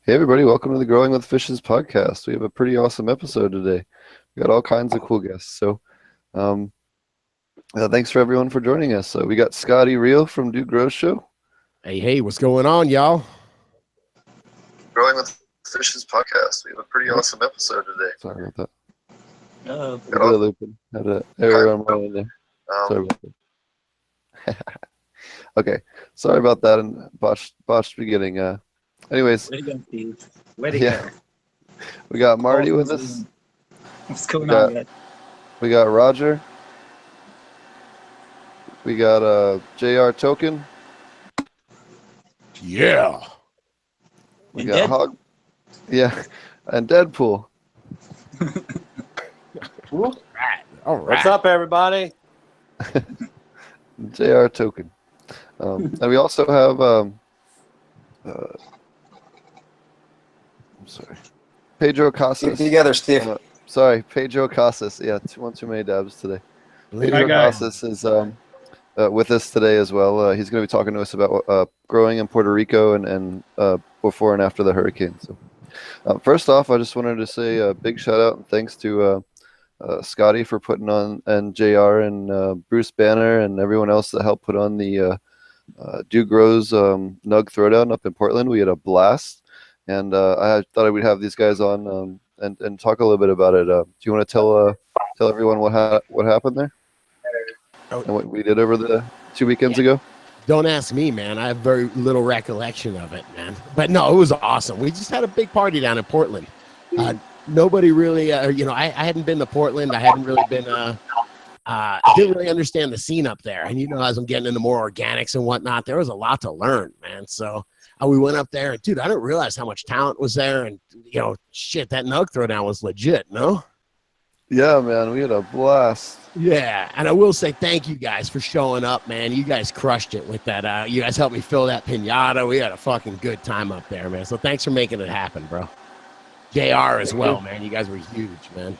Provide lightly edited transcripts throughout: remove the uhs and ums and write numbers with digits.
Hey everybody, welcome to the Growing with Fishes podcast. We have a pretty awesome episode today. We got all kinds of cool guests. Um, thanks for everyone for joining us. We got Scottie Reel from Dude Grows Show. Hey, what's going on, y'all? Growing with Fishes podcast. We have a pretty awesome episode today. Sorry about that. Uh-oh. Got a looping. Had an error on my end there. Sorry about that. Okay, sorry about that and botched beginning. Anyways, Way to go, Steve. Way to go. We got Marty with us. What's going on, guys? We got Roger. We got JR Token. Yeah. We And got Deadpool. Hog. Yeah, and Deadpool. All right. What's up, everybody? JR Token. And we also have I'm sorry, Pedro Casas. Get together, Steve. Sorry, Pedro Casas. Yeah, one too many dabs today. Hi, Pedro guys. Casas is with us today as well. He's going to be talking to us about growing in Puerto Rico and before and after the hurricane. So, first off, I just wanted to say a big shout out and thanks to Scottie for putting on, and JR and Bruce Banner and everyone else that helped put on the Dude Grows Nug Throwdown up in Portland. We had a blast, and I thought I would have these guys on and talk a little bit about it. Do you want to tell everyone what happened there and what we did over the 2 weekends ago? Don't ask me, man. I have very little recollection of it, man. But no, it was awesome. We just had a big party down in Portland. Nobody really, I hadn't been to Portland. I hadn't really been, didn't really understand the scene up there. And, as I'm getting into more organics and whatnot, there was a lot to learn, man. So we went up there and, dude, I didn't realize how much talent was there. And, shit, that nug throwdown was legit, no? Yeah, man, we had a blast. Yeah, and I will say thank you guys for showing up, man. You guys crushed it with that. You guys helped me fill that piñata. We had a fucking good time up there, man. So thanks for making it happen, bro. JR as well, man. You guys were huge, man.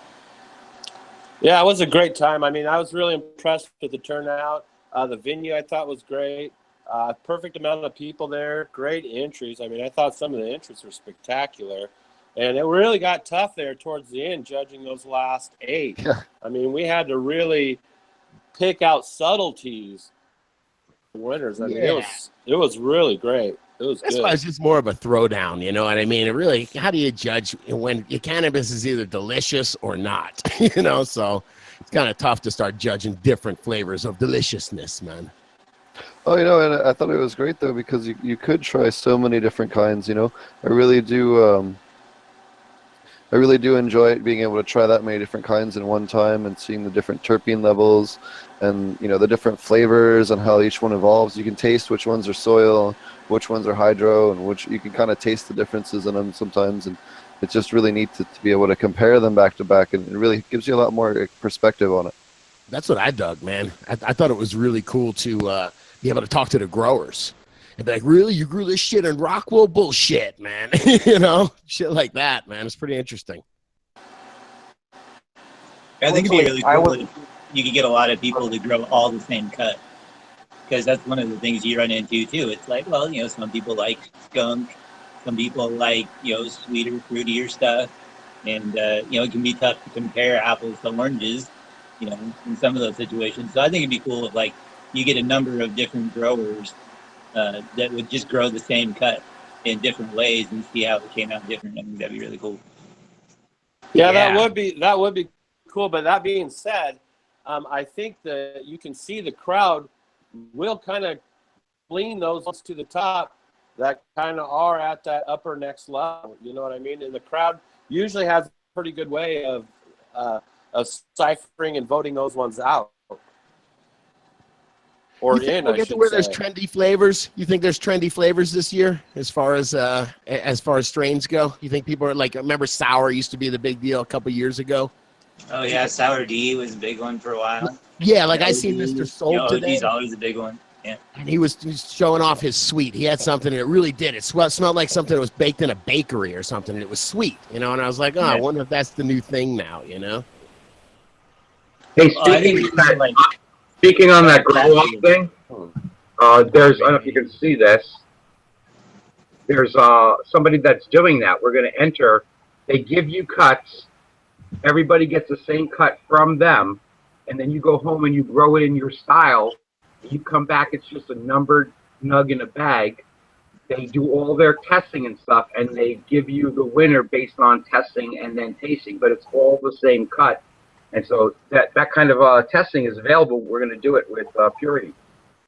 Yeah, it was a great time. I mean, I was really impressed with the turnout. The venue I thought was great. Perfect amount of people there. Great entries. I mean, I thought some of the entries were spectacular. And it really got tough there towards the end, judging those last 8. Yeah. I mean, we had to really pick out subtleties for winners. I mean, it was really great. It was That's good. why it's just more of a throwdown, you know what I mean? It really, how do you judge when your cannabis is either delicious or not? So it's kind of tough to start judging different flavors of deliciousness, man. Oh, and I thought it was great though because you could try so many different kinds. I really do. I really do enjoy it, being able to try that many different kinds in one time and seeing the different terpene levels and the different flavors and how each one evolves. You can taste which ones are soil, which ones are hydro, and which you can kind of taste the differences in them sometimes. And it's just really neat to be able to compare them back to back, and it really gives you a lot more perspective on it. That's what I dug, man. I thought it was really cool to be able to talk to the growers and be like, really, you grew this shit in Rockwell? Bullshit, man. Shit like that, man. It's pretty interesting. I think it'd be really cool if you could get a lot of people to grow all the same cut. Because that's one of the things you run into, too. It's like, well, some people like skunk. Some people like, sweeter, fruitier stuff. And, it can be tough to compare apples to oranges, in some of those situations. So I think it'd be cool if, you get a number of different growers that would just grow the same cut in different ways and see how it came out different. I think that'd be really cool. Yeah, that would be cool. But that being said, I think that you can see the crowd will kind of lean those to the top that kind of are at that upper next level. You know what I mean? And the crowd usually has a pretty good way of ciphering and voting those ones out. Or you think we'll get to where there's trendy flavors? You think there's trendy flavors this year as far as strains go? You think people are remember sour used to be the big deal a couple years ago? Oh yeah, Sour D was a big one for a while. Yeah, I seen Mr. Soul today. He's always a big one. Yeah. And he was showing off his sweet. He had something that really did. It smelled like something that was baked in a bakery or something. And it was sweet, And I was like, I wonder if that's the new thing now, Hey, speaking on that grow up thing, there's, I don't know if you can see this. there's somebody that's doing that. We're going to enter. They give you cuts. Everybody gets the same cut from them, and then you go home and you grow it in your style. You come back, it's just a numbered nug in a bag. They do all their testing and stuff, and they give you the winner based on testing and then tasting, but it's all the same cut. And so that kind of testing is available. We're going to do it with Purity.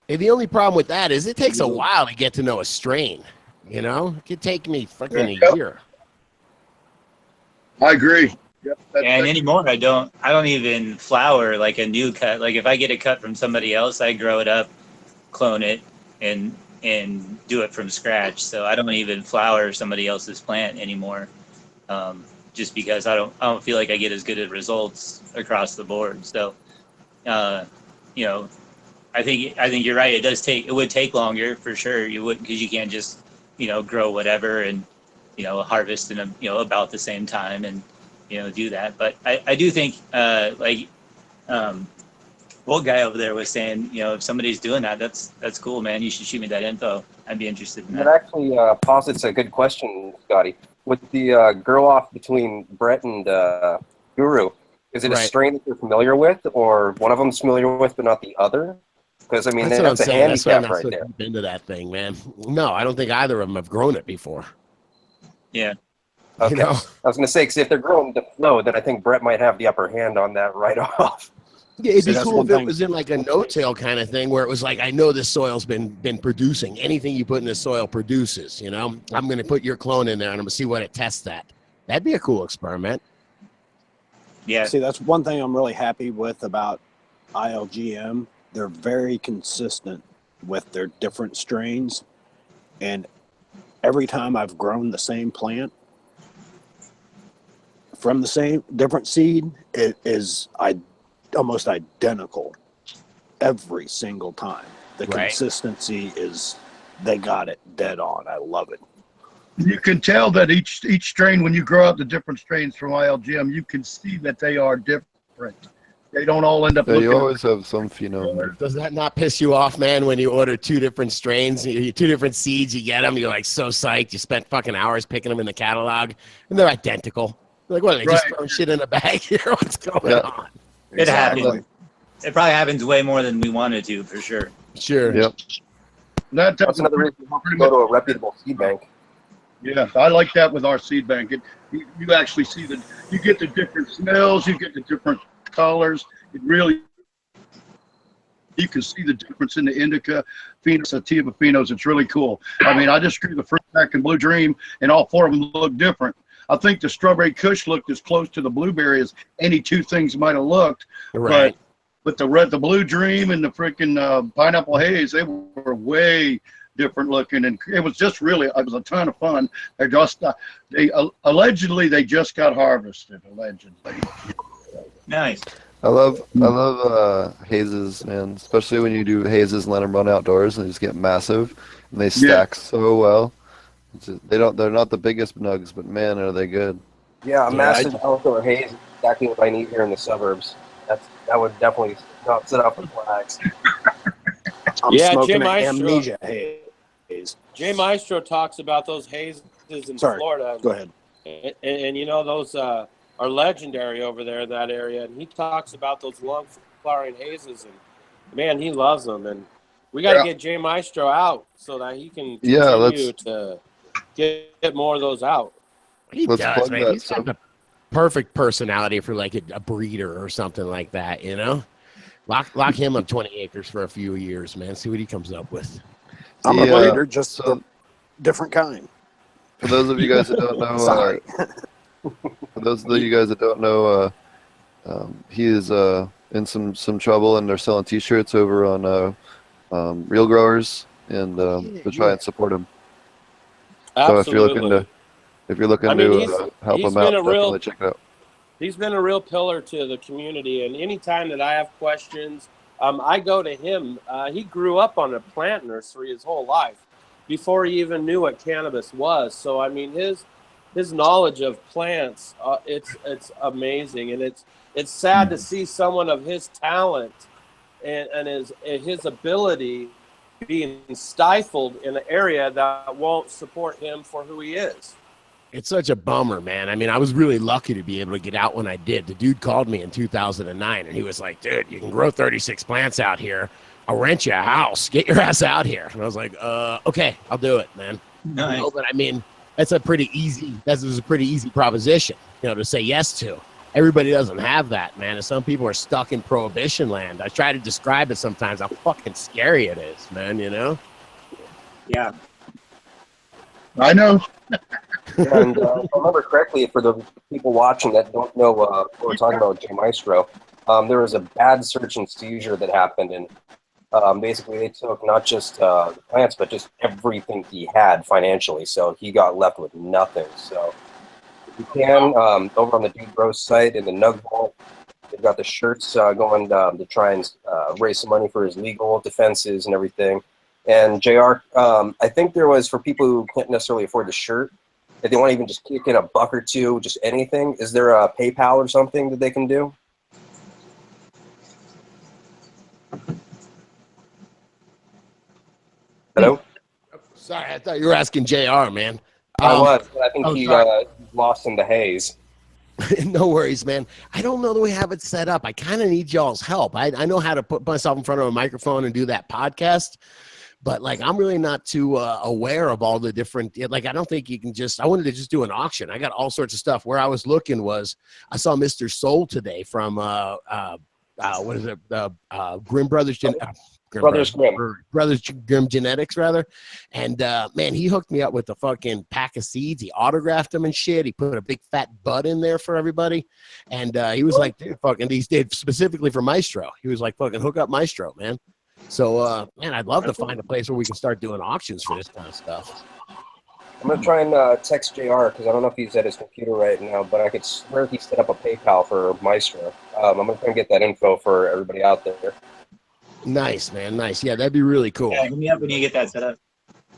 Hey, the only problem with that is it takes a while to get to know a strain. You know, it could take me fucking a year. I agree. Yep, and anymore, I don't even flower like a new cut. Like if I get a cut from somebody else, I grow it up, clone it, and do it from scratch. So I don't even flower somebody else's plant anymore, just because I don't feel like I get as good of results across the board. So, you know, I think you're right. It would take longer for sure. You would, because you can't just, you know, grow whatever and, you know, harvest in about the same time and, you know, do that. But I do think old guy over there was saying, you know, if somebody's doing that, that's cool, man. You should shoot me that info. I'd be interested in that. That actually posits a good question, Scottie. With the girl off between Brett and Guru, is it a strain that you're familiar with, or one of them's familiar with but not the other? Because I mean, that's a handicap right there. Deep into that thing, man. No, I don't think either of them have grown it before. Yeah. Okay. You know? I was going to say, because if they're growing the flow, then I think Brett might have the upper hand on that right off. Yeah, it'd be cool if it was in like a no-till kind of thing where it was like, I know this soil's been producing. Anything you put in the soil produces, you know? I'm going to put your clone in there and I'm going to see what it tests at. That'd be a cool experiment. Yeah. See, that's one thing I'm really happy with about ILGM. They're very consistent with their different strains. And every time I've grown the same plant from the same different seed, it is almost identical every single time. The consistency is, they got it dead on. I love it. You can tell that each strain, when you grow out the different strains from ILGM, you can see that they are different. They don't all end up looking. You always have some phenome. Does that not piss you off, man, when you order two different strains, two different seeds, you get them, you're like so psyched, you spent fucking hours picking them in the catalog, and they're identical. You're like, what, they just throw shit in a bag here? What's going on? It happens. It probably happens way more than we wanted to, for sure. Sure. Yep. That's another reason to go to a reputable seed bank. Yeah, I like that with our seed bank. You actually see you get the different smells, you get the different colors. It really, you can see the difference in the indica, phenos, sativa phenos. It's really cool. I mean, I just grew the Fruit Pack and Blue Dream, and all four of them look different. I think the Strawberry Kush looked as close to the blueberry as any two things might have looked. Right. But the Blue Dream and the freaking Pineapple Haze, they were way different looking, and it was just really, it was a ton of fun. Allegedly they just got harvested. Allegedly. Nice. I love hazes, man. Especially when you do hazes and let them run outdoors and they just get massive and they stack so well. They're not the biggest nugs, but man, are they good. Yeah, a massive outdoor haze is exactly what I need here in the suburbs. That would definitely not sit off the flags. I'm smoking an amnesia haze. Jay Maestro talks about those hazes in Florida. Go ahead. And you know, those are legendary over there in that area. And he talks about those long flowering hazes. And, man, he loves them. And we got to get Jay Maestro out so that he can continue to get more of those out. He does, man. He's got the perfect personality for like a breeder or something like that, you know? Lock him on 20 acres for a few years, man. See what he comes up with. I'm a breeder, just a different kind. For those of you guys that don't know, Sorry. For those of you guys that don't know, he is in some trouble, and they're selling T-shirts over on Real Growers, and to try and support him. Absolutely. So if you're looking to help him out, definitely check it out. He's been a real pillar to the community, and anytime that I have questions, I go to him. He grew up on a plant nursery his whole life before he even knew what cannabis was. So I mean, his knowledge of plants, it's amazing, and it's sad to see someone of his talent and his ability being stifled in an area that won't support him for who he is. It's such a bummer, man. I mean, I was really lucky to be able to get out when I did. The dude called me in 2009, and he was like, dude, you can grow 36 plants out here. I'll rent you a house. Get your ass out here. And I was like, okay, I'll do it, man. Nice. But I mean, that's a pretty easy proposition, to say yes to. Everybody doesn't have that, man. And some people are stuck in prohibition land. I try to describe it sometimes how fucking scary it is, man, Yeah. I know. And if I remember correctly, for the people watching that don't know what we're talking about with J Maestro, there was a bad search and seizure that happened, and basically they took not just the plants, but just everything he had financially. So he got left with nothing. So if you can, over on the Dude Bros site in the Nug Vault, they've got the shirts going to try and raise some money for his legal defenses and everything. And JR, I think there was, for people who can't necessarily afford the shirt, if they want to even just kick in a buck or two, just anything, is there a PayPal or something that they can do? Hello? Sorry, I thought you were asking JR, man. I was, but I think he lost in the haze. No worries, man. I don't know that we have it set up. I kind of need y'all's help. I know how to put myself in front of a microphone and do that podcast, but I'm really not too aware of all the different, I don't think you can I wanted to just do an auction. I got all sorts of stuff. Where I was looking was, I saw Mr. Soul today from, what is it? Grimm Brothers. Brothers Grimm Genetics, rather. And man, he hooked me up with a fucking pack of seeds. He autographed them and shit. He put a big fat bud in there for everybody. And he was like, dude, fucking, these did specifically for Maestro. He was like, fucking hook up Maestro, man. So, man, I'd love to find a place where we can start doing auctions for this kind of stuff. I'm going to try and text JR, because I don't know if he's at his computer right now, but I could swear he set up a PayPal for Maestro. I'm going to try and get that info for everybody out there. Nice, man. Nice. Yeah, that'd be really cool. Yeah, hit me up when you get that set up.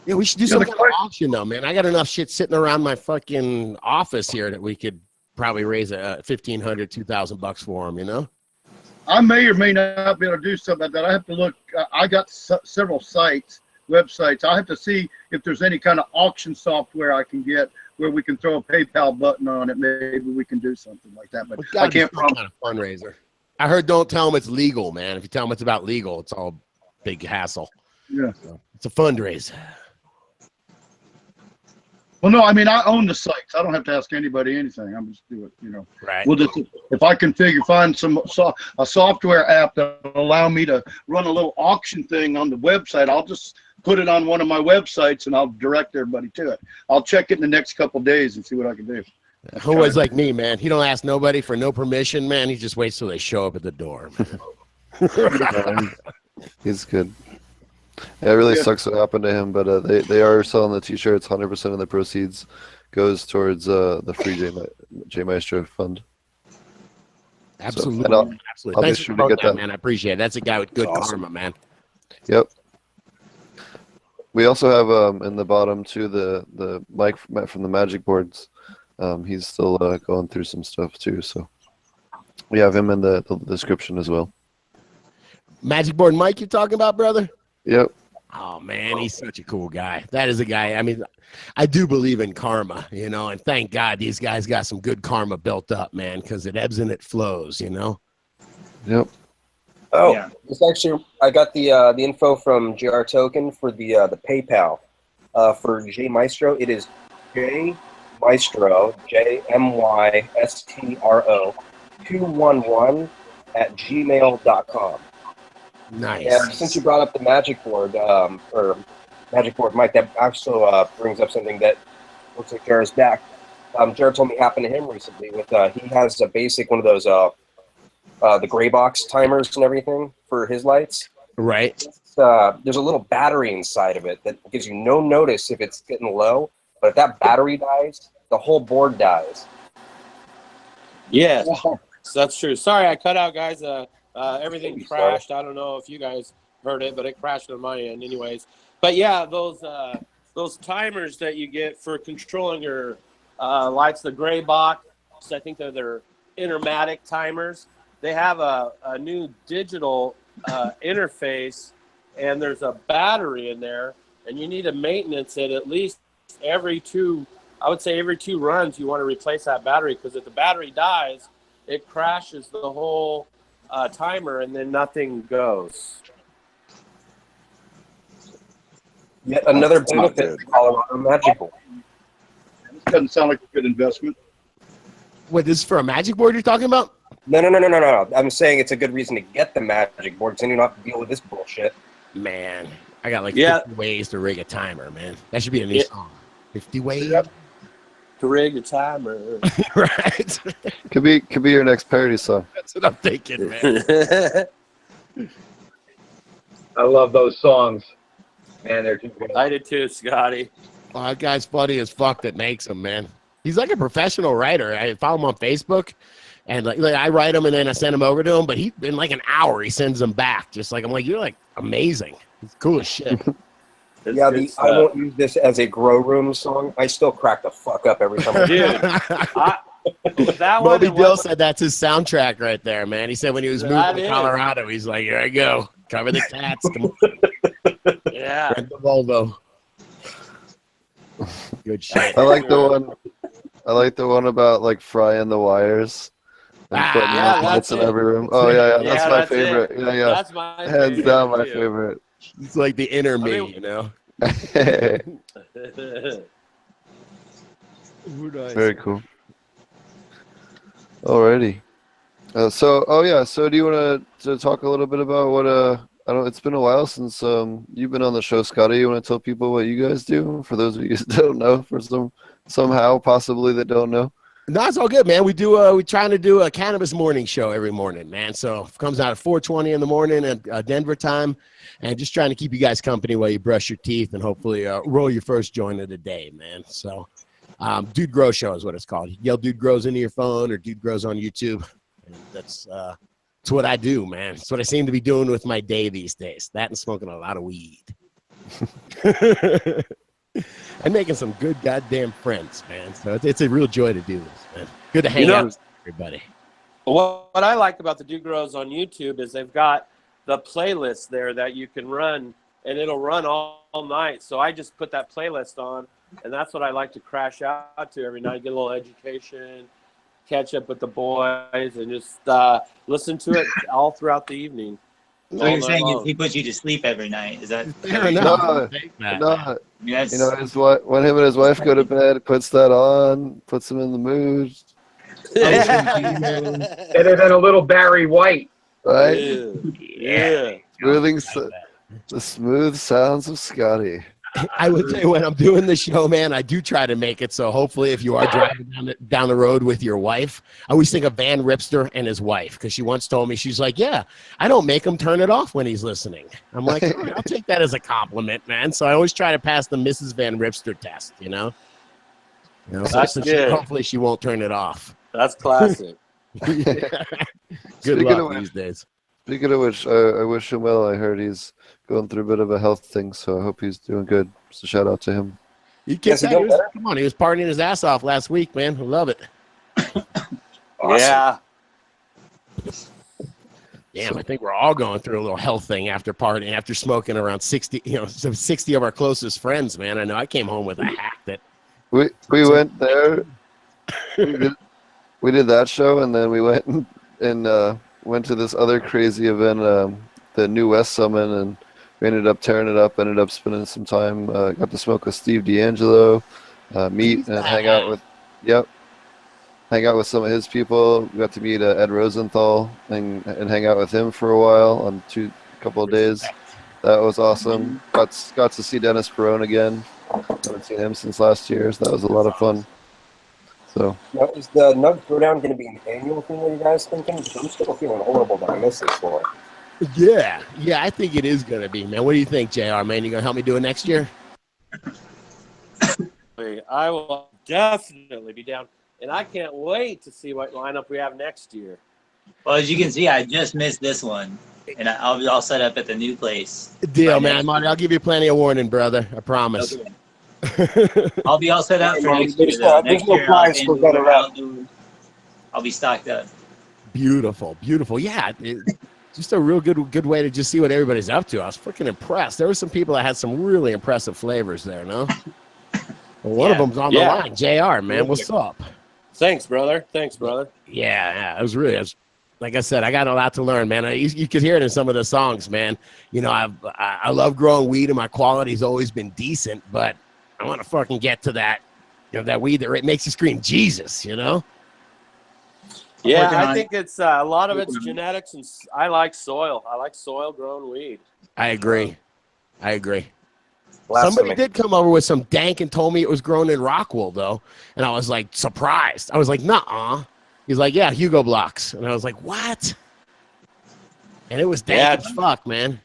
Yeah, we should do some kind of auction, though, man. I got enough shit sitting around my fucking office here that we could probably raise $1,500, $2,000 for them, I may or may not be able to do something like that. I have to look. I got several websites. I have to see if there's any kind of auction software I can get where we can throw a PayPal button on it. Maybe we can do something like that. But I can't promise. Kind of fundraiser. I heard don't tell them it's legal, man. If you tell them it's about legal, it's all big hassle. Yeah. So it's a fundraiser. Well, no, I mean, I own the sites. I don't have to ask anybody anything. I'm just do it, Right. We'll just, if I can find a software app that will allow me to run a little auction thing on the website, I'll just put it on one of my websites and I'll direct everybody to it. I'll check it in the next couple of days and see what I can do. Always like me, man. He don't ask nobody for no permission, man. He just waits till they show up at the door, man. He's good. Yeah, it really sucks what happened to him, but they are selling the T-shirts. 100% of the proceeds goes towards the free J Maestro fund. Absolutely, so, absolutely. I'll Thanks be sure for to get that, man. I appreciate it. That's a guy with good karma, man. Yep. We also have in the bottom too the Mike from the Magic Boards. He's still going through some stuff too, so we have him in the description as well. Magic Board Mike, you talking about, brother? Yep. Oh man, he's such a cool guy. That is a guy. I mean, I do believe in karma, and thank God these guys got some good karma built up, man, because it ebbs and it flows, Yep. Oh, yeah. It's actually, I got the info from JR Token for the PayPal for J Maestro. It is J Maestro, JMYSTRO 211 @gmail.com. Nice. And since you brought up the Magic Board, or Magic Board Mike, that also brings up something that looks like Jared's back. Jared told me happened to him recently. With he has a basic one of those the gray box timers and everything for his lights. Right. There's a little battery inside of it that gives you no notice if it's getting low, but if that battery dies, the whole board dies. Yeah, that's true. Sorry, I cut out, guys. Everything crashed. I don't know if you guys heard it, but it crashed on my end anyways. But yeah, those timers that you get for controlling your lights, the gray box, I think they're their intermatic timers. They have a new digital interface and there's a battery in there, and you need to maintenance it at least every 2 runs. You want to replace that battery, because if the battery dies, it crashes the whole timer, and then nothing goes. Yet another benefit of Colorado Magic Board. This doesn't sound like a good investment. What, this is for a magic board you're talking about? No. I'm saying it's a good reason to get the magic board, so you don't have to deal with this bullshit. Man, I got like 50 ways to rig a timer, man. That should be a new song. 50 ways Yep. To rig a timer. Right. Could be your next parody song. That's what I'm thinking, man. I love those songs. Man, they're too good. I did too, Scotty. Oh, that guy's funny as fuck that makes them, man. He's like a professional writer. I follow him on Facebook, and like I write them and then I send them over to him. But in like an hour, he sends them back. Just like I'm like, you're like amazing. It's cool as shit. Yeah, I won't use this as a grow room song. I still crack the fuck up every time. Dude, that one. Moby Dill said that's his soundtrack right there, man. He said when he was moving to Colorado, he's like, here I go. Cover the tats. Come on. Yeah. Rent the Volvo. Good shit. I like the one about like frying the wires and putting lights in every room. Oh yeah, that's my favorite. It. Yeah. That's my hands favorite down my too. favorite. It's like the inner me, you know. Very cool. Alrighty. So do you want to talk a little bit about what I don't. It's been a while since you've been on the show, Scottie. You want to tell people what you guys do, for those of you that don't know, for somehow possibly that don't know? No, it's all good, man. We're trying to do a cannabis morning show every morning, man. So it comes out at 4:20 in the morning at Denver time, and just trying to keep you guys company while you brush your teeth and hopefully roll your first joint of the day, man. So Dude Grow Show is what it's called. You yell Dude Grows into your phone or Dude Grows on YouTube. And that's what I do, man. It's what I seem to be doing with my day these days. That and smoking a lot of weed. And making some good goddamn friends, man. So it's a real joy to do this, man. Good to hang out with everybody. What I like about the Dude Grows on YouTube is they've got the playlist there that you can run, and it'll run all night. So I just put that playlist on, and that's what I like to crash out to every night, get a little education, catch up with the boys, and just listen to it all throughout the evening. So you're saying he puts you to sleep every night? Is that fair enough? No. Yes. You know, when him and his wife go to bed, puts that on, puts him in the mood. Better than a little Barry White. Right? Yeah. The smooth sounds of Scottie. I would say when I'm doing the show, man, I do try to make it so hopefully if you are driving down the road with your wife, I always think of Van Ripster and his wife, because she once told me, she's like, yeah, I don't make him turn it off when he's listening. I'm like, all right, I'll take that as a compliment, man. So I always try to pass the Mrs. Van Ripster test, you know? That's good. Hopefully she won't turn it off. That's classic. Good luck these days. Speaking of which, I wish him well. I heard he's going through a bit of a health thing, so I hope he's doing good. So shout out to him. Come on, he was partying his ass off last week, man. I love it. Yeah. Damn, I think we're all going through a little health thing after partying, after smoking around 60, some 60 of our closest friends, man. I know I came home with a hack that. We went there. We did that show, and then we went and went to this other crazy event, the New West Summit, and we ended up tearing it up. Ended up spending some time. Got to smoke with Steve D'Angelo, meet and hang out with some of his people. We got to meet Ed Rosenthal and hang out with him for a while on a couple of days. That was awesome. Got to see Dennis Perone again. Haven't seen him since last year, so that was a lot of fun. So, now, is the Nug Throwdown going to be an annual thing? Are you guys thinking? Because I'm still feeling horrible that I missed this one. Yeah, I think it is going to be, man. What do you think, JR, man? You going to help me do it next year? I will definitely be down. And I can't wait to see what lineup we have next year. Well, as you can see, I just missed this one. And I'll be all set up at the new place. Deal, man. Monty, I'll give you plenty of warning, brother. I promise. Okay. I'll be all set up for next year. There's no prize for better round. I'll be stocked up. Beautiful. Yeah. just a real good way to just see what everybody's up to. I was freaking impressed. There were some people that had some really impressive flavors there, no? Well, one of them's on the line. JR, man, what's up? Thanks, brother. Yeah, it was really, like I said, I got a lot to learn, man. You could hear it in some of the songs, man. You know, I love growing weed, and my quality's always been decent, but I want to fucking get to that, you know, that weed that makes you scream Jesus, you know? Yeah, I think it's a lot of it's genetics, and I like soil. I like soil-grown weed. I agree. Somebody did come over with some dank and told me it was grown in Rockwool, though, and I was like surprised. I was like, nuh-uh. He's like, yeah, Hugo blocks, and I was like, what? And it was dank as fuck, man.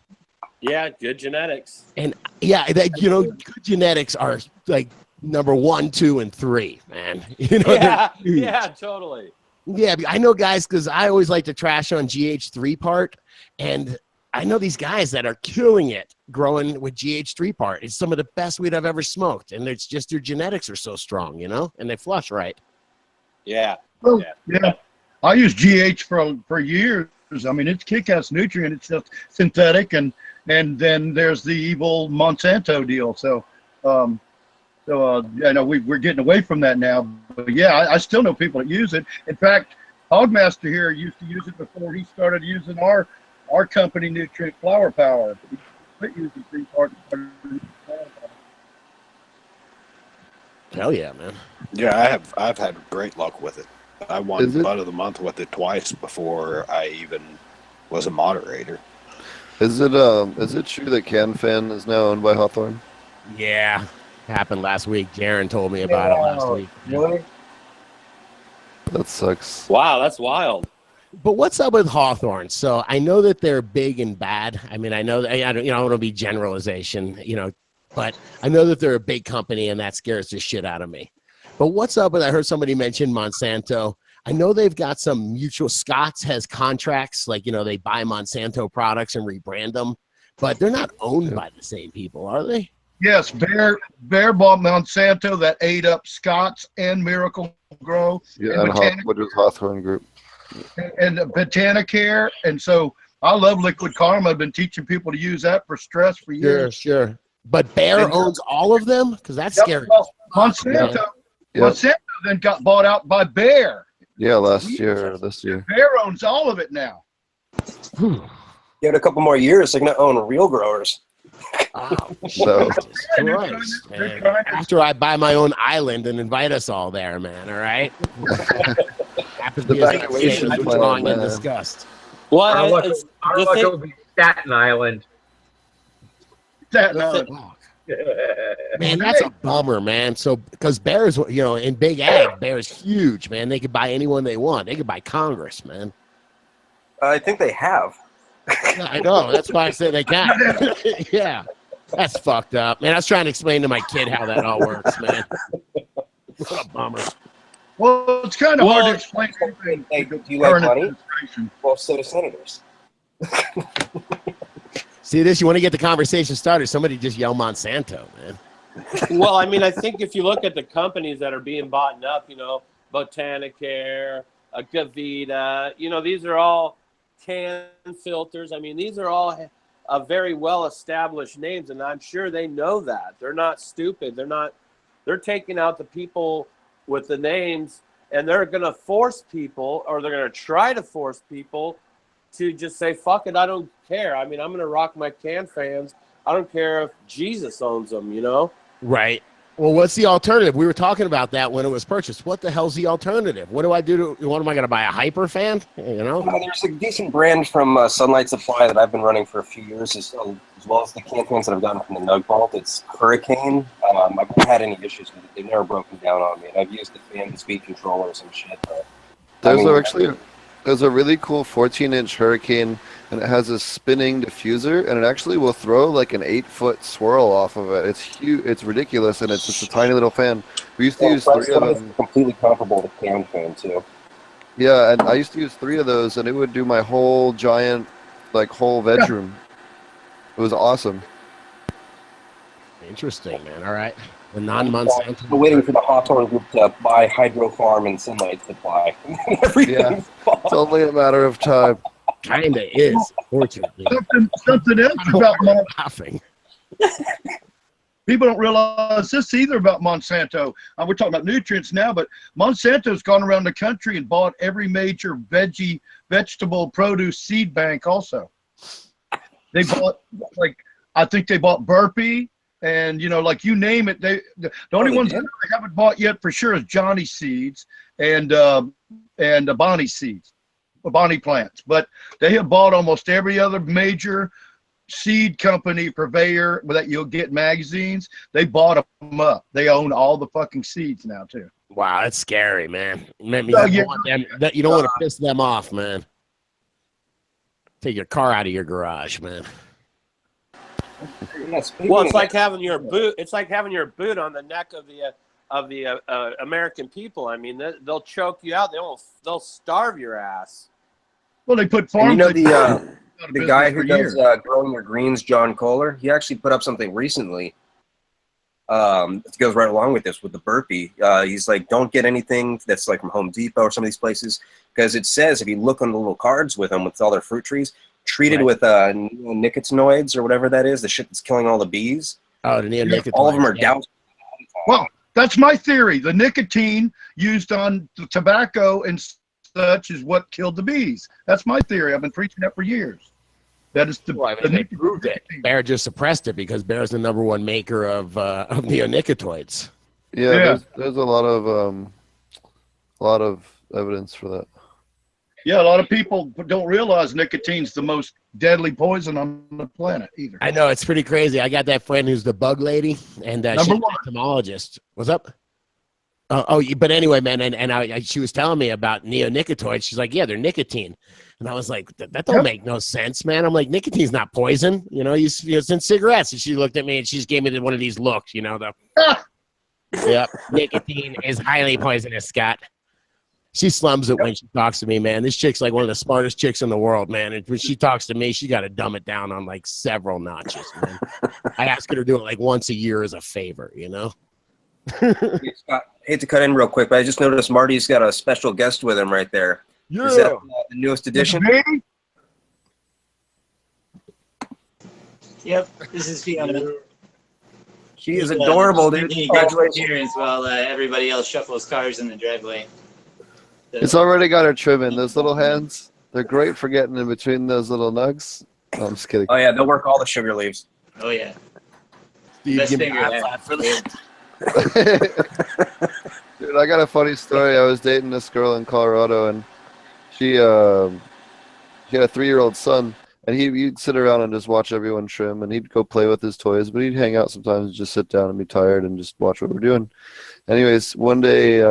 Yeah, good genetics. And yeah, you know, good genetics are like number 1, 2, and 3, man. You know, yeah, totally. Yeah, I know guys, because I always like to trash on GH3 part, and I know these guys that are killing it growing with GH3 part. It's some of the best weed I've ever smoked, and it's just their genetics are so strong, you know, and they flush right. Yeah. Well, yeah. I used GH for years. I mean, it's kick-ass nutrient. It's just synthetic, and then there's the evil Monsanto deal. So, I know we're getting away from that now. But yeah, I still know people that use it. In fact, Hogmaster here used to use it before he started using our company nutrient Flower Power. He quit using 3-part. Hell yeah, man. Yeah, I've had great luck with it. I won Bud of the Month with it twice before I even was a moderator. Is it true that CanFan is now owned by Hawthorne? Yeah, happened last week. Jaron told me about it last week. Really? That sucks. Wow, that's wild. But what's up with Hawthorne? So I know that they're big and bad. I mean, I know that I don't want to be generalization, you know, but I know that they're a big company, and that scares the shit out of me. But what's up with, I heard somebody mention Monsanto. I know they've got some mutual, Scott's has contracts, like, you know, they buy Monsanto products and rebrand them, but they're not owned by the same people, are they? Yes, Bear bought Monsanto that ate up Scott's and Miracle Grow. Yeah, which was Hawthorne Group. And Botanicare. And so I love Liquid Karma. I've been teaching people to use that for stress for years. Sure. But Bear owns all of them? Because that's scary. Well, Monsanto then got bought out by Bear. Yeah, this year. Bear owns all of it now. Give it a couple more years, they're going to own real growers. Oh, So Christ, man. After I buy my own island and invite us all there, man, all right? Happens to be as vacation plan, drawing in man. disgust. Well, Our luck will be Staten Island. Man, that's a bummer, man. So, because Bears, you know, in Big Ag, Bears huge, man. They could buy anyone they want. They could buy Congress, man. I think they have. Yeah, I know. That's why I said they can. Yeah, that's fucked up, man. I was trying to explain to my kid how that all works, man. What a bummer. Well, it's kind of hard to explain anything. Do you like money? Well, so do senators. See this? You want to get the conversation started? Somebody just yell Monsanto, man. Well, I mean, I think if you look at the companies that are being bought up, you know, Botanicare, Gavita, you know, these are all can filters. I mean, these are all very well-established names, and I'm sure they know that. They're not stupid. They're taking out the people with the names, and they're going to force people, or they're going to try to force people to just say, fuck it, I don't care. I mean, I'm going to rock my can fans. I don't care if Jesus owns them, you know? Right. Well, what's the alternative? We were talking about that when it was purchased. What the hell's the alternative? What do I do? What am I going to buy, a Hyper fan? You know? There's a decent brand from Sunlight Supply that I've been running for a few years, as well as the can fans that I've gotten from the Nug Vault. It's Hurricane. I've never had any issues with it. They've never broken down on me. And I've used the fan and speed controllers and shit. But, there's a really cool 14-inch Hurricane, and it has a spinning diffuser, and it actually will throw like an 8-foot swirl off of it. It's huge. It's ridiculous, and it's just a tiny little fan. We used to use 3 of them. Completely comparable to can fan too. Yeah, and I used to use 3 of those, and it would do my whole giant, like, whole veg room. It was awesome. Interesting, man. All right. The non-Monsanto. We're waiting for the Hawthorne Group to buy Hydro Farm and Sunlight Supply. Yeah, it's only a matter of time. kind of is, fortunately. Something else about laughing. People don't realize this either about Monsanto. We're talking about nutrients now, but Monsanto's gone around the country and bought every major vegetable produce seed bank also. They bought, like, I think they bought Burpee, and, you know, like, you name it. The only ones that they haven't bought yet for sure is Johnny Seeds and Bonnie Seeds, Bonnie plants. But they have bought almost every other major seed company purveyor that you'll get magazines. They bought them up. They own all the fucking seeds now too. Wow, that's scary, man. You don't want to piss them off, man. Take your car out of your garage, man. Well, it's like having your boot. It's like having your boot on the neck of the American people. I mean, they'll choke you out. They'll starve your ass. Well, they put farms. And you know the guy who does growing your greens, John Kohler. He actually put up something recently. It goes right along with this with the burpee. He's like, don't get anything that's like from Home Depot or some of these places, because it says if you look on the little cards with them with all their fruit trees, treated with nicotinoids or whatever that is, the shit that's killing all the bees. Oh, the neonicotinoids. All of them are doused. Well, that's my theory. The nicotine used on the tobacco and such is what killed the bees. That's my theory. I've been preaching that for years. That is they proved it. Bayer just suppressed it because Bayer's the #1 maker of neonicotinoids. Yeah. There's a lot of evidence for that. Yeah, a lot of people don't realize nicotine's the most deadly poison on the planet either. I know, it's pretty crazy. I got that friend who's the bug lady, and she's an entomologist. What's up? But anyway, man, and she was telling me about neonicotinoids. She's like, yeah, they're nicotine. And I was like, that don't make no sense, man. I'm like, nicotine's not poison. You know, it's in cigarettes. And she looked at me and she just gave me one of these looks, you know, yep, nicotine is highly poisonous, Scott. She slums it when she talks to me, man. This chick's like one of the smartest chicks in the world, man. And when she talks to me, she got to dumb it down on like several notches, man. I ask her to do it like once a year as a favor, you know? Scott, hate to cut in real quick, but I just noticed Marty's got a special guest with him right there. Yeah. Is that the newest edition? Yep, this is Fiona. She is adorable, dude. Congratulations while everybody else shuffles cars in the driveway. So, It's already got her trim in. Those little hands, they're great for getting in between those little nugs. Oh, I'm just kidding. Oh, yeah, they'll work all the sugar leaves. Oh, yeah. Steve, Best give me finger a high ever. five for that. Dude, I got a funny story. I was dating this girl in Colorado, and she had a 3-year-old son, and he'd sit around and just watch everyone trim, and he'd go play with his toys, but he'd hang out sometimes and just sit down and be tired and just watch what we're doing. Anyways, one day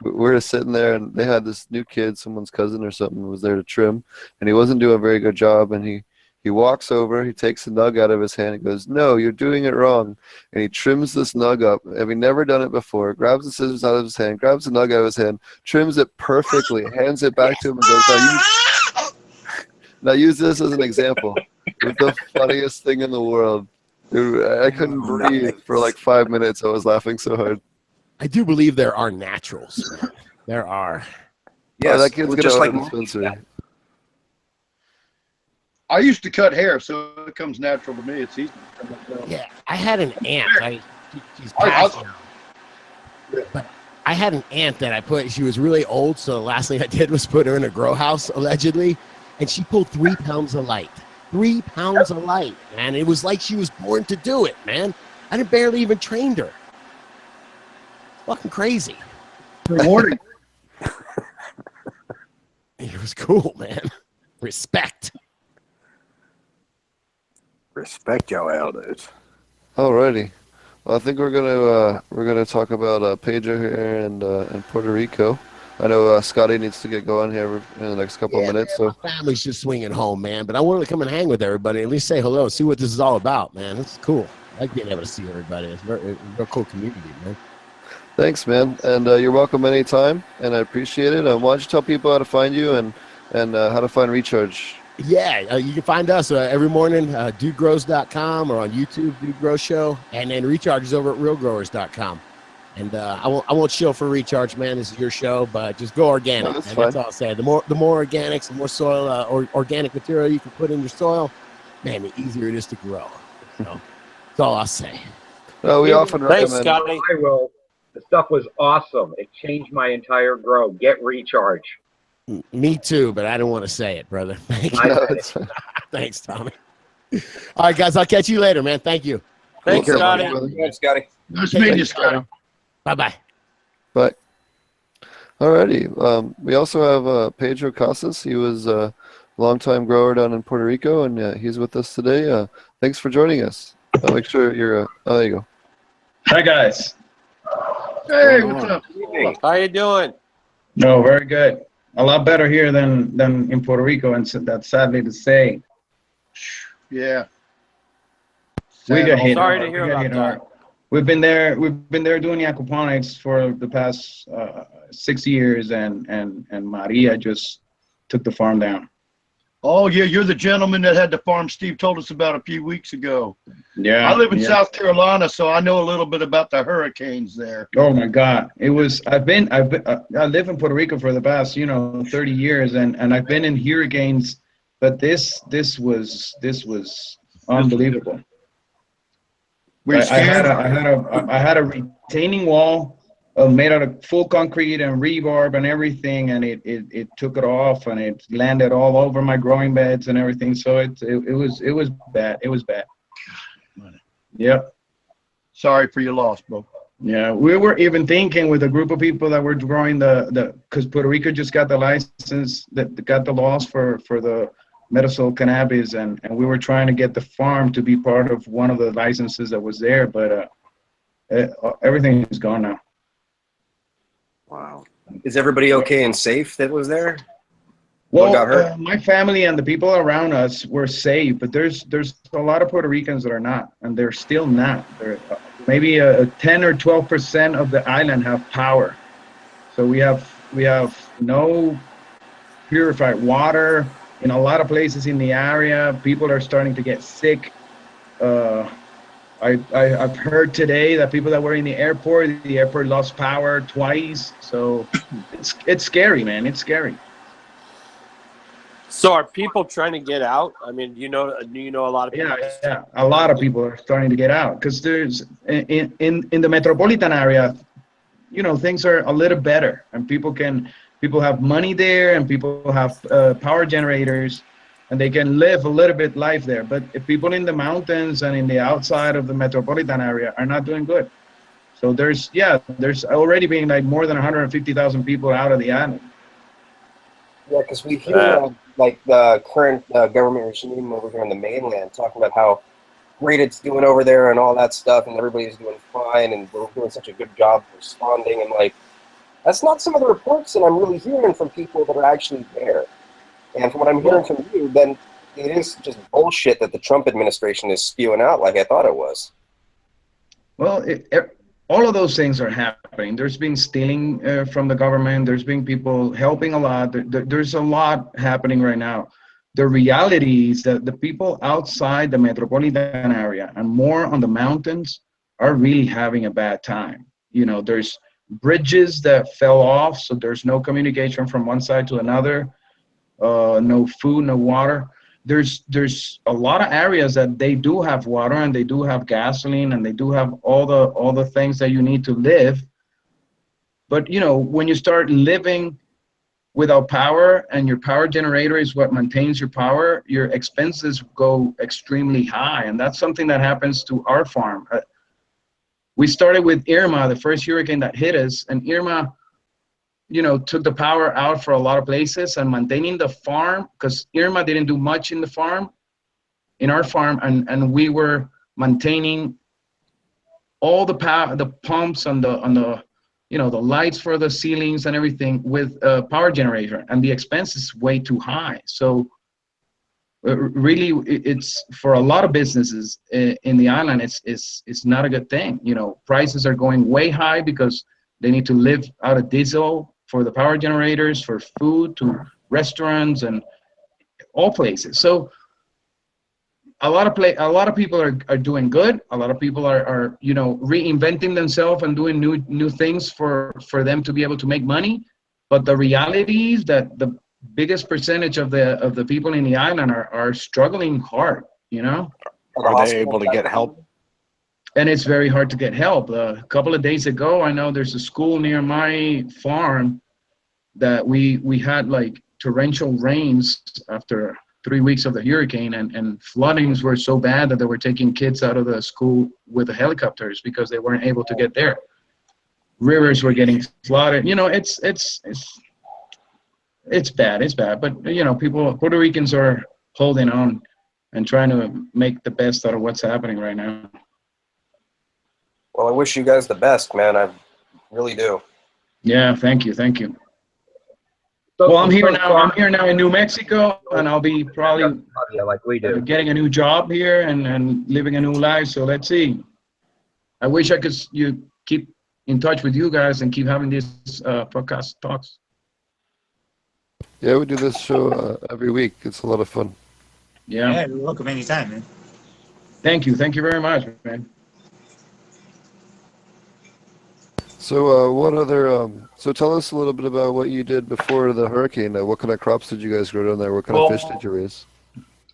we were sitting there, and they had this new kid, someone's cousin or something, was there to trim, and he wasn't doing a very good job, and he walks over, he takes the nug out of his hand and goes, "No, you're doing it wrong." And he trims this nug up, having never done it before, grabs the scissors out of his hand, grabs the nug out of his hand, trims it perfectly, hands it back to him and goes, now use this as an example. It's the funniest thing in the world. Dude, I couldn't breathe for like 5 minutes. I was laughing so hard. I do believe there are naturals. There are. Yeah, that kid's just gonna like dispensary. I used to cut hair, so it comes natural to me. It's easy. Yeah, I had an aunt. She's passed now. But I had an aunt that she was really old, so the last thing I did was put her in a grow house, allegedly, and she pulled 3 pounds of light. 3 pounds of light, man. It was like she was born to do it, man. I didn't barely even trained her. Fucking crazy. Rewarding. It was cool, man. Respect. Respect your elders. Alrighty. Well, I think we're gonna talk about Pedro here and Puerto Rico. I know Scottie needs to get going here in the next couple of minutes. Man, So my family's just swinging home, man. But I wanted to come and hang with everybody, at least say hello, see what this is all about, man. It's cool. I like being able to see everybody. It's a real cool community, man. thanks, man, and you're welcome anytime, and I appreciate it. Why don't you tell people how to find you and how to find Recharge? Yeah, you can find us every morning, dudegrows.com, or on YouTube, Dude Grows Show, and then Recharge is over at realgrowers.com. And I won't shill for recharge, man. This is your show, but just go organic. No, that's And fine. that's all I'll say. The more organics, the more soil or organic material you can put in your soil, man, the easier it is to grow. So that's all I'll say. No, we often Thanks, recommend. Scotty. I will. The stuff was awesome. It changed my entire grow. Get recharge. Me too, but I don't want to say it, brother. Thank I you. No, said it's fine. Thanks, Tommy. All right, guys, I'll catch you later, man. Thank you. Thanks, Cool. Scotty. Thank you, brother. Thanks, Scotty. Nice meeting you, Scotty. Bye-bye. Bye. Alrighty. We also have Pedro Casas. He was a longtime grower down in Puerto Rico, and he's with us today. Thanks for joining us. Make sure you're. Oh, there you go. Hi guys. Hey, what's up? How you doing? No, very good. A lot better here than in Puerto Rico, and so that's sadly to say. Yeah. We got hit. Sorry hard. to hear We got about hit that. hard. We've been there doing aquaponics for the past 6 years, and Maria just took the farm down. Oh, yeah, you're the gentleman that had the farm Steve told us about a few weeks ago. Yeah. I live in yeah. South Carolina, so I know a little bit about the hurricanes there. Oh my God! It was. I live in Puerto Rico for the past 30 years, and I've been in hurricanes, but this was unbelievable. Were you scared? I had a retaining wall made out of full concrete and rebarb and everything, and it took it off, and it landed all over my growing beds and everything. So it was bad. It was bad. Yep. Sorry for your loss, bro. Yeah, we were even thinking with a group of people that were growing because Puerto Rico just got the license, that got the laws for the medicinal cannabis, and we were trying to get the farm to be part of one of the licenses that was there, but everything is gone now. Wow. Is everybody okay and safe that was there? Well, got hurt? my family and the people around us were safe, but there's a lot of Puerto Ricans that are not, and they're still not. Maybe 10 or 12% of the island have power, so we have no purified water in a lot of places in the area. People are starting to get sick. I've heard today that people that were in the airport lost power twice. So it's scary, man. It's scary. So are people trying to get out? I mean, do you know a lot of people? Yeah. A lot of people are starting to get out because there's in the metropolitan area, things are a little better, and people have money there, and people have power generators, and they can live a little bit life there. But if people in the mountains and in the outside of the metropolitan area are not doing good. So there's already been like more than 150,000 people out of the island. Yeah, because we hear like the current government regime over here on the mainland talking about how great it's doing over there and all that stuff, and everybody's doing fine, and we're doing such a good job responding, and like that's not some of the reports that I'm really hearing from people that are actually there. And from what I'm hearing from you, then it is just bullshit that the Trump administration is spewing out like I thought it was. Well, all of those things are happening. There's been stealing from the government. There's been people helping a lot. There's a lot happening right now. The reality is that the people outside the metropolitan area and more on the mountains are really having a bad time. There's bridges that fell off, so there's no communication from one side to another. No food, no water. There's a lot of areas that they do have water, and they do have gasoline, and they do have all the things that you need to live. But when you start living without power, and your power generator is what maintains your power, your expenses go extremely high, and that's something that happens to our farm. We started with Irma, the first hurricane that hit us, and Irma took the power out for a lot of places, and maintaining the farm, because Irma didn't do much in our farm, and we were maintaining all the power, the pumps and the the lights for the ceilings and everything with a power generator, and the expense is way too high. So really, it's for a lot of businesses in the island, it's not a good thing. Prices are going way high because they need to live out of diesel for the power generators, for food, to restaurants and all places. So a lot of people are doing good. A lot of people are reinventing themselves and doing new things for them to be able to make money. But the reality is that the biggest percentage of the people in the island are struggling hard. Are they able to get help? And it's very hard to get help. A couple of days ago, I know there's a school near my farm that we had like torrential rains after 3 weeks of the hurricane, and floodings were so bad that they were taking kids out of the school with the helicopters because they weren't able to get there. Rivers were getting flooded. It's bad. It's bad. But Puerto Ricans are holding on and trying to make the best out of what's happening right now. Well, I wish you guys the best, man. I really do. Yeah, thank you. Well, I'm here now. I'm here now in New Mexico, and I'll be probably like we do. getting a new job here and living a new life. So let's see. I wish I could keep in touch with you guys and keep having these podcast talks. Yeah, we do this show every week. It's a lot of fun. Yeah, you're welcome anytime, man. Thank you very much, man. So, what other? So, tell us a little bit about what you did before the hurricane. What kind of crops did you guys grow down there? What kind of fish did you raise?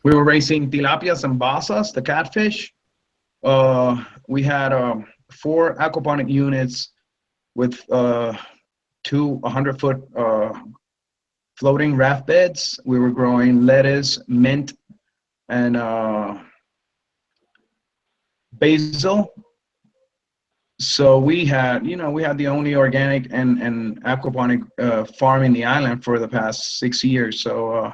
We were raising tilapias and basas, the catfish. We had 4 aquaponic units with 2 100-foot floating raft beds. We were growing lettuce, mint, and basil. So we had the only organic and aquaponic farm in the island for the past 6 years. So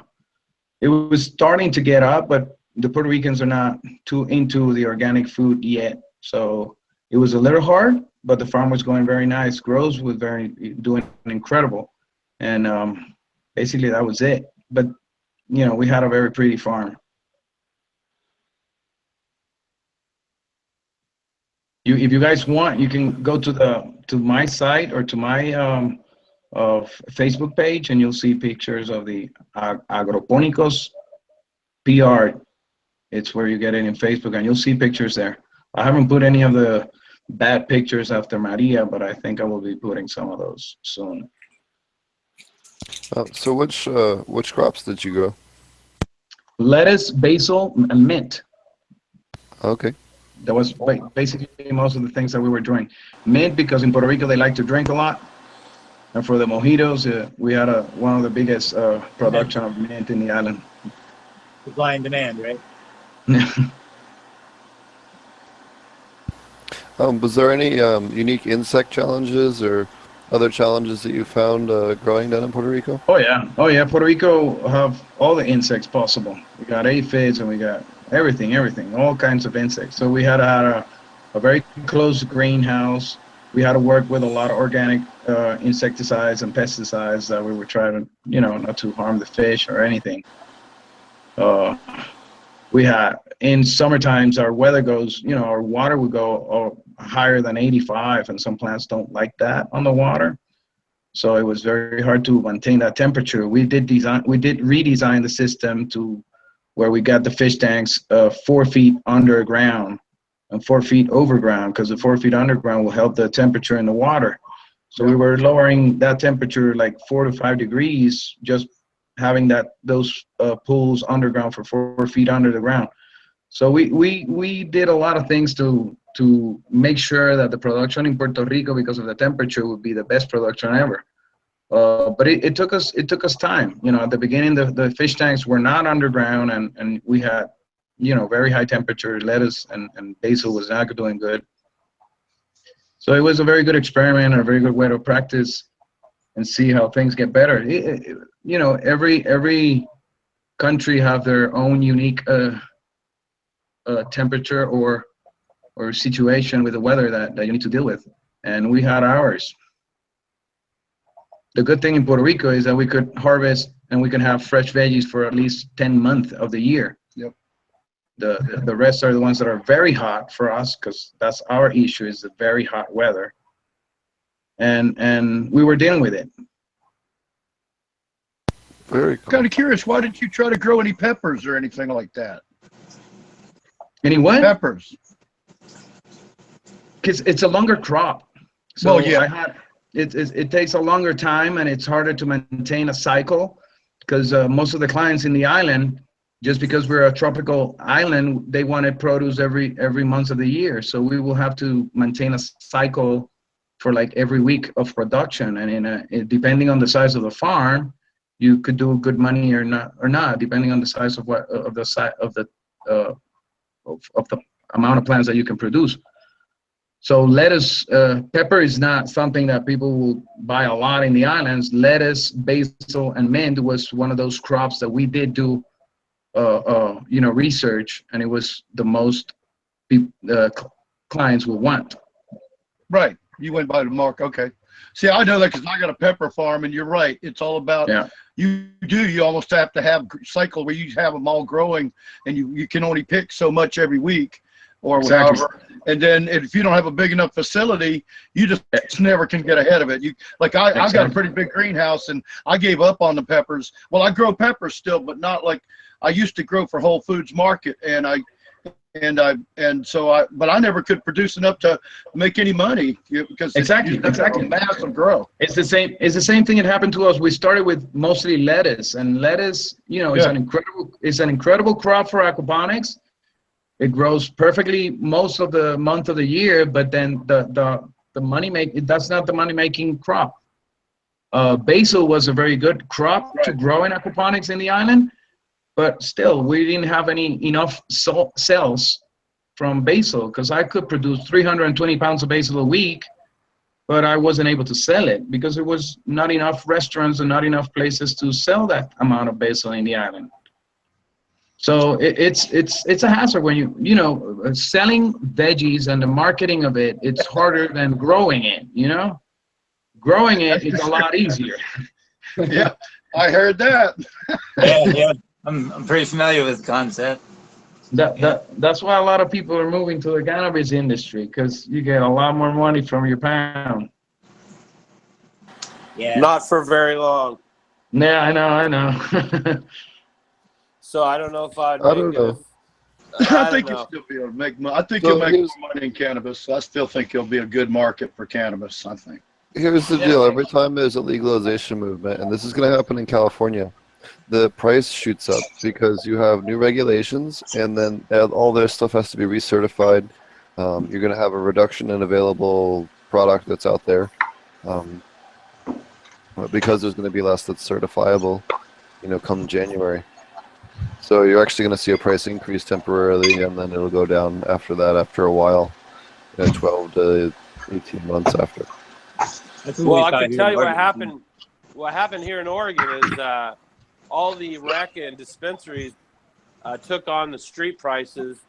it was starting to get up, but the Puerto Ricans are not too into the organic food yet. So it was a little hard, but the farm was going very nice. Grows was doing incredible, and basically that was it. But we had a very pretty farm. If you guys want, you can go to my site or to my Facebook page, and you'll see pictures of the Agroponicos PR. It's where you get it in Facebook, and you'll see pictures there. I haven't put any of the bad pictures after Maria, but I think I will be putting some of those soon. So, which crops did you grow? Lettuce, basil, and mint. Okay. That was basically most of the things that we were doing. Mint, because in Puerto Rico they like to drink a lot, and for the mojitos, we had one of the biggest production of mint in the island. Supply and demand, right? Was there any unique insect challenges or other challenges that you found growing down in Puerto Rico? Oh yeah. Puerto Rico have all the insects possible. We got aphids and we got everything, all kinds of insects. So we had a very close greenhouse. We had to work with a lot of organic insecticides and pesticides that we were trying to, not to harm the fish or anything. We had, in summer times, our weather goes, our water would go higher than 85, and some plants don't like that on the water. So it was very hard to maintain that temperature. We did redesign the system to where we got the fish tanks 4 feet underground and 4 feet over ground, because the 4 feet underground will help the temperature in the water. So we were lowering that temperature like 4 to 5 degrees, just having those pools underground for 4 feet under the ground. So we did a lot of things to make sure that the production in Puerto Rico, because of the temperature, would be the best production ever. But it took us time. At the beginning, the fish tanks were not underground, and we had, very high temperature. Lettuce and basil was not doing good. So it was a very good experiment, and a very good way to practice and see how things get better. Every country have their own unique temperature or situation with the weather that you need to deal with, and we had ours. The good thing in Puerto Rico is that we could harvest and we can have fresh veggies for at least 10 months of the year. Yep. The rest are the ones that are very hot for us, because that's our issue, is the very hot weather. And we were dealing with it. Very cool. Kind of curious, why did you try to grow any peppers or anything like that? Any what? Peppers. Because it's a longer crop. So Well, yeah. it takes a longer time, and it's harder to maintain a cycle because most of the clients in the island, just because we're a tropical island, they wanted produce every month of the year. So we will have to maintain a cycle for like every week of production. And depending on the size of the farm, you could do good money or not, depending on the size of the amount of plants that you can produce. So lettuce, pepper is not something that people will buy a lot in the islands. Lettuce, basil, and mint was one of those crops that we did do, research, and it was the most clients will want. Right. You went by the mark. Okay. See, I know that because I got a pepper farm, and you're right. It's all about, you almost have to have a cycle where you have them all growing, and you can only pick so much every week or whatever. And then if you don't have a big enough facility, you just never can get ahead of it. I've got a pretty big greenhouse, and I gave up on the peppers. Well, I grow peppers still, but not like I used to grow for Whole Foods Market, but I never could produce enough to make any money because exactly massive growth. It's the same thing that happened to us. We started with mostly lettuce, and lettuce, is an incredible crop for aquaponics. It grows perfectly most of the month of the year, but then that's not the money making crop. Basil was a very good crop to grow in aquaponics in the island, but still we didn't have enough sales from basil, because I could produce 320 pounds of basil a week, but I wasn't able to sell it because there was not enough restaurants and not enough places to sell that amount of basil in the island. So it's a hazard when selling veggies and the marketing of it. It's harder than growing it. Growing it is a lot easier. Yeah, I heard that. Yeah, I'm pretty familiar with the concept. That's why a lot of people are moving to the cannabis industry, because you get a lot more money from your pound. Yeah. Not for very long. Yeah, I know. So I don't know if I'd I don't know. I think you'll still be able to make money. I think you'll make more money in cannabis. I still think it'll be a good market for cannabis, I think. Here's the deal. Every time there's a legalization movement, and this is going to happen in California, the price shoots up because you have new regulations, and then all their stuff has to be recertified. You're going to have a reduction in available product that's out there because there's going to be less that's certifiable, come January. So you're actually going to see a price increase temporarily, and then it'll go down after that, after a while, 12 to 18 months after. Well, I can tell you what happened. What happened here in Oregon is all the rec and dispensaries took on the street prices,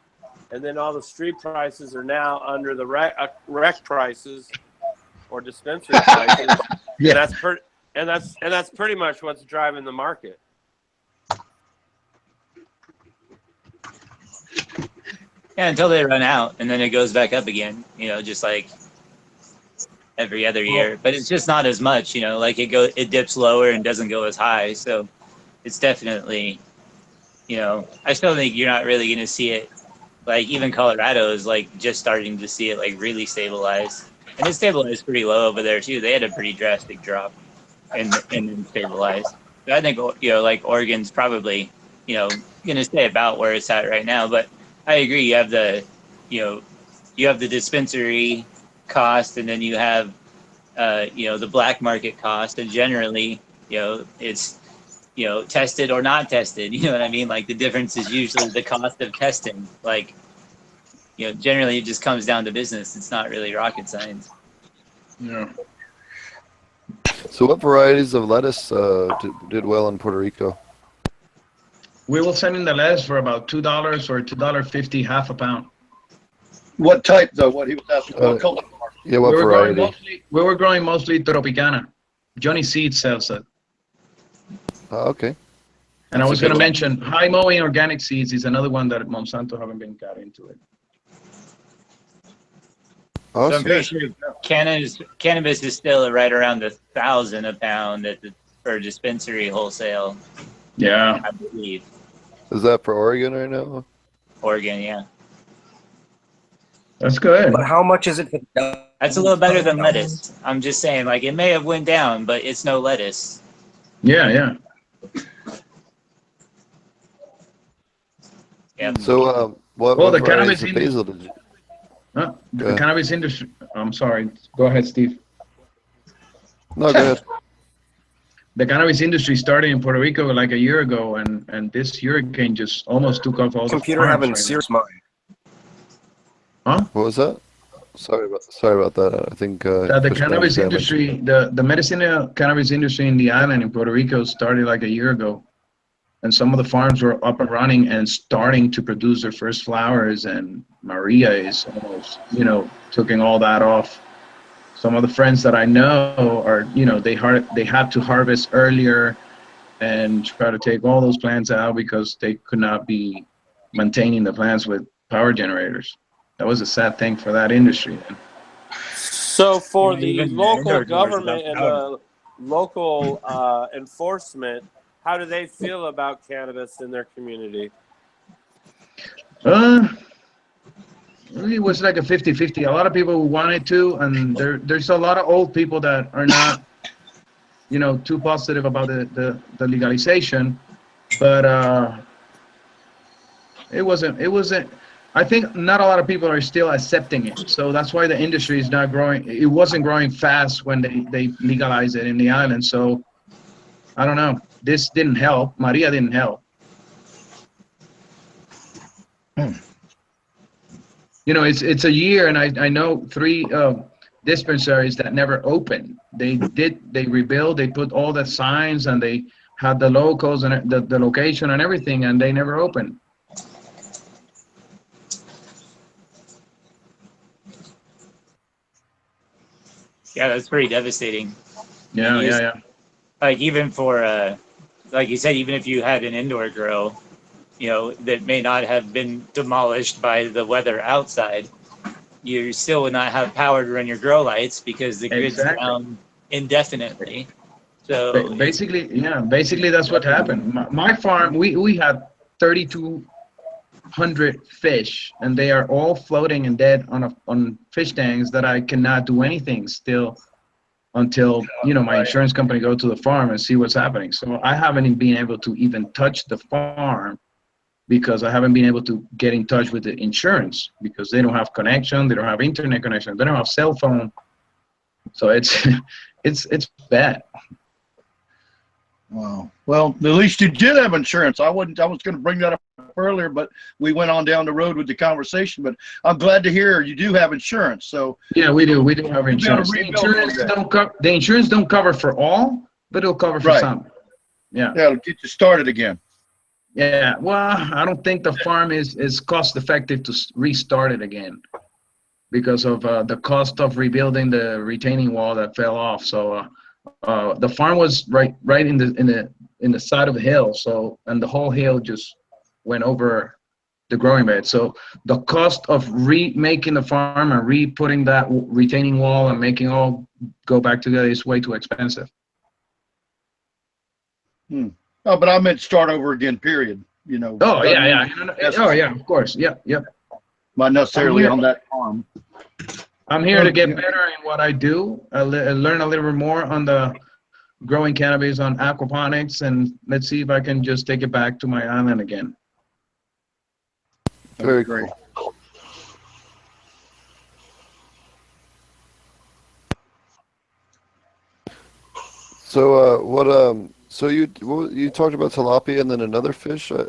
and then all the street prices are now under the rec prices or dispensary prices. Yeah. And that's pretty much what's driving the market. Yeah, until they run out, and then it goes back up again. Just like every other year. But it's just not as much. Like it dips lower and doesn't go as high. So it's definitely, I still think you're not really going to see it. Like even Colorado is like just starting to see it like really stabilize, and it stabilized pretty low over there too. They had a pretty drastic drop, and then stabilized. So I think like Oregon's probably going to stay about where it's at right now, but. I agree. You have the dispensary cost, and then you have, the black market cost, and generally, it's, tested or not tested. You know what I mean? Like the difference is usually the cost of testing. Like, generally it just comes down to business. It's not really rocket science. Yeah. So what varieties of lettuce did well in Puerto Rico? We will send in the lettuce for about $2 or $2.50 half a pound. What type though? What he was asking? What color? Yeah, what variety? We were growing mostly Tropicana. Johnny Seed sells it. Okay. And I was going to mention high mowing organic seeds is another one that Monsanto haven't been got into it. Awesome. So I'm pretty sure cannabis is still right around $1,000 a pound for dispensary wholesale. Yeah. I believe. Is that for Oregon right now? Oregon, yeah. That's good. But how much is it? That's a little better than lettuce. I'm just saying, like, it may have went down, but it's no lettuce. Yeah, yeah. Yeah. So, what Well, the varieties cannabis of industry. basil did you? The cannabis industry. I'm sorry. Go ahead, Steve. No, go ahead. The cannabis industry started in Puerto Rico like a year ago, and this hurricane just almost took off all the Computer farms having right serious mind. now. Huh? What was that? Sorry about that. I think That the Chris Brown cannabis was damaged. industry, the medicinal cannabis industry in the island in Puerto Rico started like a year ago, and some of the farms were up and running and starting to produce their first flowers. And Maria is almost, taking all that off. Some of the friends that I know are, they had to harvest earlier and try to take all those plants out because they could not be maintaining the plants with power generators. That was a sad thing for that industry. So for the Even local indoor doors government without and power. the local enforcement, how do they feel about cannabis in their community? It was like a 50-50. A lot of people wanted to, and there's a lot of old people that are not, too positive about the legalization. But it wasn't. I think not a lot of people are still accepting it. So that's why the industry is not growing. It wasn't growing fast when they legalized it in the island. So I don't know. This didn't help. Maria didn't help. It's a year, and I know 3 dispensaries that never opened. They rebuilt, they put all the signs, and they had the locals and the location and everything, and they never opened. Yeah, that's pretty devastating. Yeah. Like, even for, like you said, even if you had an indoor grow, that may not have been demolished by the weather outside, you still would not have power to run your grow lights because the grid's down indefinitely. So basically that's what happened. My farm, we had 3,200 fish, and they are all floating and dead on fish tanks that I cannot do anything still until my insurance company go to the farm and see what's happening. So I haven't been able to even touch the farm because I haven't been able to get in touch with the insurance because they don't have connection, they don't have internet connection, they don't have cell phone. So it's it's bad. Wow. Well, at least you did have insurance. I was going to bring that up earlier, but we went on down the road with the conversation. But I'm glad to hear you do have insurance. So yeah, we do have insurance. The insurance don't cover for all, but it'll cover for some. Yeah. Yeah, it'll get you started again. Yeah. Well, I don't think the farm is cost effective to restart it again because of the cost of rebuilding the retaining wall that fell off. So the farm was right in the side of the hill. So, and the whole hill just went over the growing bed. So the cost of remaking the farm and re-putting that retaining wall and making all go back together is way too expensive. Oh, but I meant start over again, period. Oh, yeah. Oh, yeah, of course. Yep. Not necessarily on that farm. I'm here to get better in what I do. I learn a little bit more on the growing cannabis on aquaponics, and let's see if I can just take it back to my island again. Very great. So so you talked about tilapia and then another fish. A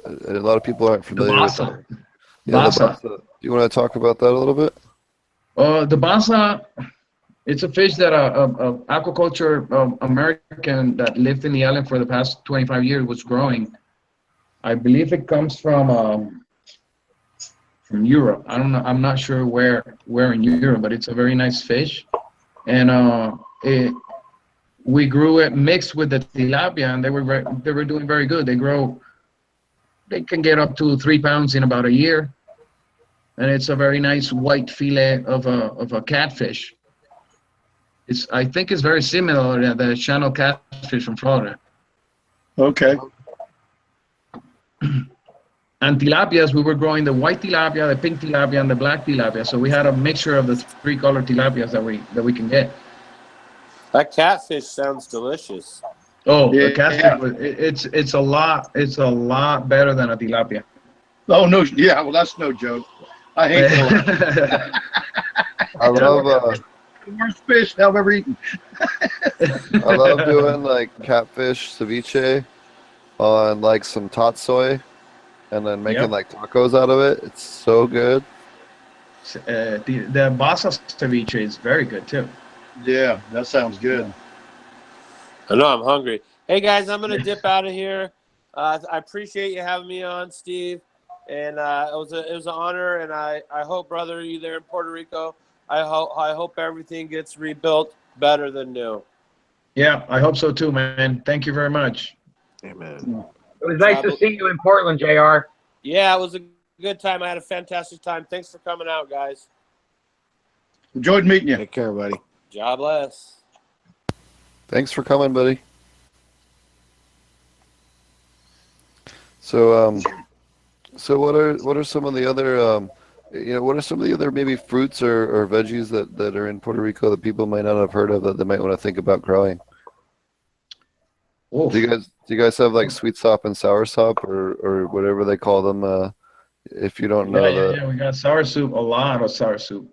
lot of people aren't familiar with that. Yeah, the basa. Do you want to talk about that a little bit? The basa, it's a fish that aquaculture American that lived in the island for the past 25 years was growing. I believe it comes from Europe. I don't know. I'm not sure where in Europe, but it's a very nice fish. And we grew it mixed with the tilapia, and they were doing very good. They can get up to 3 pounds in about a year, and it's a very nice white fillet of a catfish. I think it's very similar to the channel catfish from Florida. Okay. And tilapias, we were growing the white tilapia, the pink tilapia, and the black tilapia. So we had a mixture of the three color tilapias that we can get. That catfish sounds delicious. Oh, Yeah, the catfish, it's a lot better than a tilapia. Oh no, yeah. Well, that's no joke. I hate tilapia. I love The worst fish I've ever eaten. I love doing like catfish ceviche on like some tatsoi and then making like tacos out of it. It's so good. The basa ceviche is very good too. Yeah, that sounds good. I know I'm hungry. Hey guys, I'm gonna dip out of here. I appreciate you having me on, Steve, and it was an honor. And I hope, brother, you there in Puerto Rico, I hope everything gets rebuilt better than new. Yeah, I hope so too, man. Thank you very much. Amen. It was nice to see you in Portland, JR. Yeah, it was a good time. I had a fantastic time. Thanks for coming out, guys. Enjoyed meeting you. Take care, buddy. God bless. Thanks for coming, buddy. So so what are some of the other what are some of the other maybe fruits or veggies that are in Puerto Rico that people might not have heard of that they might want to think about growing? Oof. Do you guys have like sweet sop and sour sop or whatever they call them? If you don't know Yeah, we got sour soup, a lot of sour soup,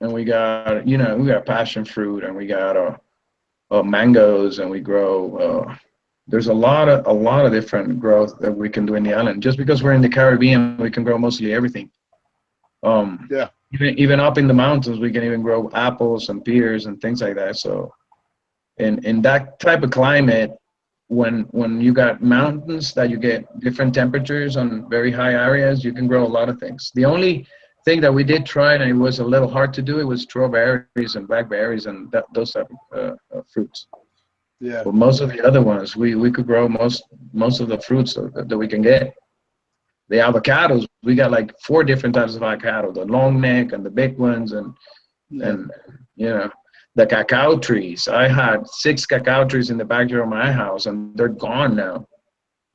and we got we got passion fruit, and we got mangoes, and we grow. There's a lot of different growth that we can do in the island. Just because we're in the Caribbean, we can grow mostly everything. Yeah. Even up in the mountains, we can even grow apples and pears and things like that. So, in that type of climate, when you got mountains that you get different temperatures on very high areas, you can grow a lot of things. The only thing that we did try, and it was a little hard to do, it was strawberries and blackberries and those type of fruits. Yeah. But most of the other ones, we could grow most of the fruits that we can get. The avocados, we got like 4 different types of avocado, the long neck and the big ones, and the cacao trees. I had 6 cacao trees in the backyard of my house, and they're gone now.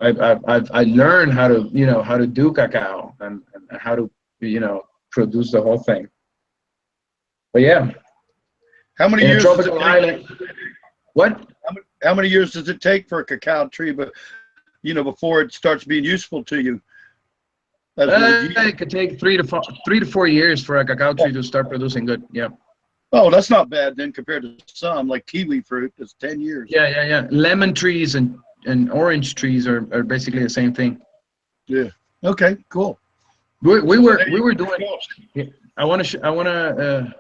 I learned how to do cacao and how to produce the whole thing. But yeah, How many in a years? tropical island. What? How many years does it take for a cacao tree, but before it starts being useful to you? It could take 3 to 4 years for a cacao tree to start producing good. Yeah. Oh, that's not bad then compared to some like kiwi fruit. It's 10 years. Yeah. Lemon trees and orange trees are basically the same thing. Yeah. Okay. Cool. We were doing. I want to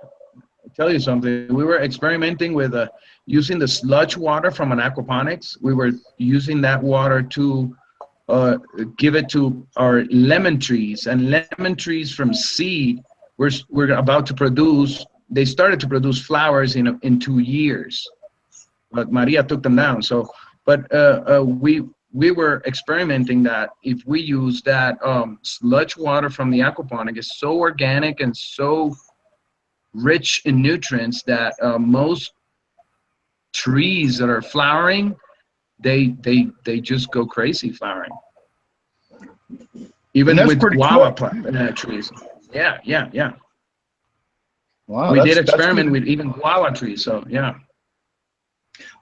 tell you something. We were experimenting with using the sludge water from an aquaponics. We were using that water to give it to our lemon trees, and lemon trees from seed we're about to produce. They started to produce flowers in 2 years, but Maria took them down. So, but we were experimenting that if we use that sludge water from the aquaponic, is so organic and so rich in nutrients that most trees that are flowering, they just go crazy flowering. Even with guava trees. Yeah. Wow. We did experiment with even guava trees. So yeah.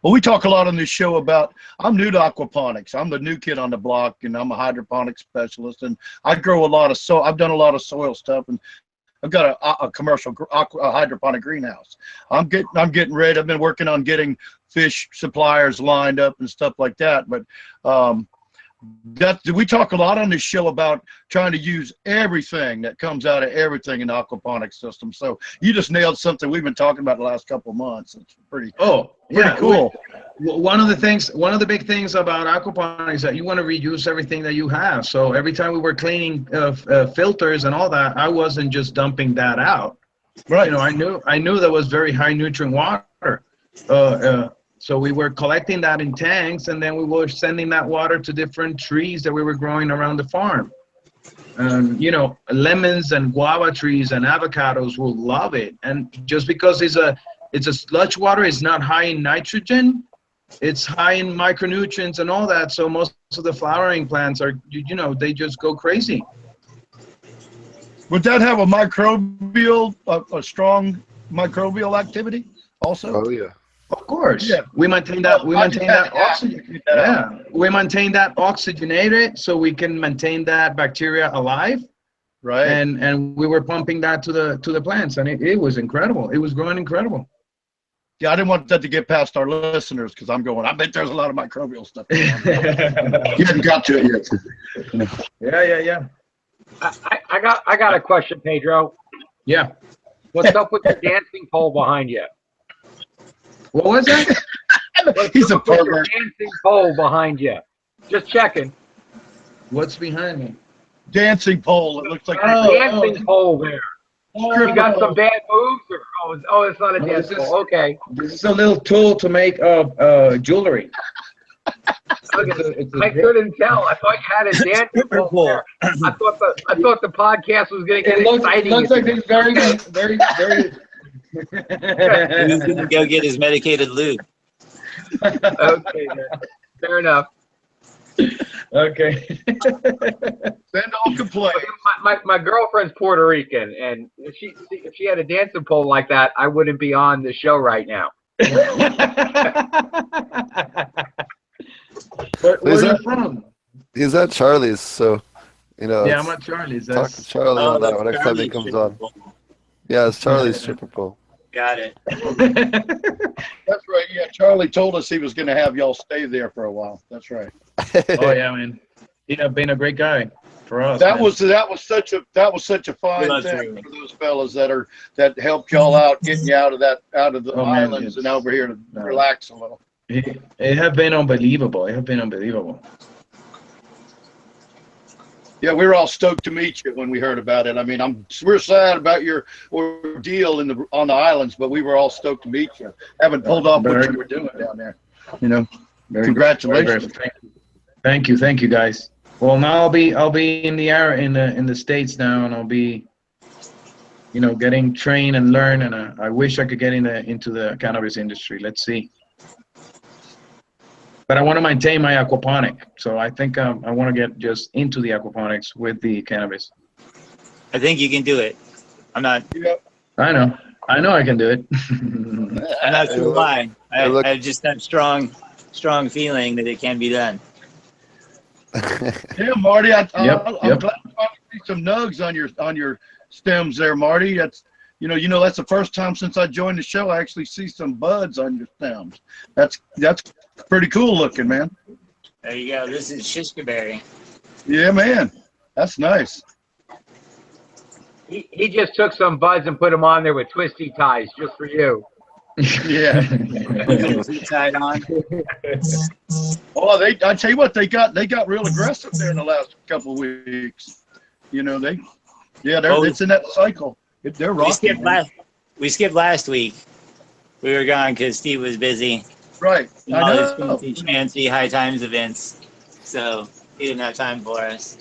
Well, we talk a lot on this show about, I'm new to aquaponics. I'm the new kid on the block, and I'm a hydroponics specialist, and I grow a lot of I've done a lot of soil stuff, and I've got a commercial hydroponic greenhouse. I'm getting ready. I've been working on getting fish suppliers lined up and stuff like that. But we talk a lot on this show about trying to use everything that comes out of everything in the aquaponics system. So you just nailed something we've been talking about the last couple of months. It's pretty cool. One of the big things about aquaponics is that you want to reuse everything that you have. So every time we were cleaning filters and all that, I wasn't just dumping that out. Right. I knew that was very high nutrient water. So we were collecting that in tanks, and then we were sending that water to different trees that we were growing around the farm. Lemons and guava trees and avocados will love it. And just because it's a sludge water, it's not high in nitrogen, it's high in micronutrients and all that. So most of the flowering plants are, you know, they just go crazy. Would that have a microbial, a strong microbial activity also? Oh yeah. Of course. Yeah. We maintain that. We I just maintain had that to ask. oxygen. Yeah. We maintain that oxygenated so we can maintain that bacteria alive. Right. And we were pumping that to the plants, and it was incredible. It was growing incredible. Yeah, I didn't want that to get past our listeners because I'm going, I bet there's a lot of microbial stuff going on. You haven't got to it yet. Yeah. I got a question, Pedro. Yeah. What's up with the dancing pole behind you? What was that? He's a What's up with your pervert. dancing pole behind you. Just checking. What's behind me? Dancing pole. It looks like Dancing pole there. You got some bad moves? Or, it's not a dance pole. Okay. This is a little tool to make jewelry. I couldn't tell. I thought you had a dancing pole there. I thought the podcast was going to get exciting. It looks like it's very. He's gonna go get his medicated lube. Okay, fair enough. Okay. Send all complaints. My girlfriend's Puerto Rican, and if she had a dancing pole like that, I wouldn't be on the show right now. Where are you from? He's at Charlie's, so you know. Yeah, I'm at Charlie's. Talk to Charlie on that one next time he comes on. Yeah, it's Charlie's stripper pole. Got it. That's right. Yeah, Charlie told us he was going to have y'all stay there for a while. That's right. Oh yeah, man. He's been a great guy for us. That man. was such a fine thing for those fellas that helped y'all out, getting you out of the islands and over here to relax a little. It have been unbelievable. It have been unbelievable. Yeah, we were all stoked to meet you when we heard about it. I mean, we're sad about your ordeal on the islands, but we were all stoked to meet you. Haven't pulled off what you were doing down there. You know, congratulations. Thank you, guys. Well, now I'll be in the States now, and I'll be, you know, getting trained and learn. And I wish I could get into the cannabis industry. Let's see. But I want to maintain my aquaponic, so I think I want to get just into the aquaponics with the cannabis. I think you can do it. I'm not. I know I can do it. I'm not sure why. I just have strong feeling that it can be done. Yeah, Marty. I'm Yep. glad to see some nugs on your stems there, Marty. That's that's the first time since I joined the show I actually see some buds on your stems. That's pretty cool looking, man. There you go. This is shishka berry. Yeah, man. That's nice. He just took some buds and put them on there with twisty ties just for you. Yeah. Tied on. Oh, I tell you what, they got real aggressive there in the last couple of weeks. You know, it's in that cycle. They're rocking. We skipped last week. We were gone because Steve was busy. Right. I know. Fancy high times events. So he didn't have time for us.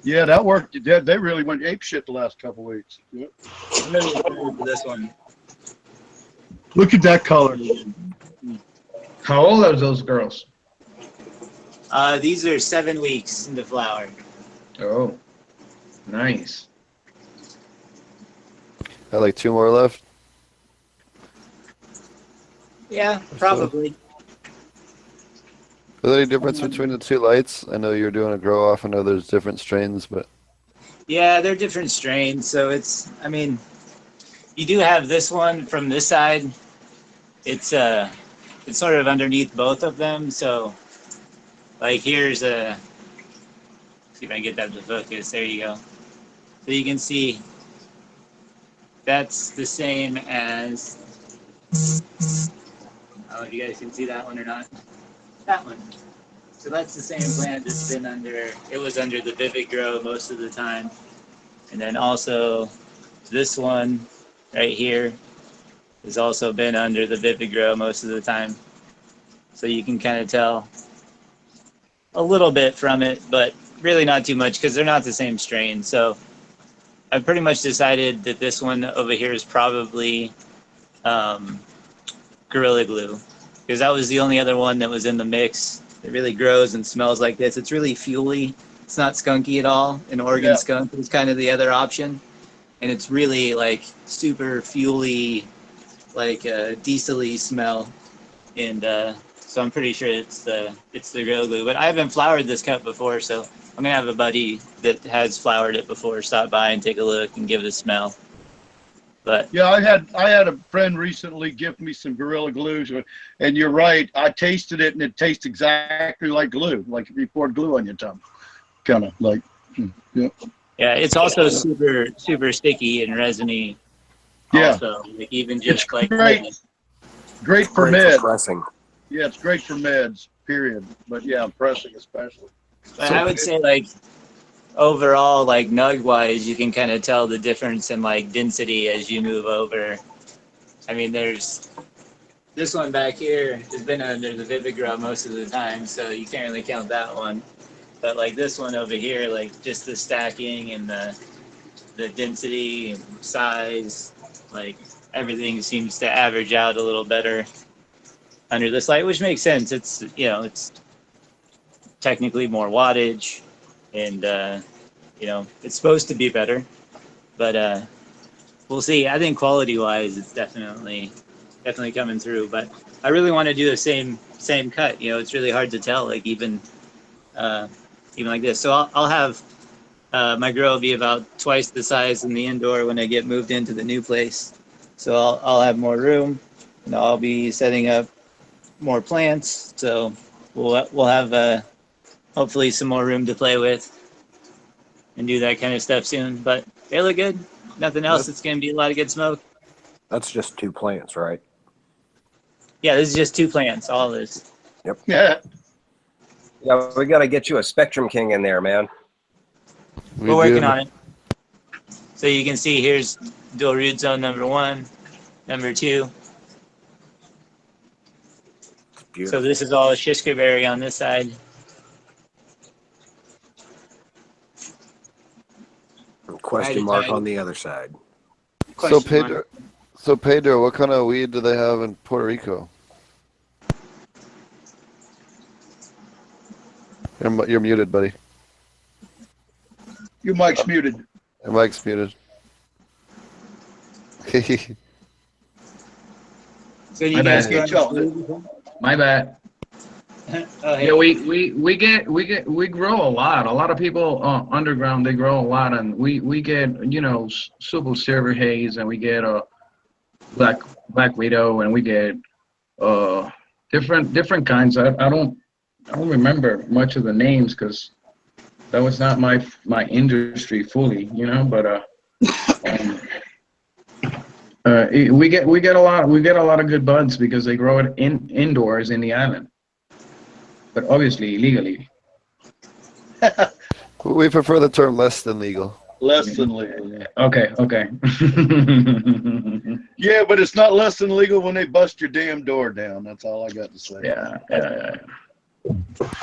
Yeah, that worked. They really went ape shit the last couple of weeks. Yep. I'm really excited for this one. Look at that color. How old are those girls? These are 7 weeks into flower. Oh, nice. Got like 2 more left. Yeah, probably. Is there any difference between the 2 lights? I know you're doing a grow off. I know there's different strains, but Yeah, they're different strains. So you do have this one from this side. It's sort of underneath both of them. So like here's see if I can get that to focus. There you go. So you can see that's the same as, I don't know if you guys can see that one or not. That one. So that's the same plant that's been it was under the Vivid Grow most of the time. And then also this one right here has also been under the Vivid Grow most of the time. So you can kind of tell a little bit from it, but really not too much because they're not the same strain. So I've pretty much decided that this one over here is probably Gorilla Glue. because that was the only other one that was in the mix. It really grows and smells like this. It's really fuely. It's not skunky at all. An Oregon skunk is kind of the other option, and it's really like super fuely, like a diesel-y smell. And so I'm pretty sure it's the Gorilla Glue. But I haven't flowered this cup before, so I'm gonna have a buddy that has flowered it before stop by and take a look and give it a smell. But yeah, I had a friend recently gift me some Gorilla Glue, and you're right. I tasted it, and it tastes exactly like glue, like if you poured glue on your tongue, kind of like. Yeah. Yeah, it's also super sticky and resiny. Yeah. Also, like even just It's like great for Great meds. for pressing. Yeah, it's great for meds. Period. But yeah, pressing especially. But I would say like overall, like nug wise, you can kind of tell the difference in like density as you move over. I mean, there's this one back here has been under the Vivid Grow most of the time, so you can't really count that one. But like this one over here, like just the stacking and the density and size, like everything seems to average out a little better under this light, which makes sense. It's, you know, it's technically more wattage, and you know, it's supposed to be better, but we'll see. I think quality wise, it's definitely coming through. But I really want to do the same cut. You know, it's really hard to tell, like even like this. So I'll have my grow be about twice the size in the indoor when I get moved into the new place. So I'll have more room, and I'll be setting up more plants. So we'll have hopefully some more room to play with and do that kind of stuff soon. But they look good. Nothing else. It's going to be a lot of good smoke. That's just 2 plants, right? Yeah, this is just 2 plants. All this. Yep. Yeah. Yeah, we got to get you a Spectrum King in there, man. We're working on it. So you can see here's dual root zone number 1, number 2. So this is all Shishka berry on this side. Question mark on the other side. So Pedro, what kind of weed do they have in Puerto Rico? You're muted, buddy. Your mic's muted. Your mic's muted. So you guys My bad. Oh, hey. Yeah, we grow a lot. A lot of people underground, they grow a lot, and we get, you know, super silver haze, and we get a black widow, and we get different kinds. I don't remember much of the names because that was not my industry fully, you know. But we get a lot of good buds because they grow it indoors in the island, but obviously illegally. We prefer the term less than legal. Less than legal. Yeah. Okay. Yeah, but it's not less than legal when they bust your damn door down. That's all I got to say. Yeah.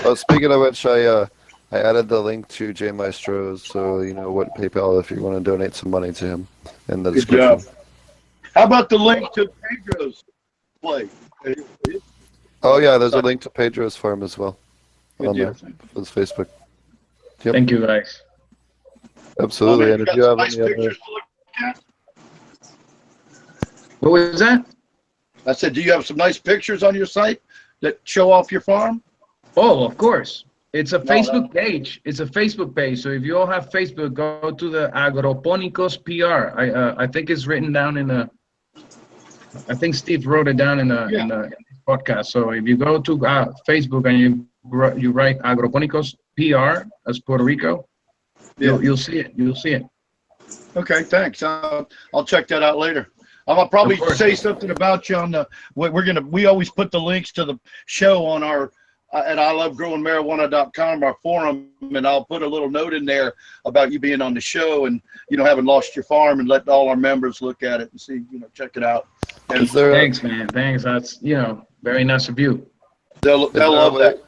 Well, speaking of which, I added the link to J Maestro's, so you know what PayPal if you want to donate some money to him in the Good description. job. How about the link to Pedro's play? Oh yeah, there's a link to Pedro's farm as well on Good his Facebook. Yep. Thank you, guys. Absolutely. Man, And you if got you some have nice any other, pictures to look at? What was that? I said, do you have some nice pictures on your site that show off your farm? Oh, of course. It's a No, Facebook page. It's a Facebook page. So if you all have Facebook, go to the Agroponicos PR. I think it's written down in the. I think Steve wrote it down in the podcast. So if you go to Facebook and you write Agroponicos PR as Puerto Rico, you'll see it. You'll see it. Okay, thanks. I'll check that out later. I'll probably say something about you on the. We always put the links to the show on our at ilovegrowingmarijuana.com, our forum, and I'll put a little note in there about you being on the show and, you know, having lost your farm, and let all our members look at it and see, you know, check it out. And Thanks, man. Thanks. That's, you know, very nice of you. They'll love that.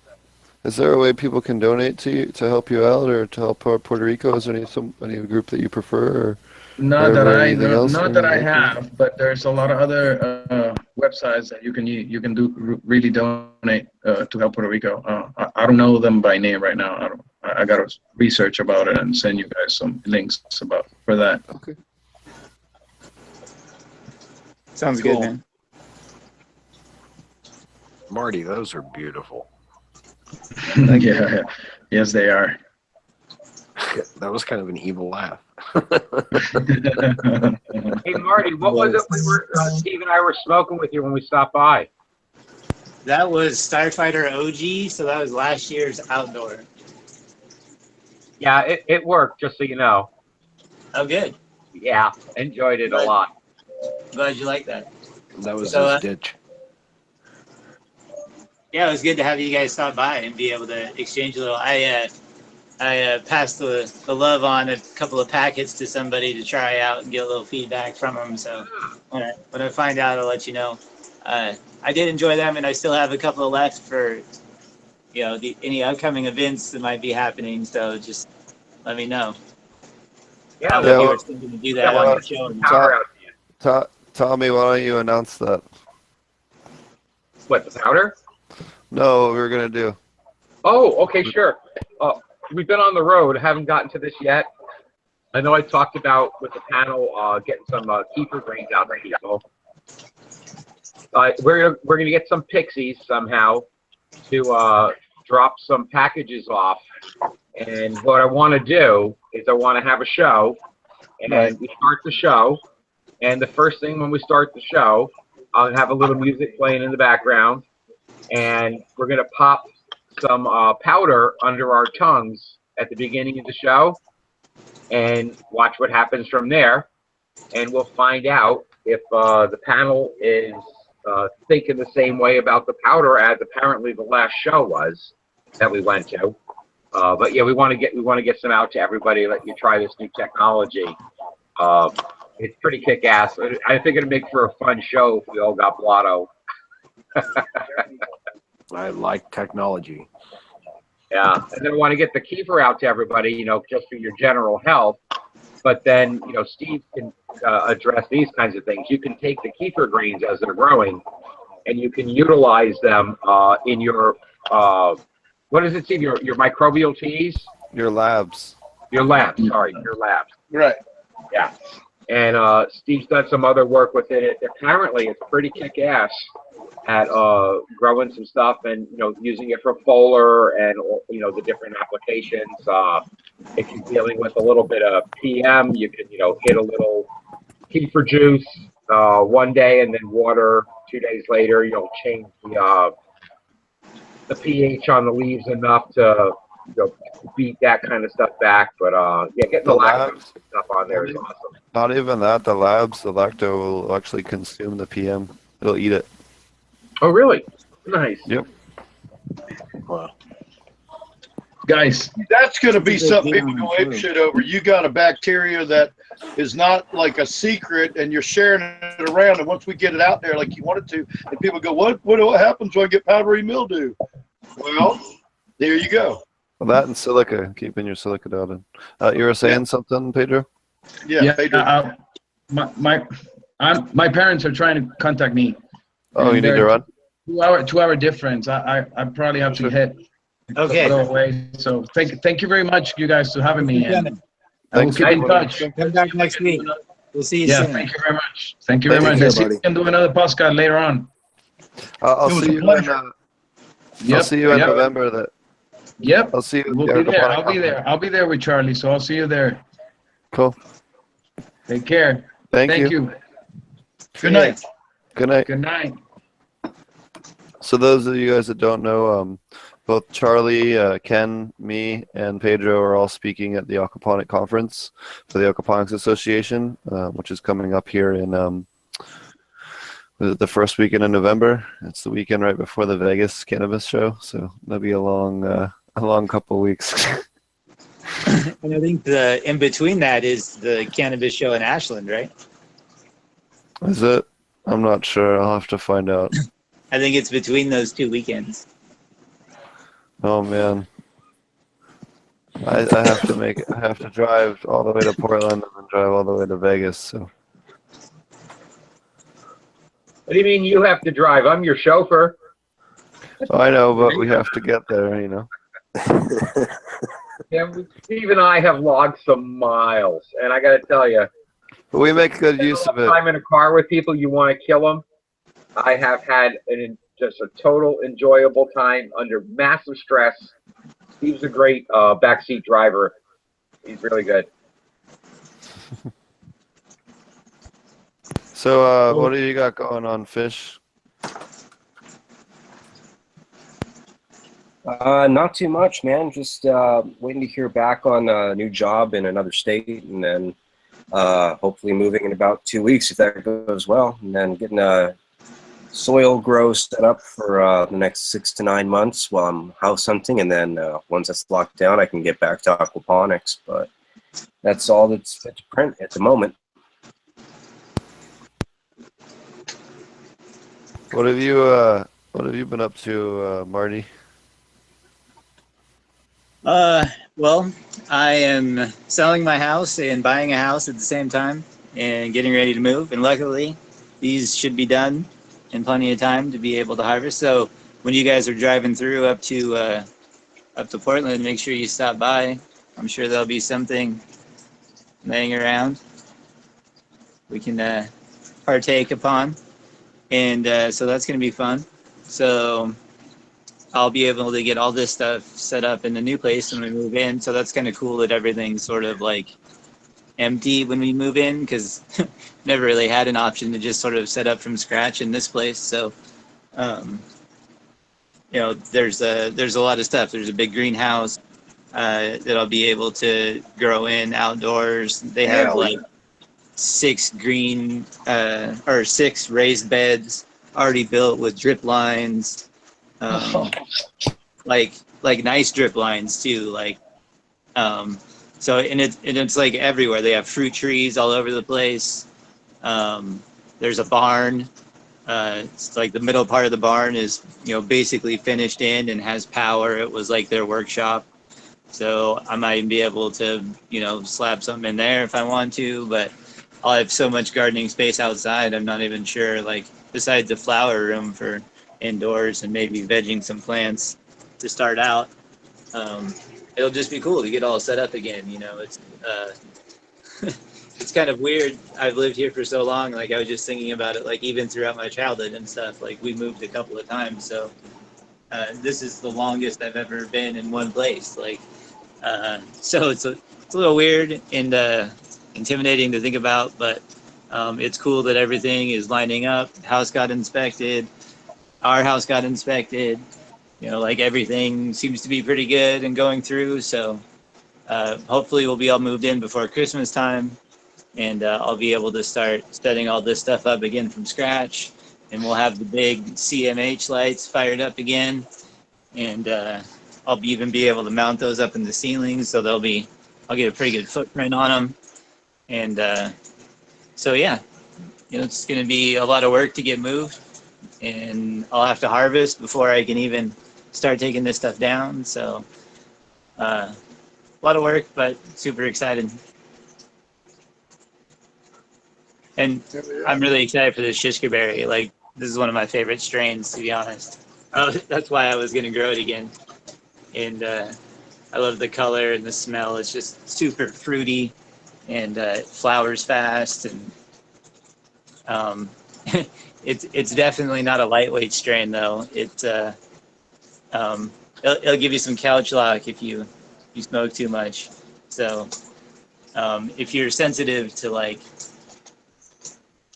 is there a way people can donate to you to help you out or to help Puerto Rico? Is there any group that you prefer? Or Not that I have, but there's a lot of other websites that you can really donate to help Puerto Rico. I don't know them by name right now. I got to research about it and send you guys some links for that. Okay. Sounds Cool. good, man. Marty, those are beautiful. Yeah, yes, they are. That was kind of an evil laugh. Hey, Marty, what was it Steve and I were smoking with you when we stopped by? That was Starfighter OG, so that was last year's outdoor. Yeah, it worked, just so you know. Oh, good. Yeah, enjoyed it a lot. Glad you like that. That was So, his ditch. Yeah, it was good to have you guys stop by and be able to exchange a little. I passed the love on a couple of packets to somebody to try out and get a little feedback from them. So when I find out, I'll let you know. I did enjoy them, and I still have a couple of left for any upcoming events that might be happening. So just let me know. Yeah, If you were thinking to do that on your show. Tommy, why don't you announce that? What, the powder? No, what we were gonna do. Oh, okay, sure. We've been on the road, haven't gotten to this yet. I know I talked about with the panel getting some kefir grains out to people. We're gonna get some pixies somehow to drop some packages off. And what I want to do is I want to have a show, and we start the show. And the first thing when we start the show, I'll have a little music playing in the background, and we're gonna pop some powder under our tongues at the beginning of the show and watch what happens from there. And we'll find out if the panel is thinking the same way about the powder as apparently the last show was that we went to. But yeah, we want to get some out to everybody, let you try this new technology. It's pretty kick-ass. I think it'd make for a fun show if we all got blotto. I like technology. Yeah, and then I want to get the kefir out to everybody, just for your general health. But then, Steve can address these kinds of things. You can take the kefir grains as they're growing, and you can utilize them in your, what is it, Steve? Your microbial teas? Your labs. Your labs, sorry, your labs. Right. Yeah. And Steve's done some other work with it. Apparently, it's pretty kick-ass at growing some stuff and using it for foliar and the different applications. If you're dealing with a little bit of PM, you can hit a little kefir juice one day and then water 2 days later. You'll change the pH on the leaves enough to beat that kind of stuff back. But yeah, getting the lactose stuff on there is awesome. Not even that. The lacto will actually consume the PM. It'll eat it. Oh, really? Nice. Yep. Wow. Guys, that's going to be something people go apeshit over. You got a bacteria that is not like a secret, and you're sharing it around. And once we get it out there like you want it to, and people go, what happens when I get powdery mildew? Well, there you go. Well, that and silica, keeping your silica out. You were saying something, Pedro? Yeah, Pedro. My parents are trying to contact me. Oh, you need to run? 2 hour difference. I probably have to hit. Okay. Go away. So thank you very much, you guys, for having me. And we'll Thanks. keep in touch. Come back next week. We'll see you soon. Thank you very much. Thank you very much. care, I see buddy. we can do another podcast later on. I'll see you in, I'll see you in November. Yep. I'll see you. We'll be there. I'll be there with Charlie, so I'll see you there. Cool. Take care. Thank you. Good night. Good night. Good night. So those of you guys that don't know, both Charlie, Ken, me, and Pedro are all speaking at the Aquaponic Conference for the Aquaponics Association, which is coming up here in the first weekend in November. It's the weekend right before the Vegas Cannabis Show, so that'll be a long couple weeks. And I think in between that is the cannabis show in Ashland, right? Is it? I'm not sure. I'll have to find out. I think it's between those 2 weekends. Oh man, I have to drive all the way to Portland and then drive all the way to Vegas. So What do you mean you have to drive? I'm your chauffeur. Oh, I know, but we have to get there, you know. Yeah, Steve and I have logged some miles, and I got to tell you, but we make good use of it. I'm in a car with people, you want to kill them. I have had just a total enjoyable time under massive stress. Steve's a great backseat driver. He's really good. So, what do you got going on, Fish? Not too much, man. Just waiting to hear back on a new job in another state, and then hopefully moving in about 2 weeks if that goes well, and then getting a soil grow set up for the next 6 to 9 months while I'm house hunting, and then once that's locked down, I can get back to aquaponics. But that's all that's fit to print at the moment. What have you been up to, Marty? Well, I am selling my house and buying a house at the same time and getting ready to move. And luckily, these should be done in plenty of time to be able to harvest. So when you guys are driving through up to Portland, make sure you stop by. I'm sure there'll be something laying around we can partake upon. And so that's going to be fun. So I'll be able to get all this stuff set up in the new place when we move in. So that's kind of cool that everything's sort of like empty when we move in, because never really had an option to just sort of set up from scratch in this place. So, you know, there's a lot of stuff. There's a big greenhouse that I'll be able to grow in outdoors. They have like 6 raised beds already built with drip lines. Like nice drip lines too, like so and it's like everywhere. They have fruit trees all over the place. There's a barn. It's like the middle part of the barn is, you know, basically finished in and has power. It was like their workshop, so I might even be able to, you know, slap something in there if I want to. But I'll have so much gardening space outside, I'm not even sure, like besides the flower room for indoors and maybe vegging some plants to start out. It'll just be cool to get all set up again. You know, it's it's kind of weird. I've lived here for so long. Like I was just thinking about it, like even throughout my childhood and stuff, like we moved a couple of times. So this is the longest I've ever been in one place. Like, so it's a little weird and intimidating to think about, but it's cool that everything is lining up. House got inspected. Our house got inspected. You know, like everything seems to be pretty good and going through. So hopefully we'll be all moved in before Christmas time, and I'll be able to start setting all this stuff up again from scratch. And we'll have the big CMH lights fired up again, and I'll even be able to mount those up in the ceilings, so I'll get a pretty good footprint on them. And so yeah, you know, it's going to be a lot of work to get moved, and I'll have to harvest before I can even start taking this stuff down. So a lot of work, but super excited. And I'm really excited for this shishka berry. Like, this is one of my favorite strains, to be honest. That's why I was going to grow it again. And I love the color and the smell. It's just super fruity, and it flowers fast. And it's definitely not a lightweight strain, though. It'll give you some couch lock if you smoke too much. So if you're sensitive to, like,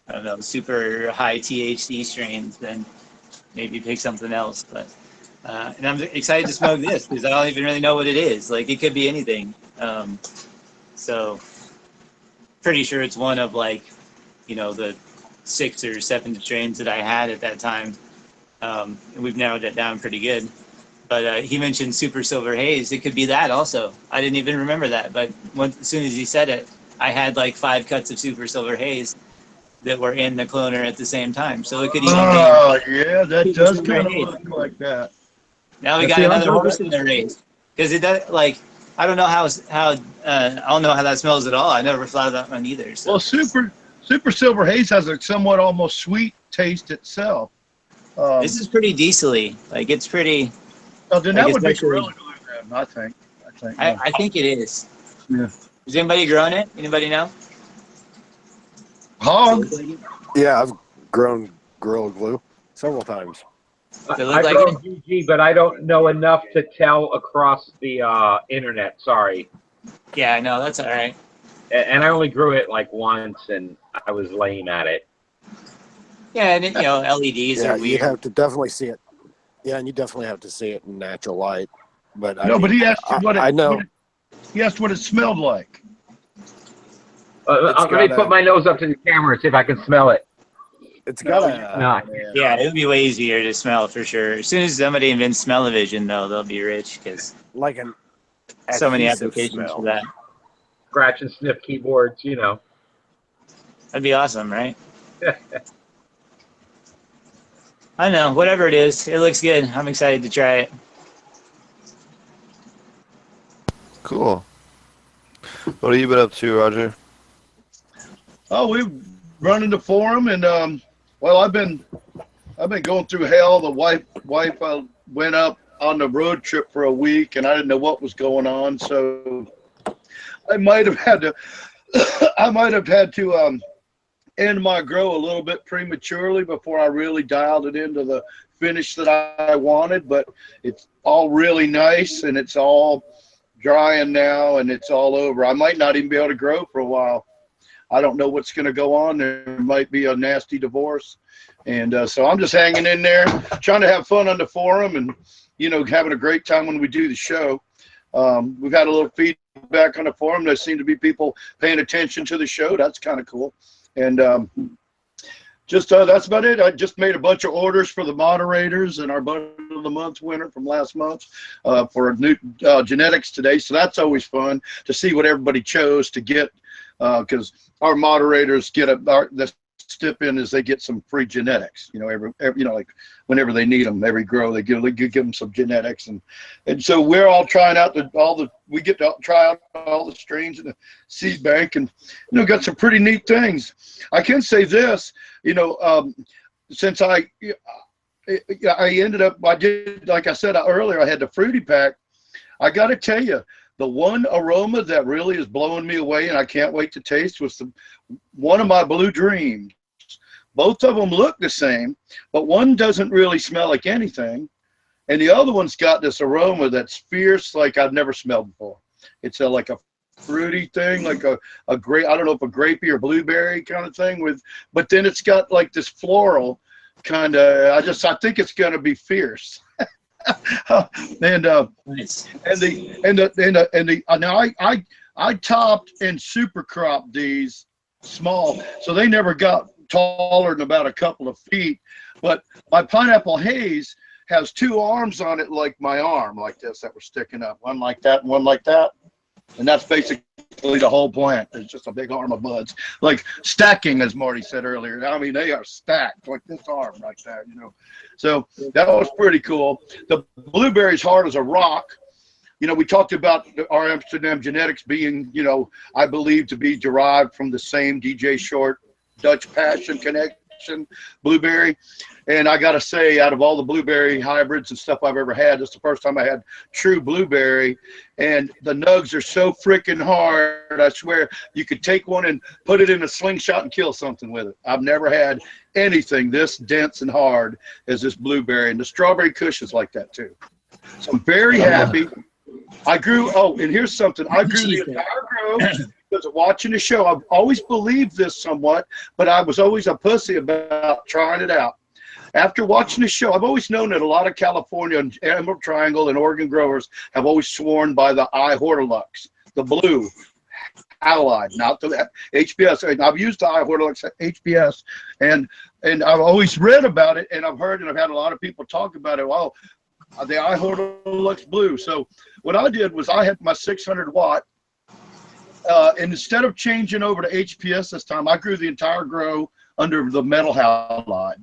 I don't know, super high THC strains, then maybe pick something else. But and I'm excited to smoke this because I don't even really know what it is. Like, it could be anything. So pretty sure it's one of, like, you know, the 6 or 7 strains that I had at that time. And we've narrowed it down pretty good. But he mentioned Super Silver Haze. It could be that also. I didn't even remember that. But as soon as he said it, I had like 5 cuts of Super Silver Haze that were in the cloner at the same time. So it could even be. Oh, yeah, that does kind of look like that. Now we got another horse in the race. Because it does, like, I don't know how I don't know how that smells at all. I never thought of that one either. So. Well, Super Silver Haze has a somewhat almost sweet taste itself. This is pretty decently. Like it's pretty. Oh, then like that would be especially- Gorilla Glue then, I think. I think it is. Yeah. Is anybody growing it? Anybody know? Hog. Yeah, I've grown Gorilla Glue several times. Does it look I like grow it? GG, but I don't know enough to tell across the internet. Sorry. Yeah, no, that's all right. And I only grew it like once, and I was lame at it. Yeah, and you know, LEDs Yeah, are you'd weird. have to definitely see it. Yeah, and you definitely have to see it in natural light. But But he asked you I know. He asked what it smelled like. Let me put my nose up to the camera and see if I can smell it. It's got No. Yeah, it would be way easier to smell for sure. As soon as somebody invents smell-o-vision, though, they'll be rich because like an so many adhesive applications smell. for that. Scratch and sniff keyboards, you know. That'd be awesome, right? I know, whatever it is, it looks good. I'm excited to try it. Cool. What have you been up to, Roger? Oh, we've run into forum, and well, I've been going through hell. The wife went up on the road trip for a week, and I didn't know what was going on, so I might have had to end my grow a little bit prematurely before I really dialed it into the finish that I wanted. But it's all really nice, and it's all drying now, and it's all over. I might not even be able to grow for a while. I don't know what's going to go on. There might be a nasty divorce. And so I'm just hanging in there, trying to have fun on the forum and, you know, having a great time when we do the show. We've had a little feedback on the forum. There seem to be people paying attention to the show. That's kind of cool. And just that's about it. I just made a bunch of orders for the moderators and our Bud of the Month winner from last month for new genetics today. So that's always fun to see what everybody chose to get, because our moderators get the stipend is they get some free genetics. You know, every you know, like whenever they need them, every grow they give them some genetics, and so we're all trying out we get to try out all the strains in the seed bank, and you know, got some pretty neat things. I can say this, you know, since I ended up, I did, like I said earlier, I had the fruity pack. I got to tell you, the one aroma that really is blowing me away and I can't wait to taste was one of my Blue Dreams. Both of them look the same, but one doesn't really smell like anything, and the other one's got this aroma that's fierce, like I've never smelled before. It's like a fruity thing, like a grape, I don't know if a grapey or blueberry kind of thing but then it's got like this floral kind of, I think it's going to be fierce. And now I topped and super cropped these small, so they never got taller than about a couple of feet. But my pineapple haze has two arms on it, like my arm, like this, that were sticking up, one like that and one like that, and that's basically the whole plant. It's just a big arm of buds, like stacking, as Marty said earlier. I mean, they are stacked like this arm right there, you know. So that was pretty cool. The blueberry's hard as a rock. You know, we talked about our Amsterdam genetics being, you know, I believe to be derived from the same DJ Short Dutch Passion connection blueberry. And I got to say, out of all the blueberry hybrids and stuff I've ever had, this is the first time I had true blueberry. And the nugs are so freaking hard. I swear you could take one and put it in a slingshot and kill something with it. I've never had anything this dense and hard as this blueberry. And the strawberry kush is like that too. So I'm very happy. I grew, and here's something. I grew the entire grow because of watching the show. I've always believed this somewhat, but I was always a pussy about trying it out. After watching the show, I've always known that a lot of California and Emerald Triangle and Oregon growers have always sworn by the iHortolux, the blue allied, not the HPS. And I've used the iHortolux HPS, and I've always read about it, and I've heard, and I've had a lot of people talk about it. Well, the iHortolux blue. So what I did was I had my 600 watt, and instead of changing over to HPS this time, I grew the entire grow under the metal halide.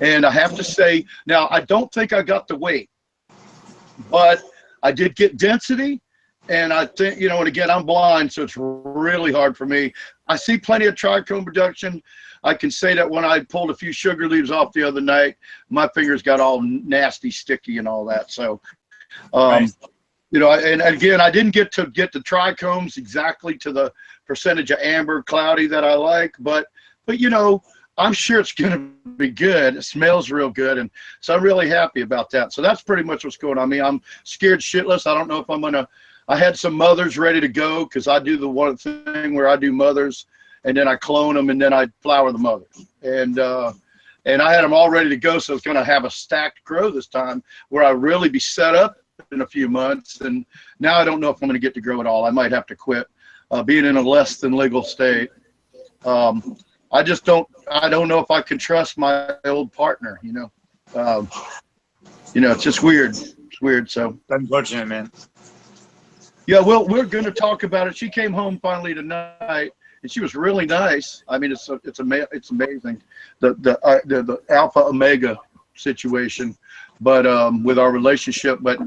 And I have to say, now I don't think I got the weight, but I did get density, And I think, you know, and again, I'm blind, so it's really hard for me. I see plenty of trichome production. I can say that when I pulled a few sugar leaves off the other night, my fingers got all nasty, sticky and all that. So, Right. you know, and again, I didn't get the trichomes exactly to the percentage of amber cloudy that I like, but you know, I'm sure it's going to be good. It smells real good. And so I'm really happy about that. So that's pretty much what's going on. I mean, I'm scared shitless. I don't know if I'm going to, I had some mothers ready to go because I do the one thing where I do mothers and then I clone them and then I flower the mothers. And I had them all ready to go. So it's going to have a stacked grow this time where I really be set up in a few months. And now I don't know if I'm going to get to grow at all. I might have to quit being in a less than legal state. I don't know if I can trust my old partner, you know. It's just weird. It's weird. So Unfortunate, man. yeah, well, we're going to talk about it. She came home finally tonight, and she was really nice. I mean, it's amazing, the alpha omega situation, but with our relationship. But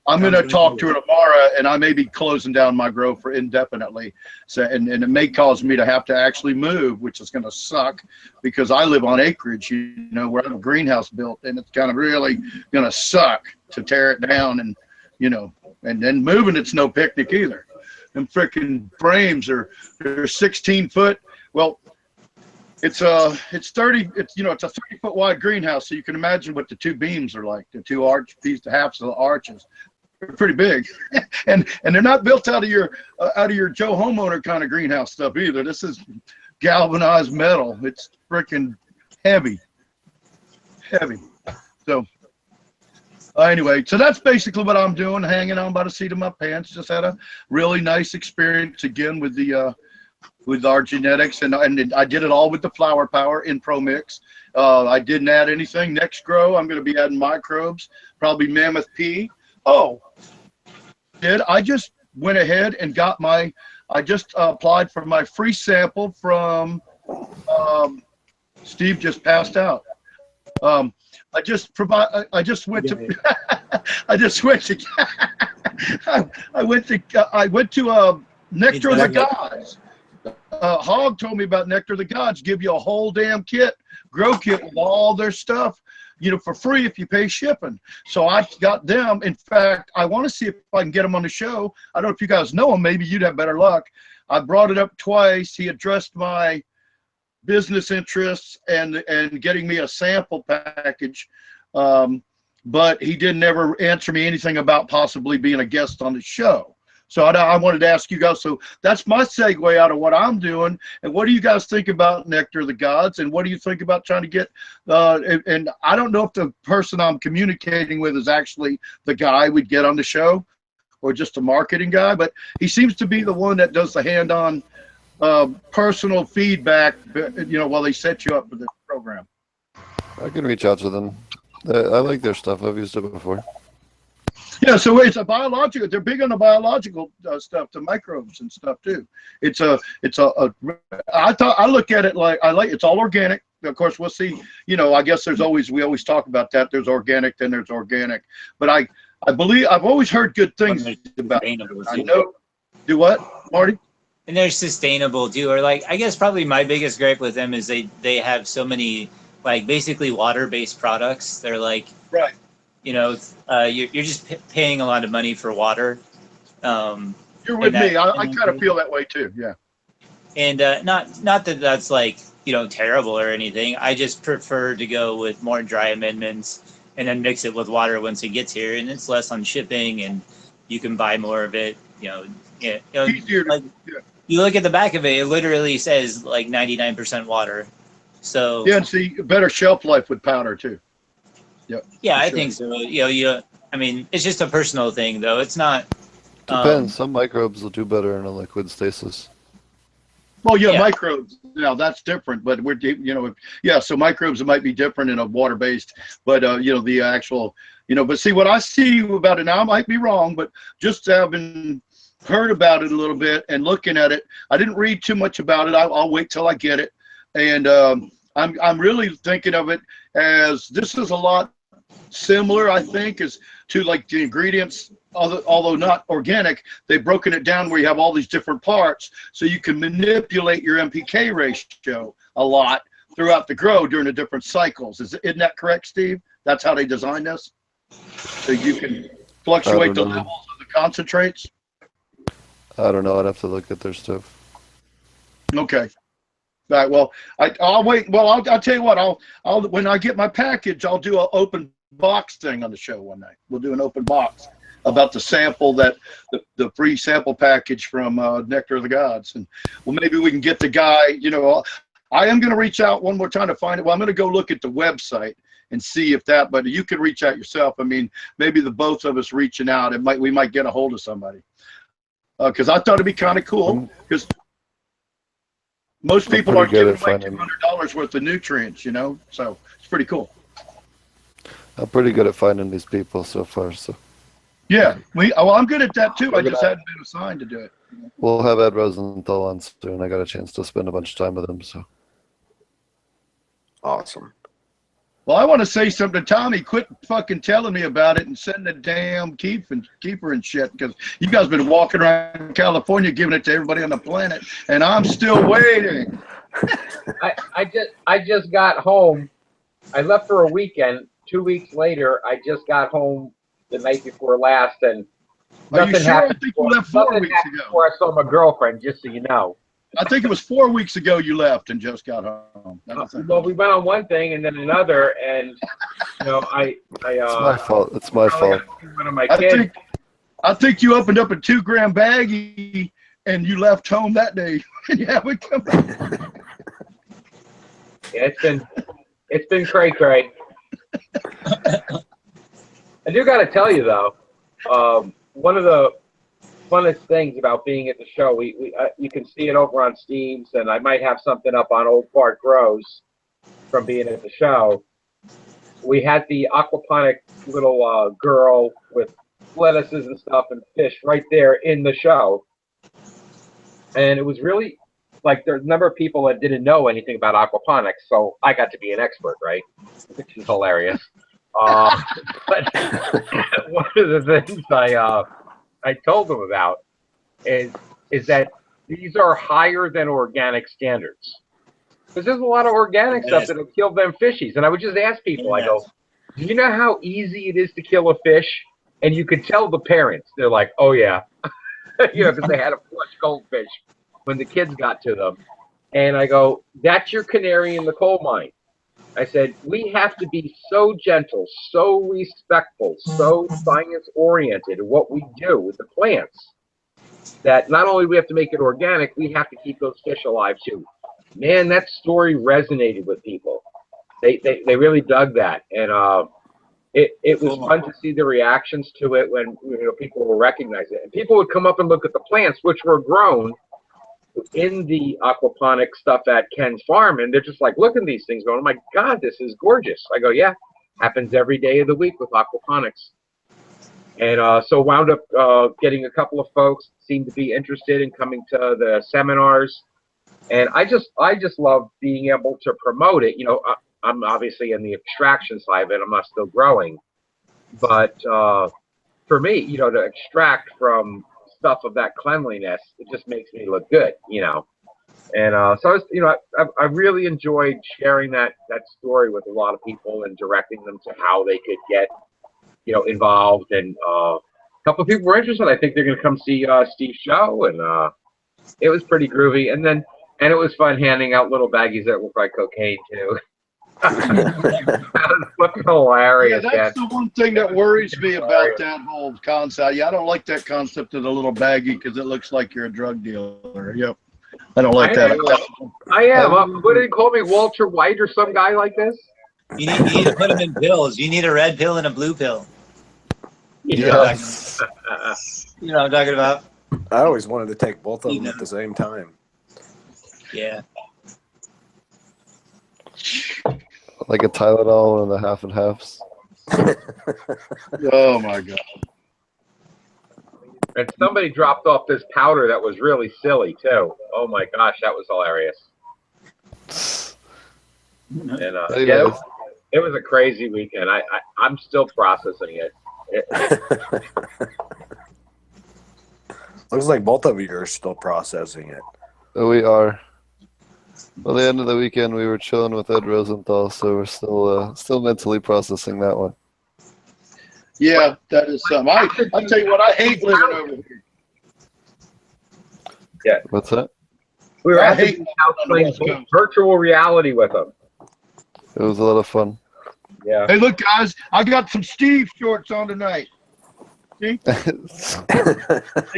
I'm going to talk to her tomorrow, and I may be closing down my grow for indefinitely. So, and it may cause me to have to actually move, which is going to suck because I live on acreage, you know, where I have a greenhouse built, and it's kind of really going to suck to tear it down, and you know, and then moving it's no picnic either. Them freaking frames they're 16 foot. Well, it's 30. It's a 30-foot wide greenhouse, so you can imagine what the two beams are like. The two halves of the arches. They're pretty big, and they're not built out of your Joe homeowner kind of greenhouse stuff either. This is galvanized metal. It's freaking heavy. So anyway, so that's basically what I'm doing, hanging on by the seat of my pants. Just had a really nice experience again with our genetics, and I did it all with the flower power in Pro Mix. I didn't add anything. Next grow, I'm going to be adding microbes, probably Mammoth P. Oh, I just went ahead and got I just applied for my free sample from, Steve just passed out. I went to Nectar of the Gods. Hog told me about Nectar of the Gods. Give you a whole damn grow kit with all their stuff, you know, for free if you pay shipping. So I got them. In fact, I want to see if I can get them on the show. I don't know if you guys know him. Maybe you'd have better luck. I brought it up twice. He addressed my business interests and getting me a sample package, but he didn't ever answer me anything about possibly being a guest on the show. So I wanted to ask you guys, so that's my segue out of what I'm doing. And what do you guys think about Nectar of the Gods? And what do you think about trying to get, and I don't know if the person I'm communicating with is actually the guy we'd get on the show or just a marketing guy, but he seems to be the one that does the hand-on personal feedback, you know, while they set you up for this program. I can reach out to them. I like their stuff. I've used it before. Yeah, so it's a biological. They're big on the biological stuff, the microbes and stuff too. I look at it like it's all organic. Of course, we'll see. You know, I guess we always talk about that. There's organic, then there's organic. But I believe I've always heard good things about it. I know. Do what, Marty? And they're sustainable too. Or like, I guess probably my biggest gripe with them is they have so many like basically water-based products. They're like, right. You know, you're just paying a lot of money for water. You're with me. I kind of feel that way too. Yeah. And not that that's like, you know, terrible or anything. I just prefer to go with more dry amendments and then mix it with water once it gets here, and it's less on shipping, and you can buy more of it. Easier. Like, you look at the back of it; it literally says like 99% water. So yeah, and see better shelf life with powder too. Yep. Yeah, I think so. I mean, it's just a personal thing, though. It's not. Depends. Some microbes will do better in a liquid stasis. Well, yeah, microbes. Now that's different, but so microbes might be different in a water-based, but the actual, but see what I see about it now, I might be wrong, but just having heard about it a little bit and looking at it, I didn't read too much about it. I'll wait till I get it, and I'm really thinking of it as this is a lot similar, I think, as to like the ingredients, although not organic, they've broken it down where you have all these different parts, so you can manipulate your NPK ratio a lot throughout the grow during the different cycles. Isn't that correct, Steve? That's how they designed this, so you can fluctuate the levels of the concentrates. I don't know. I'd have to look at their stuff. Okay. All right. Well, I'll wait. Well, I'll tell you what. I'll when I get my package, I'll do an open box thing on the show one night. We'll do an open box about the sample that the free sample package from Nectar of the Gods, and well, maybe we can get the guy. You know, I am going to reach out one more time to find it. Well, I'm going to go look at the website and see if that. But you can reach out yourself. I mean, maybe the both of us reaching out, we might get a hold of somebody. Because I thought it'd be kind of cool. Because most people aren't giving away $200 worth of nutrients, you know. So it's pretty cool. I'm pretty good at finding these people so far. So yeah, well, I'm good at that too. I just hadn't been assigned to do it. We'll have Ed Rosenthal on soon. I got a chance to spend a bunch of time with him. So awesome. Well, I want to say something to Tommy. Quit fucking telling me about it and sending the damn keeper and shit, because you guys been walking around California giving it to everybody on the planet, and I'm still waiting. I just got home. I left for a weekend. 2 weeks later, I just got home the night before last, and nothing happened. I think you left 4 weeks ago. Before I saw my girlfriend, just so you know. I think it was 4 weeks ago you left and just got home. Well, we went on one thing and then another, and you know, it's my fault. It's my fault. One of my kids. I think you opened up a 2 gram baggie and you left home that day and you haven't come back. Yeah, it's been cray. I do got to tell you though, one of the funnest things about being at the show, you can see it over on Steve's, and I might have something up on Old Park Grows from being at the show. We had the aquaponic little girl with lettuces and stuff and fish right there in the show, and it was really like there's a number of people that didn't know anything about aquaponics, so I got to be an expert, right? Which is hilarious. But one of the things I told them about is that these are higher than organic standards. Because there's a lot of organic stuff that'll kill them fishies. And I would just ask people, I go, do you know how easy it is to kill a fish? And you could tell the parents, they're like, oh yeah. You know, because they had a flush goldfish when the kids got to them. And I go, that's your canary in the coal mine. I said, we have to be so gentle, so respectful, so science-oriented in what we do with the plants that not only do we have to make it organic, we have to keep those fish alive too. Man, that story resonated with people. They really dug that. And it was fun to see the reactions to it when people will recognize it. And people would come up and look at the plants, which were grown in the aquaponic stuff at Ken's farm, and they're just like looking at these things going, oh my God, this is gorgeous. I go, yeah, happens every day of the week with aquaponics. And so wound up getting a couple of folks seemed to be interested in coming to the seminars. And I just love being able to promote it. You know, I'm obviously in the extraction side of it. I'm not still growing. But for me, you know, to extract from stuff of that cleanliness, it just makes me look good, you know. And so I was, you know, I really enjoyed sharing that story with a lot of people and directing them to how they could get, you know, involved. And a couple of people were interested. I think they're going to come see Steve's show, and it was pretty groovy. And it was fun handing out little baggies that look like cocaine too. That was fucking hilarious. Yeah, that's the one thing that worries me about that whole concept. Yeah, I don't like that concept of the little baggie because it looks like you're a drug dealer. Yep. I don't like that. I am. What did he call me, Walter White or some guy like this? You need to put them in pills. You need a red pill and a blue pill. Yes. You know what I'm talking about? I always wanted to take both of them at the same time. Yeah. Like a Tylenol and the half and halves. Oh my God. And somebody dropped off this powder that was really silly too. Oh my gosh, that was hilarious. And yeah, it was a crazy weekend. I'm still processing it. Looks like both of you are still processing it. We are. Well, the end of the weekend, we were chilling with Ed Rosenthal, so we're still mentally processing that one. Yeah, that is something. I tell you what, I hate living over here. Yeah. What's that? We were I at the hate beach house on the playing West Coast. virtual reality with them. It was a lot of fun. Yeah. Hey, look, guys, I got some Steve shorts on tonight. See? They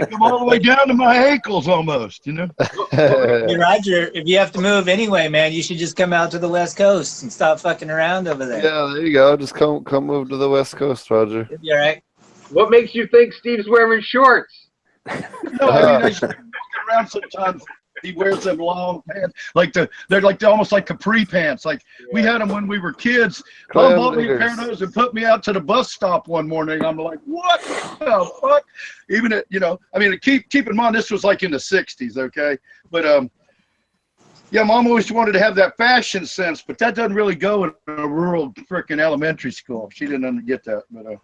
come all the way down to my ankles almost, you know? Hey, Roger, if you have to move anyway, man, you should just come out to the West Coast and stop fucking around over there. Yeah, there you go. Just come move to the West Coast, Roger. You'll be all right. What makes you think Steve's wearing shorts? No, I mean, I just walk around sometimes. He wears them long pants, they're almost like capri pants. Like we had them when we were kids. Mom bought me a pair of those and put me out to the bus stop one morning. I'm like, what the fuck? Even at, I mean, keep in mind this was like in the '60s, okay? But yeah, Mom always wanted to have that fashion sense, but that doesn't really go in a rural freaking elementary school. She didn't get that, but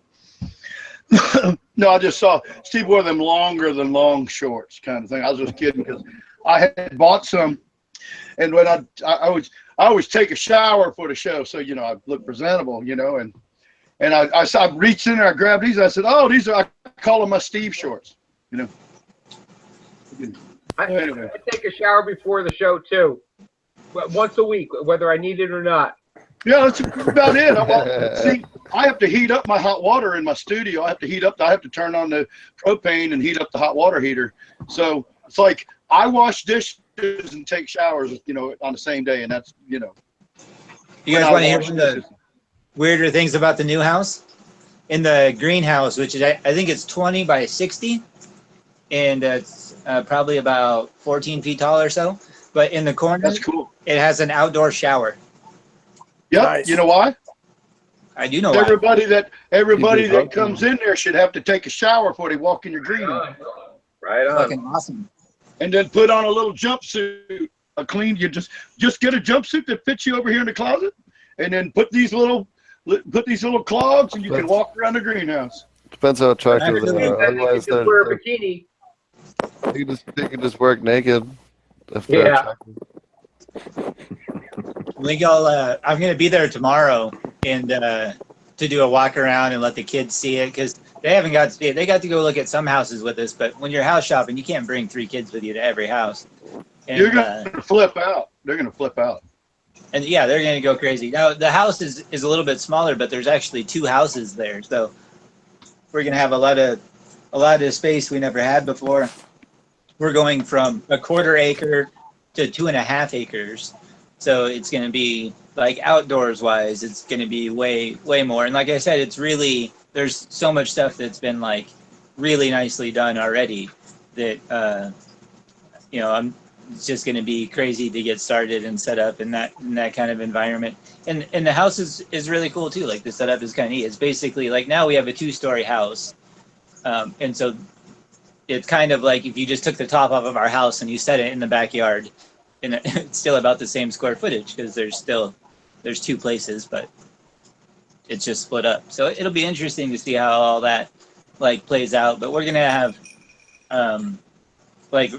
no, I just saw Steve wore them longer than long shorts kind of thing. I was just kidding because I had bought some, and when I always take a shower for the show, so I look presentable, and I reached in there, I grabbed these, I said, oh, these are, I call them my Steve shorts, I take a shower before the show too, once a week, whether I need it or not. Yeah, that's about it. See, I have to heat up my hot water in my studio. I have to turn on the propane and heat up the hot water heater. So it's like I wash dishes and take showers, on the same day, and that's, You guys want to hear some of the weirder things about the new house? In the greenhouse, which is, I think it's 20 by 60, and it's probably about 14 feet tall or so. But in the corner, that's cool. It has an outdoor shower. Yep. Nice. You know why? I do know everybody that comes in there should have to take a shower before they walk in your greenhouse. Right on. Fucking awesome. And then put on a little jumpsuit, you just get a jumpsuit that fits you over here in the closet, and then put these little clogs, and you can walk around the greenhouse. Depends how attractive they are. Otherwise, you wear a bikini. They can just work naked if they're attractive. I'm going to be there tomorrow and to do a walk around and let the kids see it, because they haven't got to see it. They got to go look at some houses with us, but when you're house shopping, you can't bring 3 kids with you to every house. And, you're going to flip out. They're going to flip out. And yeah, they're going to go crazy. Now, the house is a little bit smaller, but there's actually 2 houses there. So we're going to have a lot of space we never had before. We're going from a 1/4 acre to 2.5 acres. So it's going to be, like, outdoors wise, it's going to be way, way more. And like I said, it's really, there's so much stuff that's been, like, really nicely done already that, it's just going to be crazy to get started and set up in that kind of environment. And the house is really cool too. Like, the setup is kind of neat. It's basically like, now we have a 2-story house. And so it's kind of like if you just took the top off of our house and you set it in the backyard, and it's still about the same square footage, because there's 2 places, but it's just split up. So it'll be interesting to see how all that plays out. But we're going to have,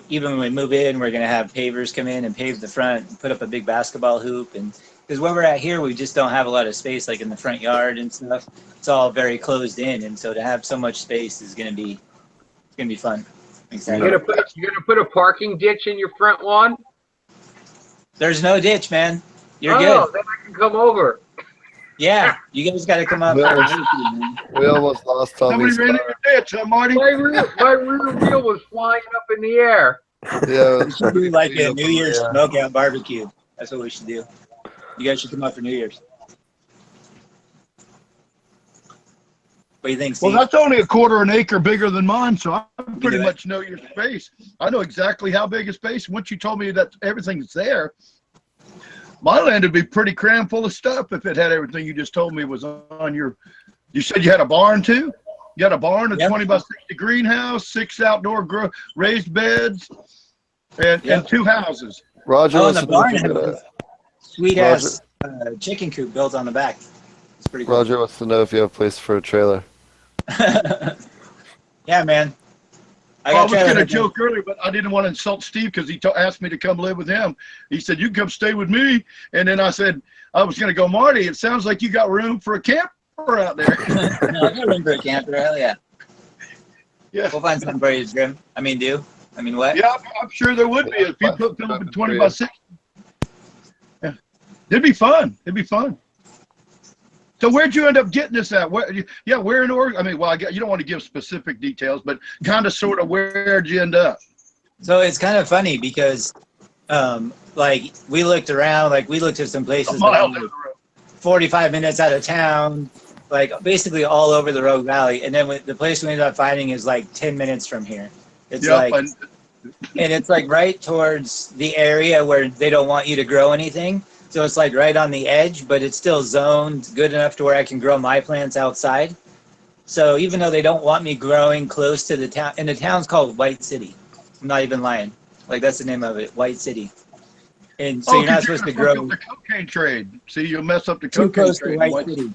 even when we move in, we're going to have pavers come in and pave the front and put up a big basketball hoop. And because where we're at here, we just don't have a lot of space, like in the front yard and stuff. It's all very closed in. And so to have so much space is going to be, it's going to be fun. You're gonna put a parking ditch in your front lawn? There's no ditch, man. You're good. Oh, then I can come over. Yeah, you guys got to come up. We almost lost Tommy. Somebody ran in the ditch, huh, Marty? My rear wheel was flying up in the air. Yeah, we should do like a New Year's smokeout barbecue. That's what we should do. You guys should come up for New Year's. What do you think, Steve? Well, that's only a 1/4 acre bigger than mine, so I pretty much know your space. I know exactly how big a space. Once you told me that everything's there, my land would be pretty crammed full of stuff if it had everything you just told me was on your. You said you had a barn too? You had a barn, a 20 by 60 greenhouse, 6 outdoor raised beds, and 2 houses. Roger, and the barn has a sweet ass chicken coop built on the back. It's pretty cool. Roger wants to know if you have a place for a trailer. Yeah, man. I was going to joke earlier, but I didn't want to insult Steve because he asked me to come live with him. He said, "You can come stay with me." And then I said, I was going to go, "Marty, it sounds like you got room for a camper out there." No, I got room for a camper. Hell yeah. Yeah. We'll find something for you, Jim. I mean, what? Yeah, I'm sure there would be if you put them up in 20 by 60. Yeah. It'd be fun. It'd be fun. So where'd you end up getting this at? Where in Oregon? I mean, well, you don't want to give specific details, but kind of sort of where'd you end up? So it's kind of funny because, like, we looked around, like, we looked at some places 45 minutes out of town, like, basically all over the Rogue Valley. And then the place we ended up finding is like 10 minutes from here. It's and it's like right towards the area where they don't want you to grow anything. So it's like right on the edge, but it's still zoned good enough to where I can grow my plants outside. So even though they don't want me growing close to the town, and the town's called White City. I'm not even lying. Like, that's the name of it, White City. And so you're not supposed to grow. The cocaine trade. See, you'll mess up the cocaine trade. White City.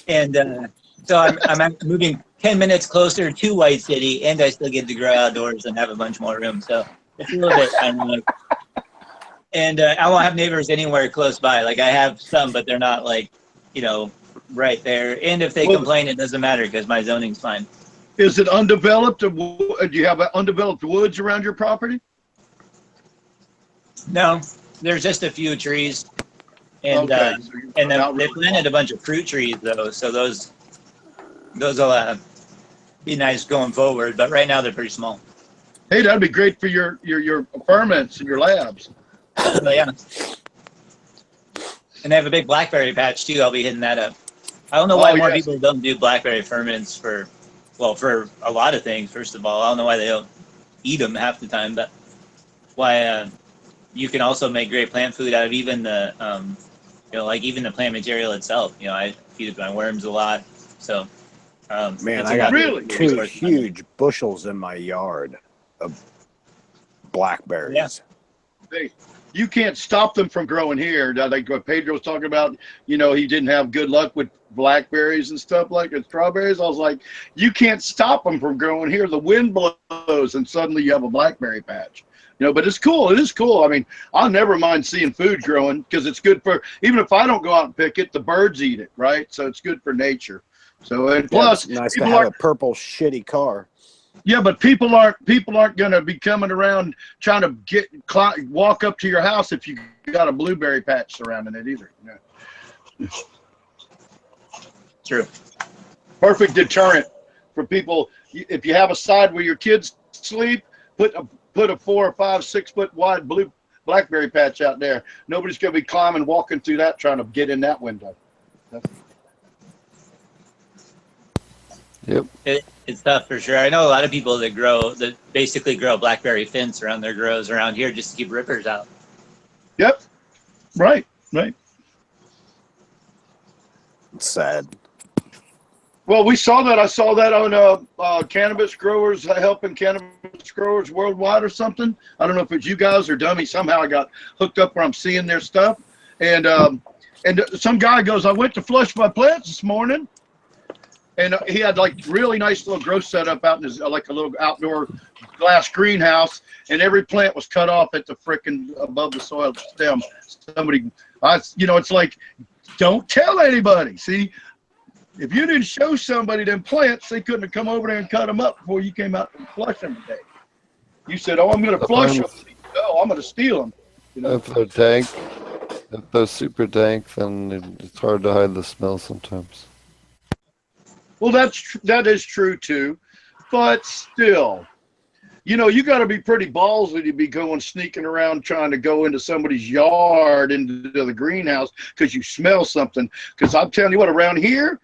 And so I'm moving 10 minutes closer to White City, and I still get to grow outdoors and have a bunch more room. So it's a little bit ironic. And I won't have neighbors anywhere close by. Like, I have some, but they're not, like, right there. And if they complain, it doesn't matter because my zoning's fine. Is it undeveloped? Do you have undeveloped woods around your property? No, there's just a few trees. And and then they planted a bunch of fruit trees, though. So those will be nice going forward. But right now they're pretty small. Hey, that'd be great for your ferments and your labs. But yeah. And they have a big blackberry patch too. I'll be hitting that up. I don't know why more people don't do blackberry ferments for a lot of things. First of all, I don't know why they don't eat them half the time, but why you can also make great plant food out of even the like even the plant material itself. I feed it my worms a lot. So man, I got two huge bushels in my yard of blackberries. Yeah. You can't stop them from growing here. Like what Pedro was talking about, he didn't have good luck with blackberries and stuff like that, strawberries. I was like, you can't stop them from growing here. The wind blows and suddenly you have a blackberry patch. But it's cool. It is cool. I mean, I'll never mind seeing food growing because it's good for, even if I don't go out and pick it, the birds eat it, right? So it's good for nature. So, and plus, it's nice to have a purple shitty car. Yeah, but people aren't going to be coming around trying to walk up to your house if you got a blueberry patch surrounding it either. Yeah. True. Perfect deterrent for people. If you have a side where your kids sleep, put a 4 or 5, 6 foot wide blackberry patch out there. Nobody's going to be climbing, walking through that, trying to get in that window. Yep. It's tough for sure. I know a lot of people that basically grow blackberry fence around their grows around here just to keep rippers out. Yep. Right. It's sad. Well, we saw that. I saw that on cannabis growers, helping cannabis growers worldwide or something. I don't know if it's you guys or Dummy. Somehow I got hooked up where I'm seeing their stuff. And some guy goes, I went to flush my plants this morning. And he had like really nice little grow setup out in his like a little outdoor glass greenhouse, and every plant was cut off at the frickin' above the soil stem. It's like, don't tell anybody. See, if you didn't show somebody them plants, they couldn't have come over there and cut them up before you came out and flush them today. You said, "Oh, I'm going to flush them." No, I'm going to steal them. If they're dank, if they're super dank, then it's hard to hide the smell sometimes. Well, that is true too, but still, you got to be pretty ballsy to be sneaking around trying to go into somebody's yard, into the greenhouse, because you smell something. Because I'm telling you what, around here,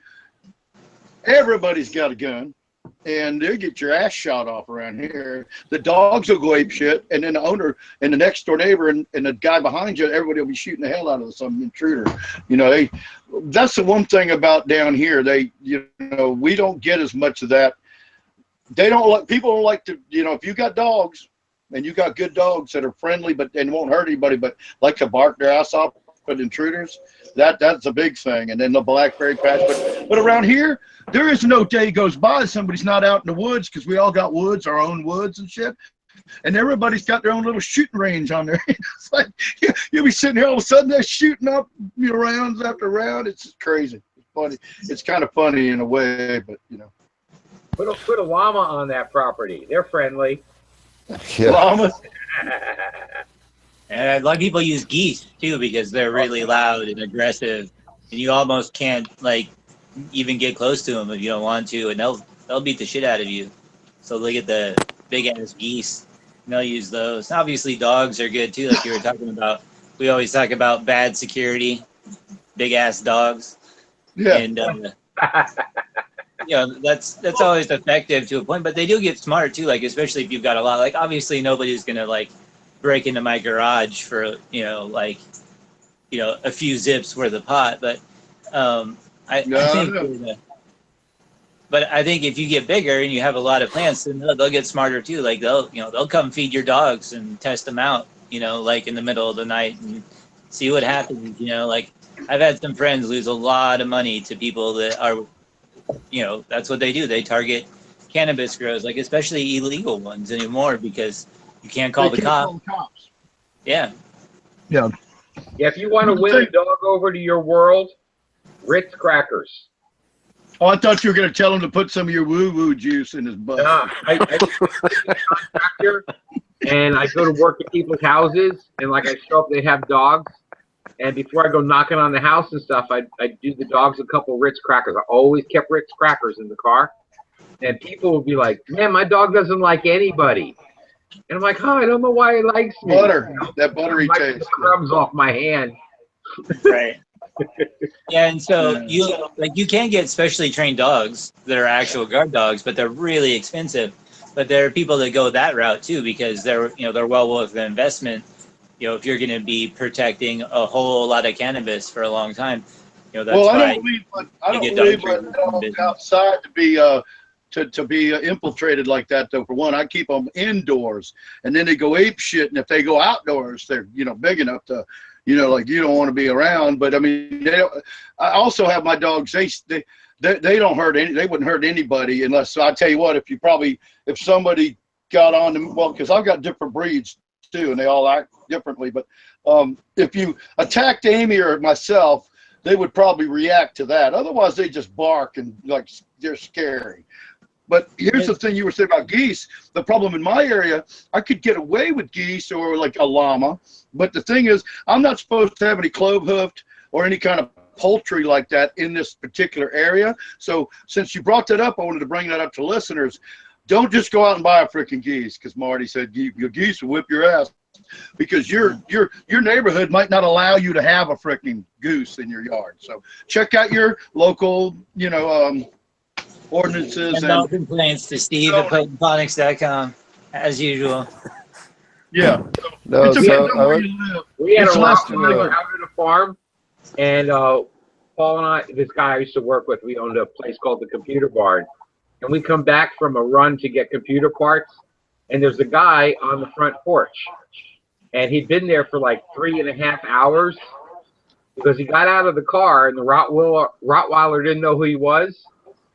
everybody's got a gun, and they'll get your ass shot off around here. The dogs will go ape shit, and then the owner and the next door neighbor and the guy behind you, everybody will be shooting the hell out of some intruder. That's the one thing about down here. We don't get as much of that. People don't like to, if you got dogs and you got good dogs that are friendly and won't hurt anybody, but like to bark their ass off, but intruders, that's a big thing. And then the blackberry patch. But around here, there is no day goes by somebody's not out in the woods, because we all got woods, our own woods and shit. And everybody's got their own little shooting range on there. It's like you'll be sitting here, all of a sudden they're shooting up rounds after round. It's just crazy. It's funny. It's kind of funny in a way, but you know. Put a llama on that property. They're friendly. Yeah. Llamas. And a lot of people use geese too because they're really loud and aggressive, and you almost can't like even get close to them if you don't want to, and they'll beat the shit out of you. So look at the big ass geese. And they'll use those. Obviously, dogs are good too, like you were talking about. We always talk about bad security, big ass dogs. Yeah. And you know, that's always effective to a point, but they do get smart too. Like especially if you've got a lot. Like obviously, nobody's gonna like break into my garage for like a few zips worth of pot, but I think. But I think if you get bigger and you have a lot of plants, then they'll get smarter too. Like they'll come feed your dogs and test them out, like in the middle of the night and see what happens. Like I've had some friends lose a lot of money to people that are, that's what they do. They target cannabis grows, like especially illegal ones anymore because you can't call the cops. Yeah. Yeah. Yeah. If you want to win a dog over to your world, Ritz crackers. Oh, I thought you were going to tell him to put some of your woo-woo juice in his butt. Nah, I and I go to work at people's houses, and like I show up, they have dogs, and before I go knocking on the house and stuff, I do the dogs a couple Ritz crackers. I always kept Ritz crackers in the car, and people would be like, "Man, my dog doesn't like anybody," and I'm like, "Oh, I don't know why he likes me." Butter, that buttery taste. Crumbs off my hand. Right. Yeah, and so you can get specially trained dogs that are actual guard dogs, but they're really expensive. But there are people that go that route too because they're well worth the investment. If you're going to be protecting a whole lot of cannabis for a long time, that's I don't leave my dogs outside to be to be infiltrated like that. Though for one, I keep them indoors, and then they go ape shit. And if they go outdoors, they're big enough to. Like you don't want to be around, but I mean, I also have my dogs. They don't hurt they wouldn't hurt anybody unless I tell you what. If somebody got on them, well, because I've got different breeds too, and they all act differently. But if you attacked Amy or myself, they would probably react to that. Otherwise, they just bark and like they're scary. But here's the thing you were saying about geese. The problem in my area, I could get away with geese or like a llama. But the thing is, I'm not supposed to have any clove-hoofed or any kind of poultry like that in this particular area. So since you brought that up, I wanted to bring that up to listeners. Don't just go out and buy a freaking geese, because Marty said your geese will whip your ass. Because your neighborhood might not allow you to have a freaking goose in your yard. So check out your local, ordinances and complaints to Steve at Ponics.com as usual. Yeah. No, we had a Rottweiler out at a farm, and Paul and I, this guy I used to work with, we owned a place called the Computer Barn, and we come back from a run to get computer parts, and there's a guy on the front porch, and he'd been there for like 3.5 hours because he got out of the car, and the Rottweiler didn't know who he was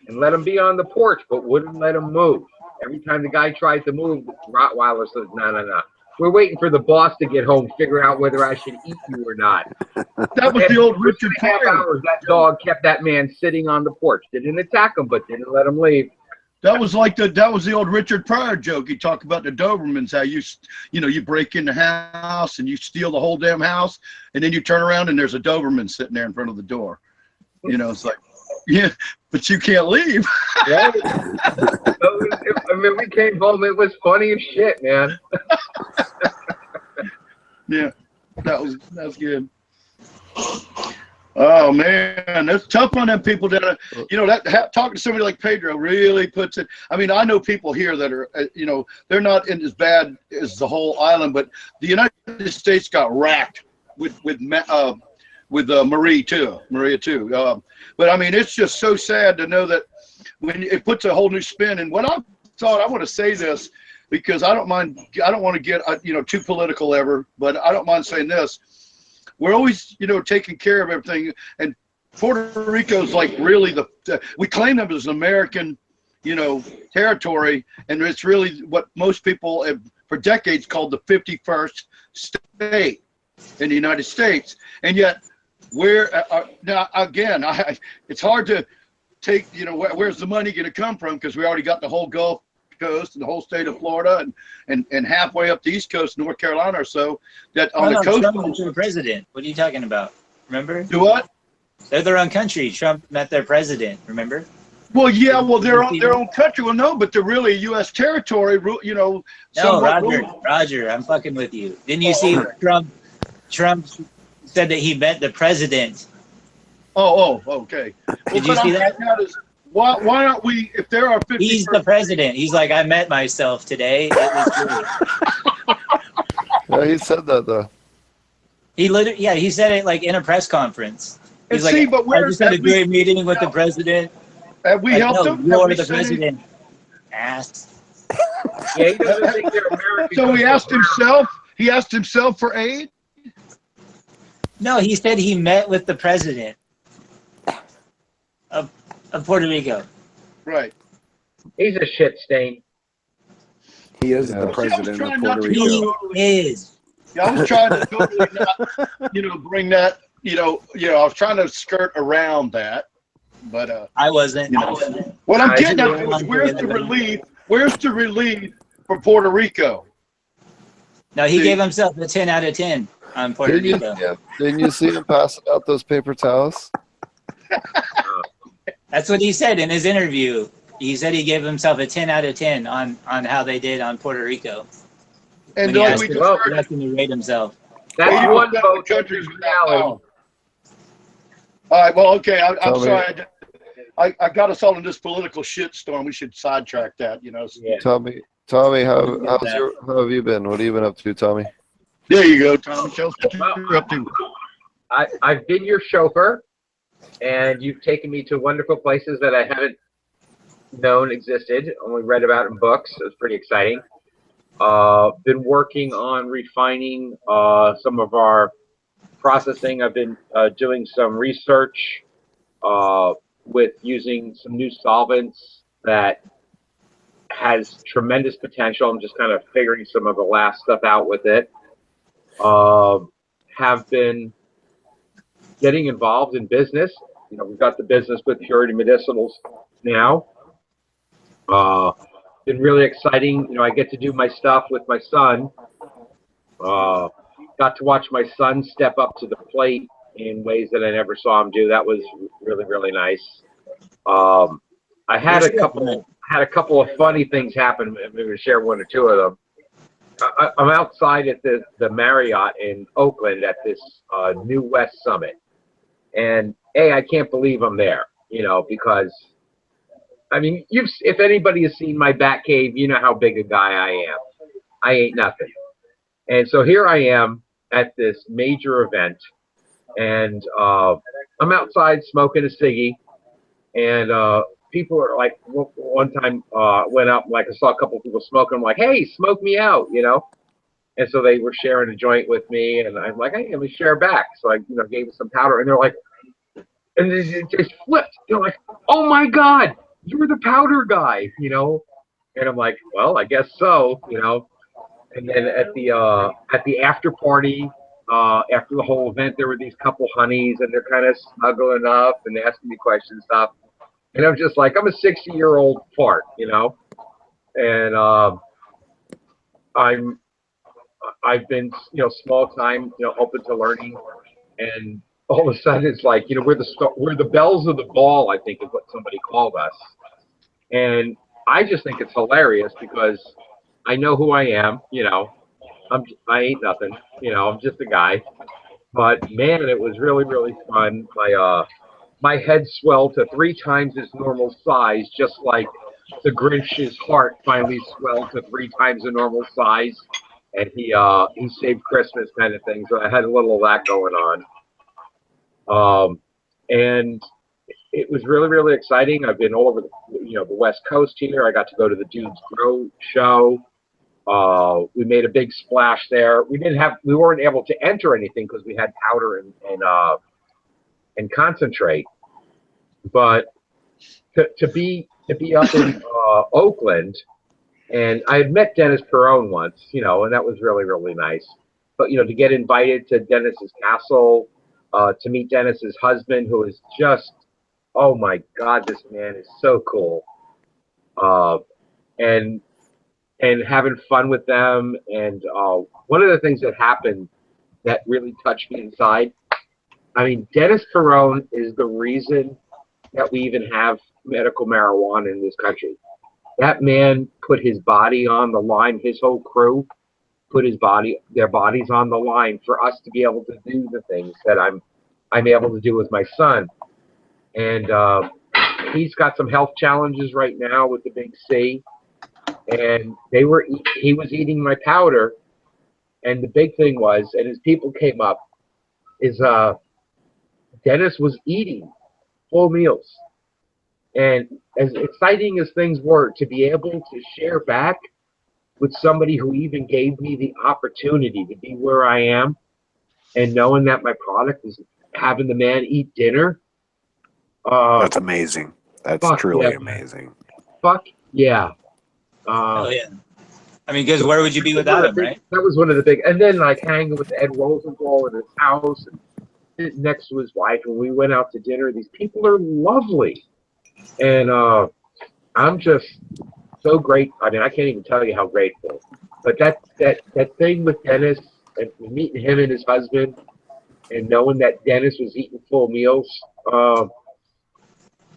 and let him be on the porch, but wouldn't let him move. Every time the guy tried to move, the Rottweiler says, no. We're waiting for the boss to get home, figure out whether I should eat you or not. That was the old Richard Pryor. Hours, that dog kept that man sitting on the porch. Didn't attack him, but didn't let him leave. That was the old Richard Pryor joke. He talked about the Dobermans, how you break in the house and you steal the whole damn house, and then you turn around and there's a Doberman sitting there in front of the door. It's like, yeah, but you can't leave. Yeah. I mean, we came home. It was funny as shit, man. Yeah, that's good. Oh man, that's tough on them people that talking to somebody like Pedro really puts it. I mean, I know people here that are they're not as bad as the whole island, but the United States got racked with Maria too. But I mean, it's just so sad to know that when it puts a whole new spin. And what I want to say this because I don't want to get too political ever, but I don't mind saying this. we're always, you know, taking care of everything. And Puerto Rico's like really we claim them as an American, you know, territory, and it's really what most people have for decades called the 51st state in the United States. And yet we're now again, it's hard to take, you know, where's the money going to come from, because we already got the whole Gulf Coast and the whole state of Florida and halfway up the East Coast, North Carolina or so, that on the coast. Trump was their president. What are you talking about? Remember? Do what? They're their own country. Trump met their president. Remember? Well, yeah, well, they're their own country. Well, no, but they're really a U.S. territory, you know. No, Roger, I'm fucking with you. Didn't you see Trump said that he met the president? Oh, okay. Did you see that? Why aren't we, if there are 50... He's the president. He's like, I met myself today. It was great. Yeah, he said that, though. He literally, yeah, he said it like in a press conference. He's like, see, but I just had a great meeting with the president. Have we helped him? You're the president. Ass. Yeah, he doesn't think they're American. So he asked himself for aid? No, he said he met with the president of Puerto Rico. Right. He's a shit stain. He is the president of Puerto Rico. He is. Yeah, I was trying to totally not, you know, bring that, you know, I was trying to skirt around that, but I wasn't. You know, what I'm getting at is where's the relief for Puerto Rico? No, he gave himself a 10 out of 10 on Puerto Rico. Yeah. Didn't you see him passing out those paper towels? That's what he said in his interview. He said he gave himself a 10 out of 10 on how they did on Puerto Rico. And he asked him to rate himself. That's one vote. Countries reality. All right. Well, okay. I'm sorry. I got us all in this political shitstorm. We should sidetrack that. You know. Yeah. Tommy, how have you been? What have you been up to, Tommy? There you go, Tommy. Tell us what you're up to. I've been your chauffeur, and you've taken me to wonderful places that I haven't known existed. Only read about in books. It was pretty exciting. Been working on refining some of our processing. I've been doing some research with using some new solvents that has tremendous potential. I'm just kind of figuring some of the last stuff out with it. Have been getting involved in business. You know, we've got the business with Purity Medicinals now. Been really exciting. You know, I get to do my stuff with my son. Got to watch my son step up to the plate in ways that I never saw him do. That was really, really nice. I had a couple of funny things happen. Maybe to share one or two of them. I'm outside at the Marriott in Oakland at this New West Summit, and I can't believe I'm there. You know, because I mean, if anybody has seen my bat cave, you know how big a guy I am. I ain't nothing. And so here I am at this major event, and I'm outside smoking a ciggy, and people are like, one time went up, like I saw a couple of people smoking. I'm like, hey, smoke me out, you know? And so they were sharing a joint with me, and I'm like, hey, let me share back. So I, gave them some powder, and they're like, and they just flipped. They're like, oh my God, you're the powder guy, you know? And I'm like, well, I guess so, you know? And then at the after party, after the whole event, there were these couple honeys, and they're kind of snuggling up and asking me questions and stuff. And I'm just like, I'm a 60-year-old fart, you know? And I've been, small time, open to learning. And all of a sudden it's like, we're the bells of the ball, I think is what somebody called us. And I just think it's hilarious because I know who I am, I ain't nothing, I'm just a guy. But man, it was really, really fun. My head swelled to 3 times its normal size, just like the Grinch's heart finally swelled to 3 times the normal size. And he saved Christmas kind of thing. So I had a little of that going on. And it was really, really exciting. I've been all over the West Coast here. I got to go to the Dudes Grow show. We made a big splash there. We weren't able to enter anything because we had powder and concentrate. But to be up in Oakland, and I had met Dennis Perone once, and that was really, really nice. But to get invited to Dennis's castle, to meet Dennis's husband, who is just, oh my God, this man is so cool. And having fun with them. And one of the things that happened that really touched me inside, I mean, Dennis Perone is the reason that we even have medical marijuana in this country. That man put his body on the line. His whole crew put their bodies on the line for us to be able to do the things that I'm able to do with my son. And he's got some health challenges right now with the big C. And he was eating my powder. And the big thing was, and as people came up, is Dennis was eating full meals. And as exciting as things were, to be able to share back with somebody who even gave me the opportunity to be where I am, and knowing that my product is having the man eat dinner. That's amazing. That's truly amazing. Fuck yeah. Oh yeah. I mean, because where would you be without him, right? That was one of the big, and then like hanging with Ed Rosenthal in his house and next to his wife, and we went out to dinner. These people are lovely, and I'm just so great. I mean, I can't even tell you how grateful. But that thing with Dennis and meeting him and his husband, and knowing that Dennis was eating full meals,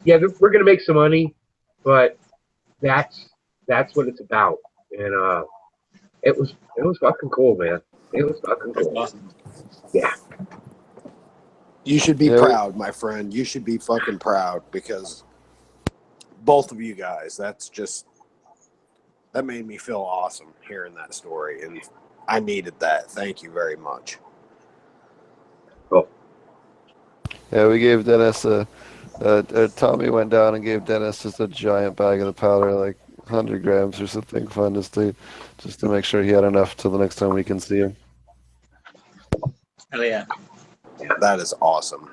yeah, we're gonna make some money, but that's what it's about. And it was fucking cool, man. It was fucking cool. Awesome. Yeah. You should be proud, my friend. You should be fucking proud, because both of you guys, that made me feel awesome hearing that story, and I needed that. Thank you very much. Cool. Yeah, we gave Dennis Tommy went down and gave Dennis just a giant bag of the powder, like 100 grams or something fun, just to make sure he had enough till the next time we can see him. Oh yeah. That is awesome.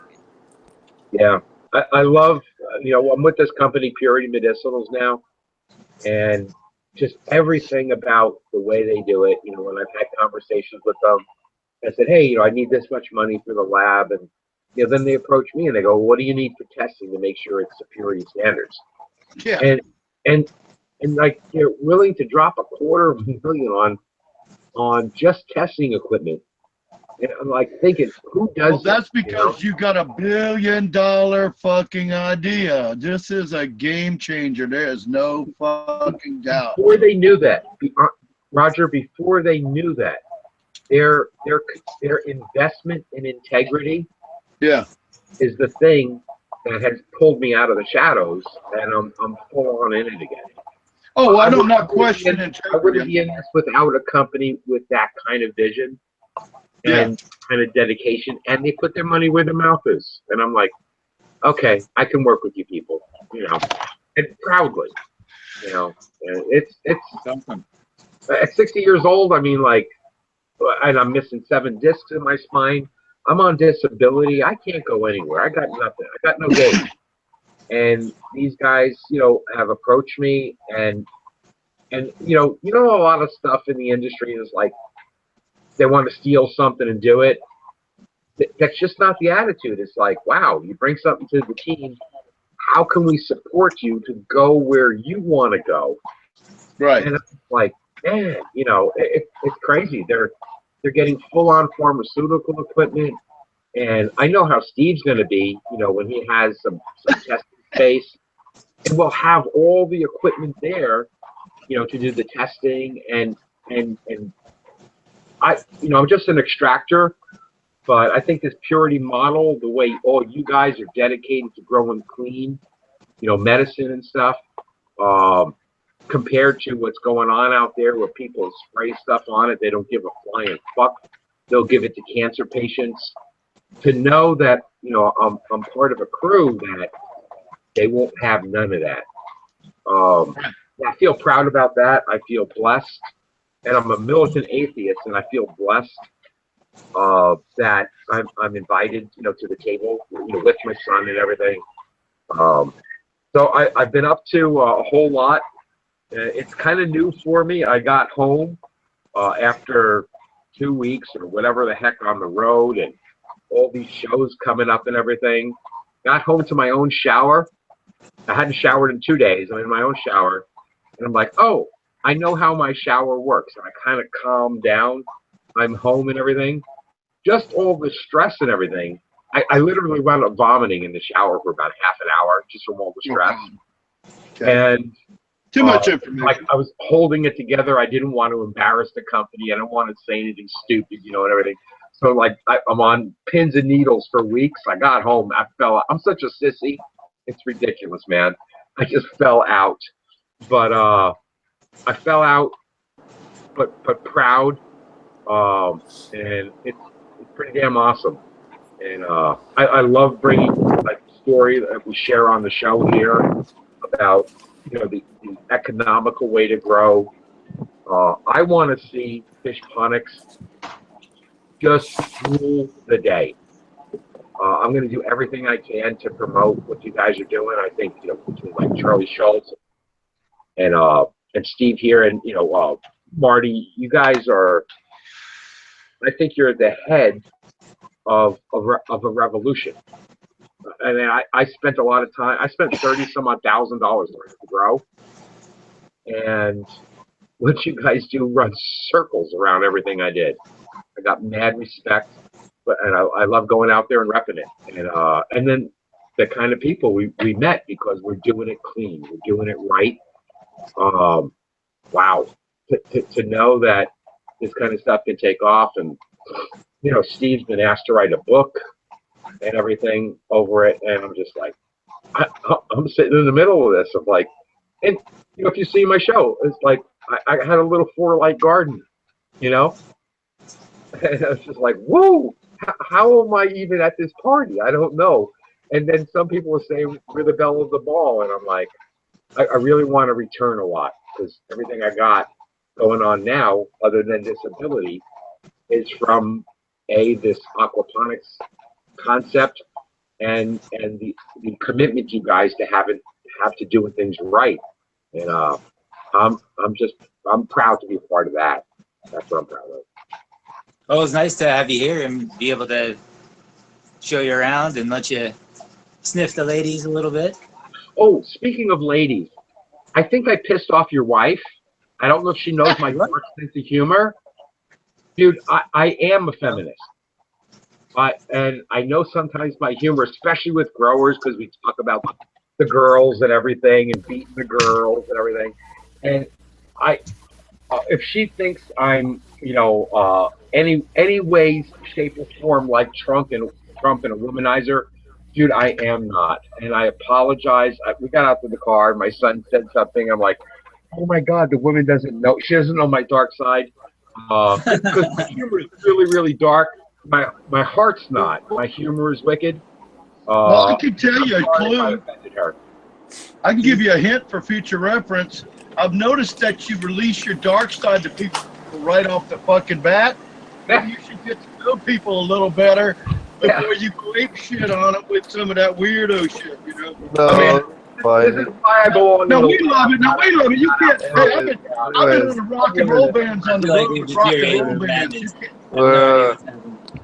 Yeah. I love, I'm with this company, Purity Medicinals now, and just everything about the way they do it. When I've had conversations with them, I said, hey, I need this much money for the lab. And, then they approach me and they go, what do you need for testing to make sure it's to purity standards? Yeah. And like, they're willing to drop $250,000 on just testing equipment. And I'm like thinking, who does Well, that's because you got $1 billion fucking idea. This is a game changer. There is no fucking doubt. Before they knew that, Roger, before they knew that, their investment in integrity is the thing that has pulled me out of the shadows, and I'm full on in it again. Oh, I'm not questioning integrity. I wouldn't be in this without a company with that kind of vision and kind of dedication, and they put their money where their mouth is. And I'm like, okay, I can work with you people, and proudly, and it's at 60 years old. I mean, like, and I'm missing 7 discs in my spine. I'm on disability. I can't go anywhere. I got nothing. I got no gauge. And these guys, have approached me, and a lot of stuff in the industry is like, they want to steal something and do it. That's just not the attitude. It's like, wow, you bring something to the team. How can we support you to go where you want to go? Right. And it's like, man, it's crazy. They're getting full-on pharmaceutical equipment, and I know how Steve's going to be, when he has some testing space, and we'll have all the equipment there, to do the testing, and I'm just an extractor, but I think this purity model, the way all you guys are dedicated to growing clean, medicine and stuff, compared to what's going on out there where people spray stuff on it, they don't give a flying fuck. They'll give it to cancer patients. To know that, I'm part of a crew that they won't have none of that. I feel proud about that. I feel blessed. and I'm a militant atheist, and I feel blessed that I'm invited, to the table, with my son and everything. So I've been up to a whole lot. It's kind of new for me. I got home after 2 weeks or whatever the heck on the road, and all these shows coming up and everything. Got home to my own shower. I hadn't showered in 2 days. I'm in my own shower, and I'm like, oh, I know how my shower works. And I kind of calmed down. I'm home and everything. Just all the stress and everything. I literally wound up vomiting in the shower for about half an hour just from all the stress. Okay. And too much information. Like I was holding it together. I didn't want to embarrass the company. I didn't want to say anything stupid, and everything. So like I'm on pins and needles for weeks. I got home. I'm such a sissy. It's ridiculous, man. I just fell out. But I fell out, but proud. And it's pretty damn awesome. And I love bringing like the story that we share on the show here about the economical way to grow. I want to see fish ponics just rule the day. I'm going to do everything I can to promote what you guys are doing. I think between like Charlie Schultz and Steve here and Marty, you guys are. I think you're at the head of a revolution. I mean, I spent a lot of time. I spent $30,000 learning to grow, and what you guys do runs circles around everything I did. I got mad respect, and I love going out there and repping it. And then the kind of people we met because we're doing it clean, we're doing it right. Wow, to know that this kind of stuff can take off, and Steve's been asked to write a book and everything over it, and I'm just like, I'm sitting in the middle of this. I'm like, and if you see my show, it's like I had a little 4-light garden, and I was just like, whoa, how am I even at this party? I don't know. And then some people were saying we're the belle of the ball, and I'm like, I really want to return a lot because everything I got going on now, other than disability, is from this aquaponics concept and the commitment you guys to have to doing things right. And I'm proud to be a part of that. That's what I'm proud of. Well, it's nice to have you here and be able to show you around and let you sniff the ladies a little bit. Oh, speaking of ladies, I think I pissed off your wife. I don't know if she knows my dark sense of humor. Dude, I am a feminist. And I know sometimes my humor, especially with growers, because we talk about the girls and everything and beating the girls and everything. And if she thinks I'm, any way, shape, or form like Trump and a womanizer, dude, I am not. And I apologize. We got out to the car. My son said something. I'm like, oh my God, the woman doesn't know. She doesn't know my dark side. Because my humor is really, really dark. My heart's not. My humor is wicked. Well, I can tell you a clue. I can give you a hint for future reference. I've noticed that you release your dark side to people right off the fucking bat. Maybe you should get to know people a little better before you go ape shit on them with some of that weirdo shit, No, I mean, this is why I go on. No, we love it. No, we love it. You can't. Hey, I've been in the rock and roll bands on the road with rock and roll bands.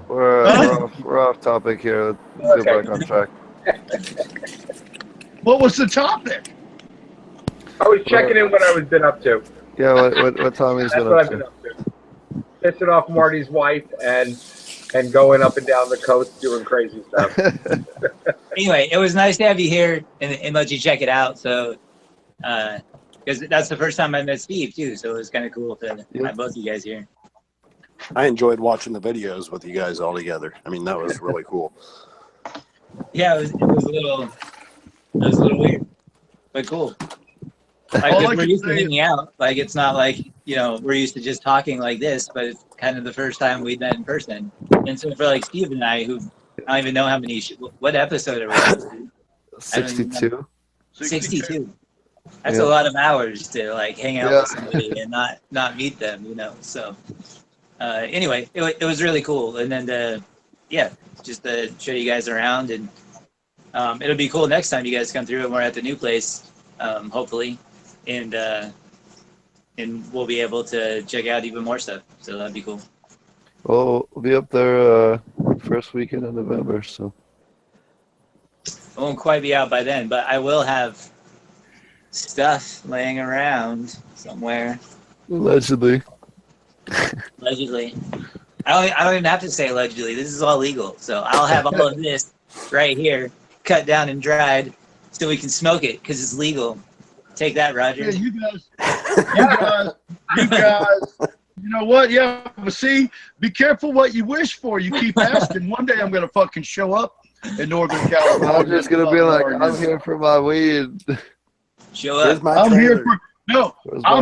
We're off topic here. Let's get back on track. What was the topic? I was checking in what I was been up to. Yeah, what Tommy's been up to. Pissing off Marty's wife and going up and down the coast doing crazy stuff. Anyway, it was nice to have you here and let you check it out. So, because that's the first time I met Steve too, so it was kind of cool to have both you guys here. I enjoyed watching the videos with you guys all together. I mean, that was really cool. Yeah, it was a little weird, but cool. Like, we're used to hanging out. Like, it's not like, we're used to just talking like this, but it's kind of the first time we met in person. And so for like Steve and I, who I don't even know how many, what episode are we on? 62. 62. That's a lot of hours to like hang out with somebody and not meet them, you know. So anyway, it was really cool, and then just to show you guys around, and it'll be cool next time you guys come through and we're at the new place, hopefully, and we'll be able to check out even more stuff. So that'd be cool. Well, we'll be up there first weekend in November, so I won't quite be out by then, but I will have stuff laying around somewhere. Allegedly. Allegedly. I don't even have to say allegedly. This is all legal. So I'll have all of this right here, cut down and dried, so we can smoke it because it's legal. Take that, Roger. Yeah, you guys. You know what? Yeah, but see, be careful what you wish for. You keep asking. One day I'm gonna fucking show up in Northern California. I'm just gonna be like, I'm here for my weed. Show up. I'm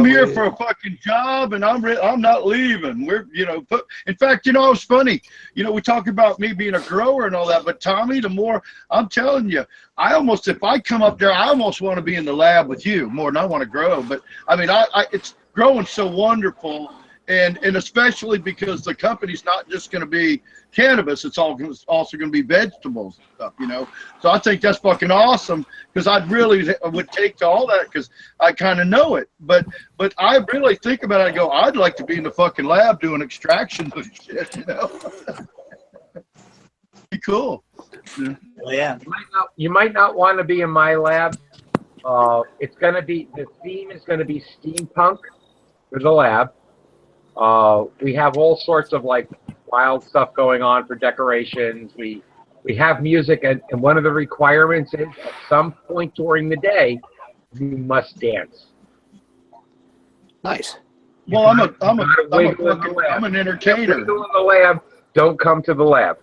here for a fucking job, and I'm not leaving. In fact, you know, it was funny. You know, we talk about me being a grower and all that, but Tommy, the more I'm telling you, if I come up there, I almost want to be in the lab with you more than I want to grow. But I mean, it's growing so wonderful. And especially because the company's not just going to be cannabis, it's also going to be vegetables and stuff, you know. So I think that's fucking awesome, because I would take to all that because I kind of know it. But I really think about it and go, I'd like to be in the fucking lab doing extractions of shit, you know. Be cool. Yeah. You might not want to be in my lab. It's going to be, the theme is going to be steampunk for the lab. We have all sorts of like wild stuff going on for decorations. We have music, and one of the requirements is at some point during the day you must dance. Nice. Well, I'm an entertainer. In the lab, don't come to the lab.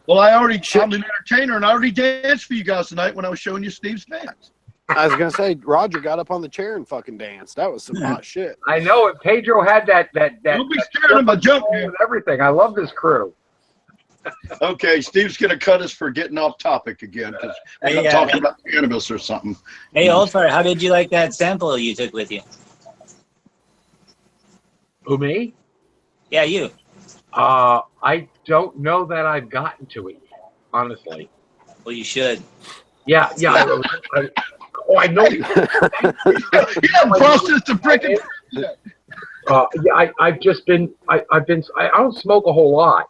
Well, I'm an entertainer, and I already danced for you guys tonight when I was showing you Steve's dance. I was gonna say, Roger got up on the chair and fucking danced. That was some hot shit. I know it. Pedro had that. Don't be scared of my jump, man. Everything. I love this crew. Okay, Steve's gonna cut us for getting off topic again because we're not talking about cannabis or something. Hey, Oldfire, how did you like that sample you took with you? Who, me? Yeah, you. I don't know that I've gotten to it yet, honestly. Well, you should. Yeah. I know. Process the freaking. I've just been. I don't smoke a whole lot.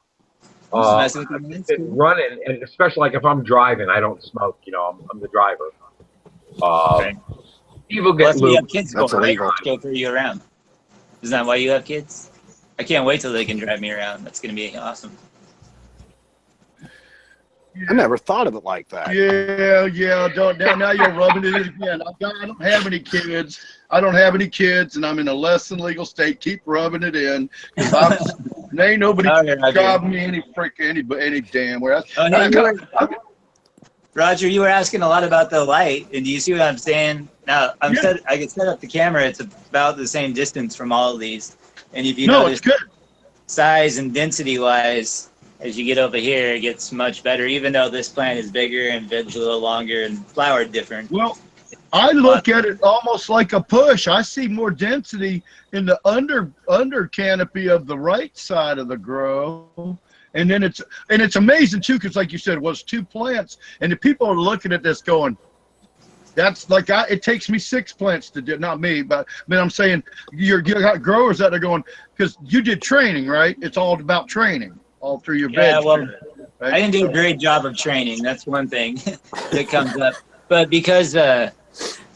I've been running, and especially like if I'm driving, I don't smoke. You know, I'm the driver. People get you have kids going, right? Chauffeur you around. Isn't that why you have kids? I can't wait till they can drive me around. That's gonna be awesome. I never thought of it like that. Yeah. Now you're rubbing it in again. I don't have any kids. And I'm in a less than legal state. Keep rubbing it in. Ain't nobody driving me any damn where. Roger, you were asking a lot about the light, and do you see what I'm saying? Now, I can set up the camera. It's about the same distance from all of these. And if you notice, it's good. Size and density-wise, as you get over here, it gets much better, even though this plant is bigger and veg a little longer and flowered different. Well, I look at it almost like a push. I see more density in the under canopy of the right side of the grow. And then it's amazing too, because like you said, it was 2 plants, and the people are looking at this going, that's like, it takes me 6 plants to do, not me, but I'm saying you got growers that are going, because you did training, right? It's all about training. All through your bed. Yeah, well, right? I didn't do a great job of training. That's one thing that comes up. But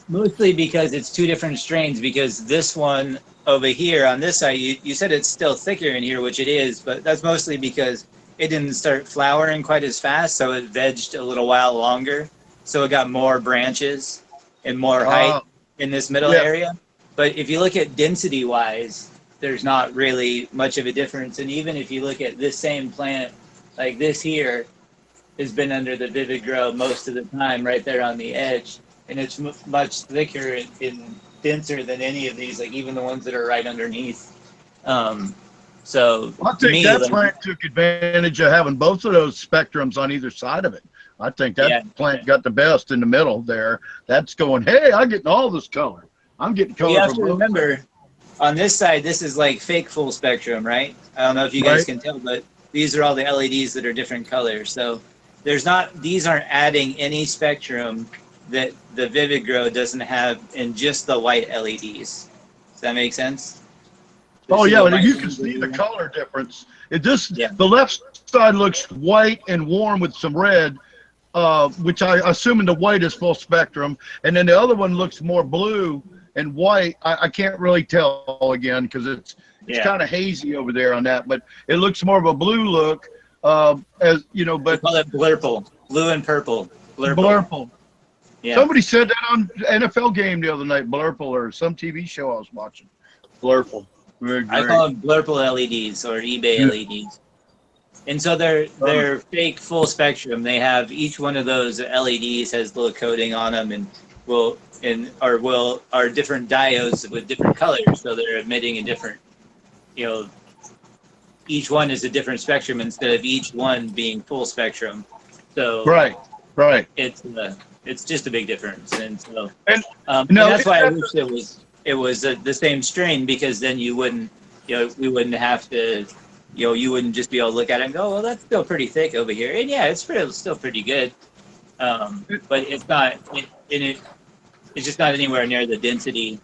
mostly because it's 2 different strains, because this one over here on this side, you said it's still thicker in here, which it is, but that's mostly because it didn't start flowering quite as fast, so it vegged a little while longer. So it got more branches and more height in this middle area. But if you look at density-wise, there's not really much of a difference. And even if you look at this same plant, like this here, has been under the Vivid Grow most of the time, right there on the edge. And it's much thicker and denser than any of these, like even the ones that are right underneath. So I think that plant took advantage of having both of those spectrums on either side of it. I think that plant got the best in the middle there. That's going, hey, I'm getting all this color. I'm getting color. You have to remember, on this side, this is like fake full spectrum, right? I don't know if you guys can tell, but these are all the LEDs that are different colors. So these aren't adding any spectrum that the Vivid Grow doesn't have in just the white LEDs. Does that make sense? Oh yeah, and you can see the color difference. The left side looks white and warm with some red, which I assume in the white is full spectrum, and then the other one looks more blue and white. I can't really tell again because it's kind of hazy over there on that, but it looks more of a blue look, as you know. But we call it blurple, blue and purple. Blurple. Yeah. Somebody said that on NFL game the other night, blurple, or some TV show I was watching. Blurple. I call them blurple LEDs or eBay LEDs. And so they're fake full spectrum. They have each one of those LEDs has little coating on them, and are different diodes with different colors. So they're emitting a different, each one is a different spectrum instead of each one being full spectrum. So right. It's just a big difference, and so and that's why I wish it was the same strain, because then you wouldn't, we wouldn't have to, you wouldn't just be able to look at it and go, well, that's still pretty thick over here, and yeah, it's still pretty good, but it's not, it's just not anywhere near the density,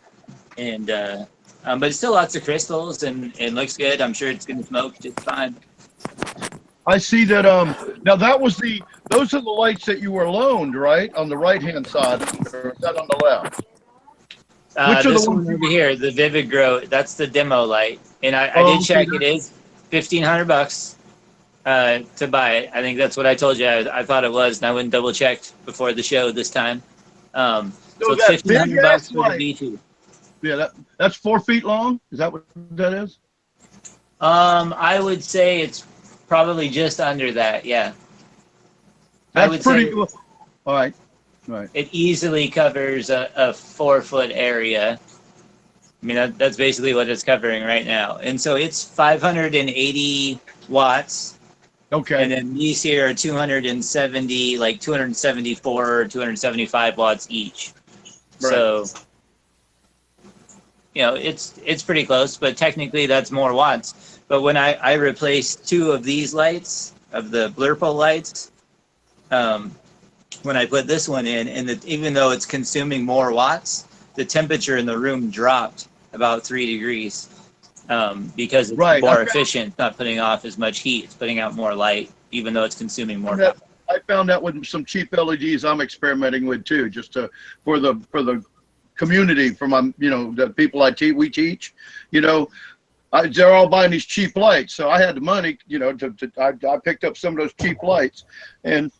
and but it's still lots of crystals and looks good. I'm sure it's gonna smoke just fine. I see that. Now those are the lights that you were loaned, right, on the right-hand side, or is that on the left? Which this one over here, the Vivid Grow, that's the demo light, and I did check. It is $1,500 to buy it. I think that's what I told you. I thought it was, and I went and double checked before the show this time. So it's $1,500 for the V2. Yeah, that's 4 feet long. Is that what that is? I would say it's probably just under that. Yeah. That's pretty cool. All right. Right. It easily covers a 4-foot area. I mean, that's basically what it's covering right now. And so it's 580 watts. Okay. And then these here are 270, like 274 or 275 watts each. Right. So, it's pretty close, but technically that's more watts. But when I replaced 2 of these lights, of the Blurple lights, when I put this one in, and even though it's consuming more watts, the temperature in the room dropped about 3 degrees because it's more efficient, not putting off as much heat. It's putting out more light, even though it's consuming more power. I found that with some cheap LEDs I'm experimenting with too, just for the community, for my the people we teach, they're all buying these cheap lights, so I had the money, I picked up some of those cheap lights, and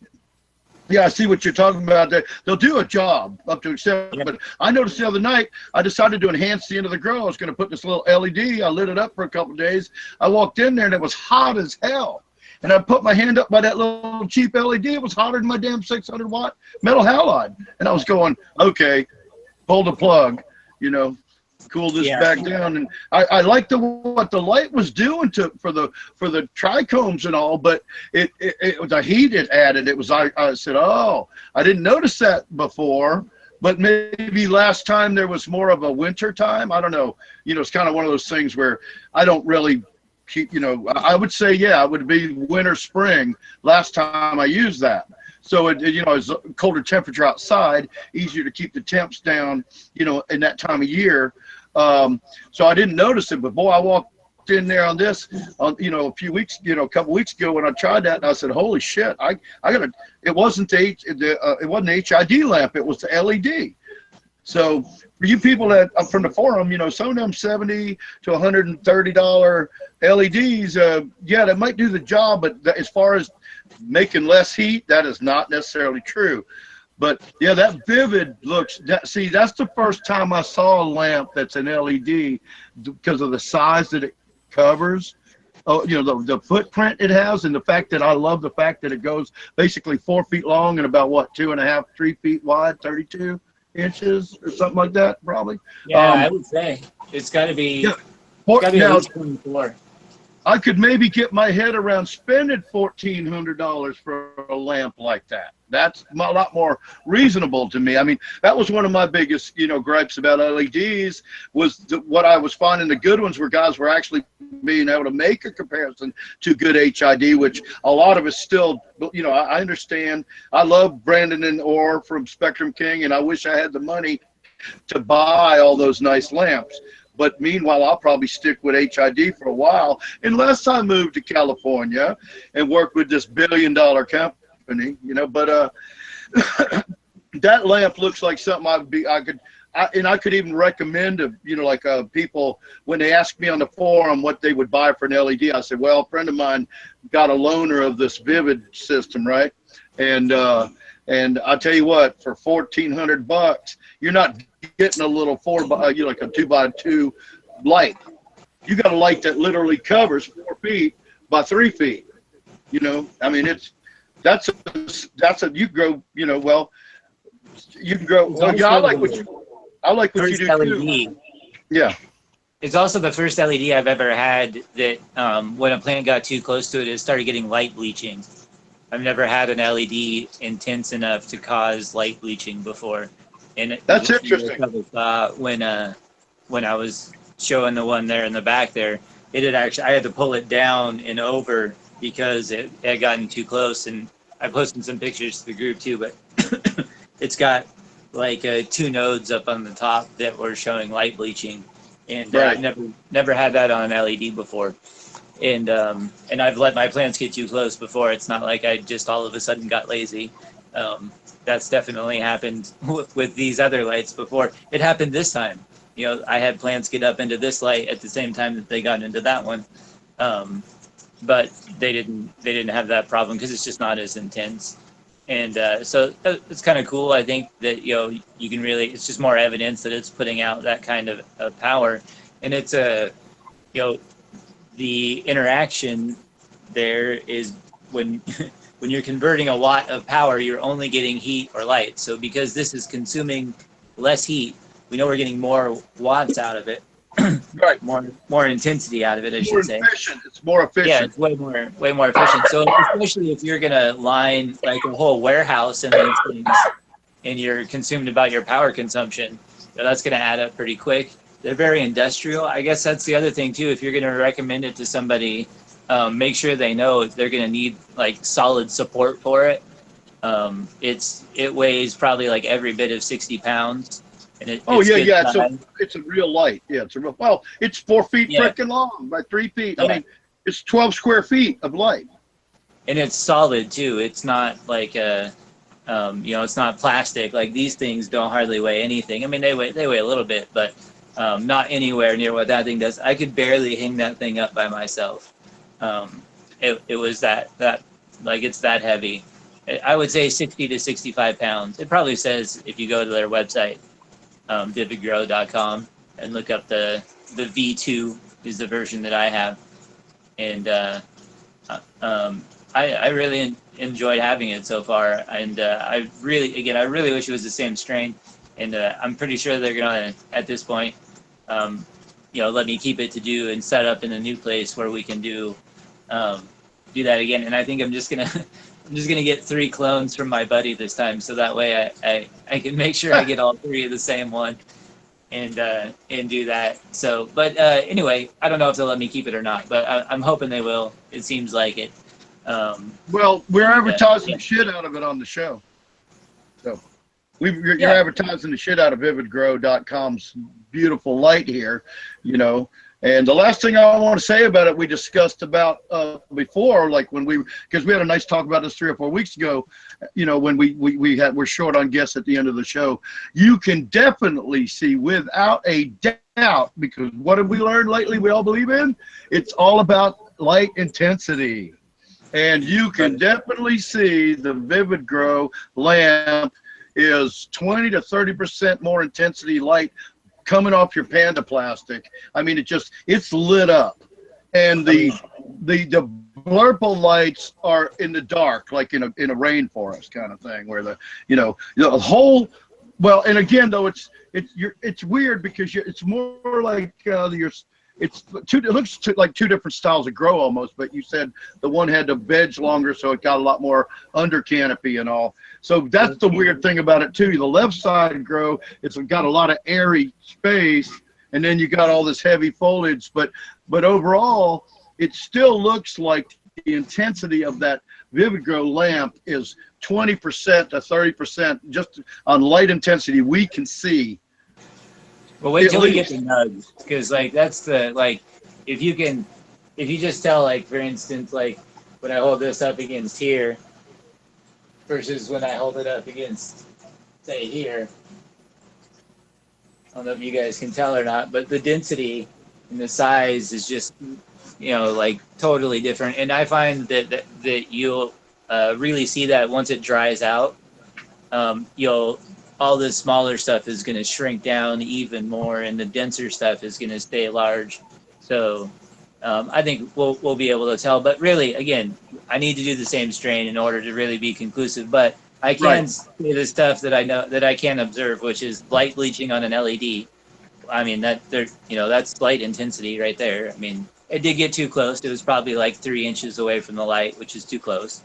yeah, I see what you're talking about there. They'll do a job up to extent, but I noticed the other night, I decided to enhance the end of the grow. I was going to put this little LED. I lit it up for a couple of days. I walked in there and it was hot as hell. And I put my hand up by that little cheap LED. It was hotter than my damn 600-watt metal halide. And I was going, okay, pull the plug, cool this back down. And I liked what the light was doing for the trichomes and all, but it was the heat it added. It was, I said, oh, I didn't notice that before, but maybe last time there was more of a winter time. I don't know. It's kind of one of those things where I don't really keep, I would say, yeah, it would be winter, spring last time I used that. So it's colder temperature outside, easier to keep the temps down, in that time of year. So I didn't notice it, but boy, I walked in there on this, a couple weeks ago when I tried that, and I said, holy shit, I gotta. It wasn't it wasn't the HID lamp, it was the LED. So for you people that from the forum, some of them $70 to $130 LEDs, yeah, that might do the job, but as far as making less heat, that is not necessarily true. But yeah, that Vivid looks. See, that's the first time I saw a lamp that's an LED because of the size that it covers. Oh, the footprint it has, and the fact that I love the fact that it goes basically 4 feet long and about 2.5, 3 feet wide, 32 inches or something like that, probably. Yeah, I would say it's got to be. Yeah. It's got to be at least 24. I could maybe get my head around spending $1,400 for a lamp like that. That's a lot more reasonable to me. I mean, that was one of my biggest, gripes about LEDs was what I was finding the good ones were guys were actually being able to make a comparison to good HID, which a lot of us still, I understand. I love Brandon and Orr from Spectrum King, and I wish I had the money to buy all those nice lamps. But meanwhile, I'll probably stick with HID for a while, unless I move to California and work with this billion-dollar company. But that lamp looks like something I could even recommend to, people when they ask me on the forum what they would buy for an LED. I said, well, a friend of mine got a loaner of this Vivid system, right? And I'll tell you what, for $1,400, you're not getting a little like a 2x2 light. You got a light that literally covers 4 feet by 3 feet. I mean, that's a you grow, well, you can grow. Well, yeah, I like what you do LED. too. Yeah. It's also the first LED I've ever had that when a plant got too close to it, it started getting light bleaching. I've never had an LED intense enough to cause light bleaching before. And that's interesting. When I was showing the one there in the back there, it had actually, I had to pull it down and over because it had gotten too close. And I posted some pictures to the group too, but it's got like 2 nodes up on the top that were showing light bleaching. And right. I've never had that on an LED before. And I've let my plants get too close before. It's not like I just all of a sudden got lazy. That's definitely happened with these other lights before. It happened this time. I had plants get up into this light at the same time that they got into that one. But they didn't have that problem because it's just not as intense. And so it's kind of cool. I think that, you can really, it's just more evidence that it's putting out that kind of power. And it's the interaction there is when when you're converting a lot of power, you're only getting heat or light. So because this is consuming less heat, we know we're getting more watts out of it. Right. More intensity out of it, I should say. Efficient. It's more efficient. Yeah, it's way more efficient. So especially if you're gonna line like a whole warehouse and these things, and you're consumed about your power consumption, that's gonna add up pretty quick. They're very industrial. I guess that's the other thing too. If you're gonna recommend it to somebody, make sure they know they're gonna need like solid support for it. It weighs probably like every bit of 60 pounds. And it's a real light. Yeah, it's 4 feet freaking long by 3 feet. Yeah. I mean, it's 12 square feet of light. And it's solid too. It's not like it's not plastic. Like these things don't hardly weigh anything. I mean, they weigh a little bit, but not anywhere near what that thing does. I could barely hang that thing up by myself. It was that like it's that heavy. I would say 60 to 65 pounds. It probably says if you go to their website. vividgrow.com and look up the V2 is the version that I have, and I really enjoyed having it so far, and I really wish it was the same strain, and I'm pretty sure they're gonna at this point let me keep it to do and set up in a new place where we can do that again. And I think I'm just gonna get 3 clones from my buddy this time, so that way I can make sure I get all 3 of the same one, and do that. So, but anyway, I don't know if they'll let me keep it or not, but I'm hoping they will. It seems like it. Well, we're advertising the shit out of it on the show. So you're advertising the shit out of vividgrow.com's beautiful light here, And the last thing I want to say about it, we discussed about before, like because we had a nice talk about this 3 or 4 weeks ago, when we're short on guests at the end of the show. You can definitely see without a doubt, because what have we learned lately we all believe in? It's all about light intensity. And you can definitely see the Vivid Grow lamp is 20 to 30% more intensity light coming off your Panda plastic. I mean, it's lit up. And the blurple lights are in the dark, like in a rainforest kind of thing, where the whole, well, and again though, it's weird because it's more like it's two. It looks like two different styles of grow almost. But you said the one had to veg longer, so it got a lot more under canopy and all. So that's the weird thing about it too. The left side grow, it's got a lot of airy space, and then you got all this heavy foliage. But overall, it still looks like the intensity of that Vivid Grow lamp is 20% to 30% just on light intensity we can see. Well, wait till we get the nugs, because like that's the like if you just tell, like, for instance, like when I hold this up against here versus when I hold it up against, say, here. I don't know if you guys can tell or not, but the density and the size is just, you know, like totally different. And I find that you'll really see that once it dries out. All the smaller stuff is going to shrink down even more, and the denser stuff is going to stay large. So I think we'll be able to tell. But really, again, I need to do the same strain in order to really be conclusive. But I can say the stuff that I know that I can observe, which is light bleaching on an LED. I mean, that's light intensity right there. I mean, it did get too close. It was probably like 3 inches away from the light, which is too close.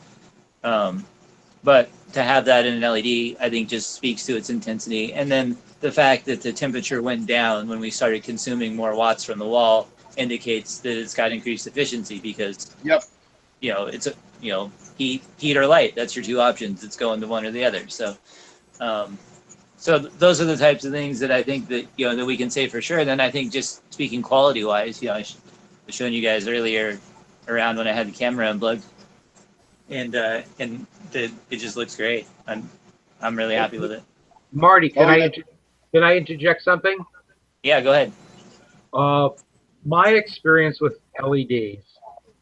But to have that in an LED, I think just speaks to its intensity. And then the fact that the temperature went down when we started consuming more watts from the wall indicates that it's got increased efficiency because, it's heat or light. That's your two options. It's going to one or the other. So, so those are the types of things that I think that, that we can say for sure. Then I think just speaking quality wise, I was showing you guys earlier around when I had the camera unplugged. And it just looks great. I'm really happy with it. Marty, can I interject something? Yeah, go ahead. My experience with LEDs,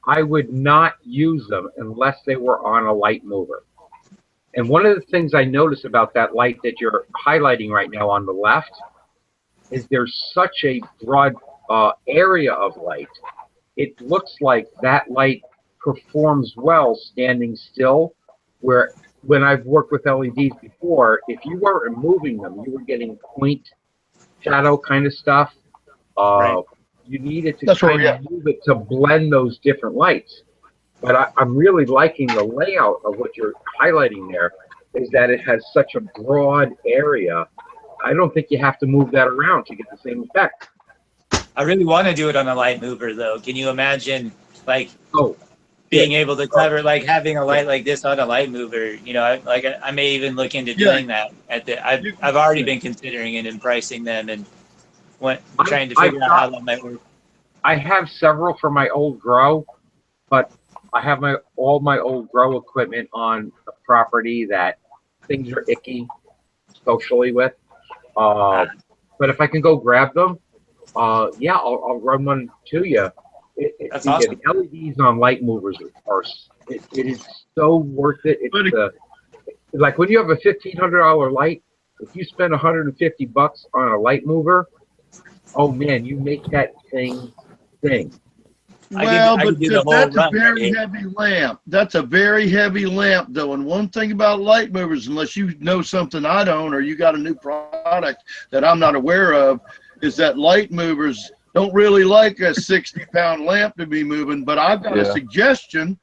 I would not use them unless they were on a light mover. And one of the things I notice about that light that you're highlighting right now on the left is there's such a broad area of light. It looks like that light performs well standing still, where when I've worked with LEDs before, if you weren't moving them, you were getting point shadow kind of stuff. You needed to kind of move it to blend those different lights. But I'm really liking the layout of what you're highlighting there, is that it has such a broad area. I don't think you have to move that around to get the same effect. I really want to do it on a light mover, though. Can you imagine, like, being able to cover, like, having a light like this on a light mover? I may even look into doing that. I've already been considering it and pricing them and trying to figure out how that might work. I have several for my old grow, but I have all my old grow equipment on a property that things are icky socially with. But if I can go grab them, I'll run one to you. That's awesome. LEDs on light movers it is so worth it. It's like when you have a $1,500 light, if you spend $150 on a light mover, oh man, you make that thing sing. Well, but that's a very heavy lamp. That's a very heavy lamp, though. And one thing about light movers, unless you know something I don't, or you got a new product that I'm not aware of, is that light movers don't really like a 60-pound lamp to be moving. But I've got a suggestion.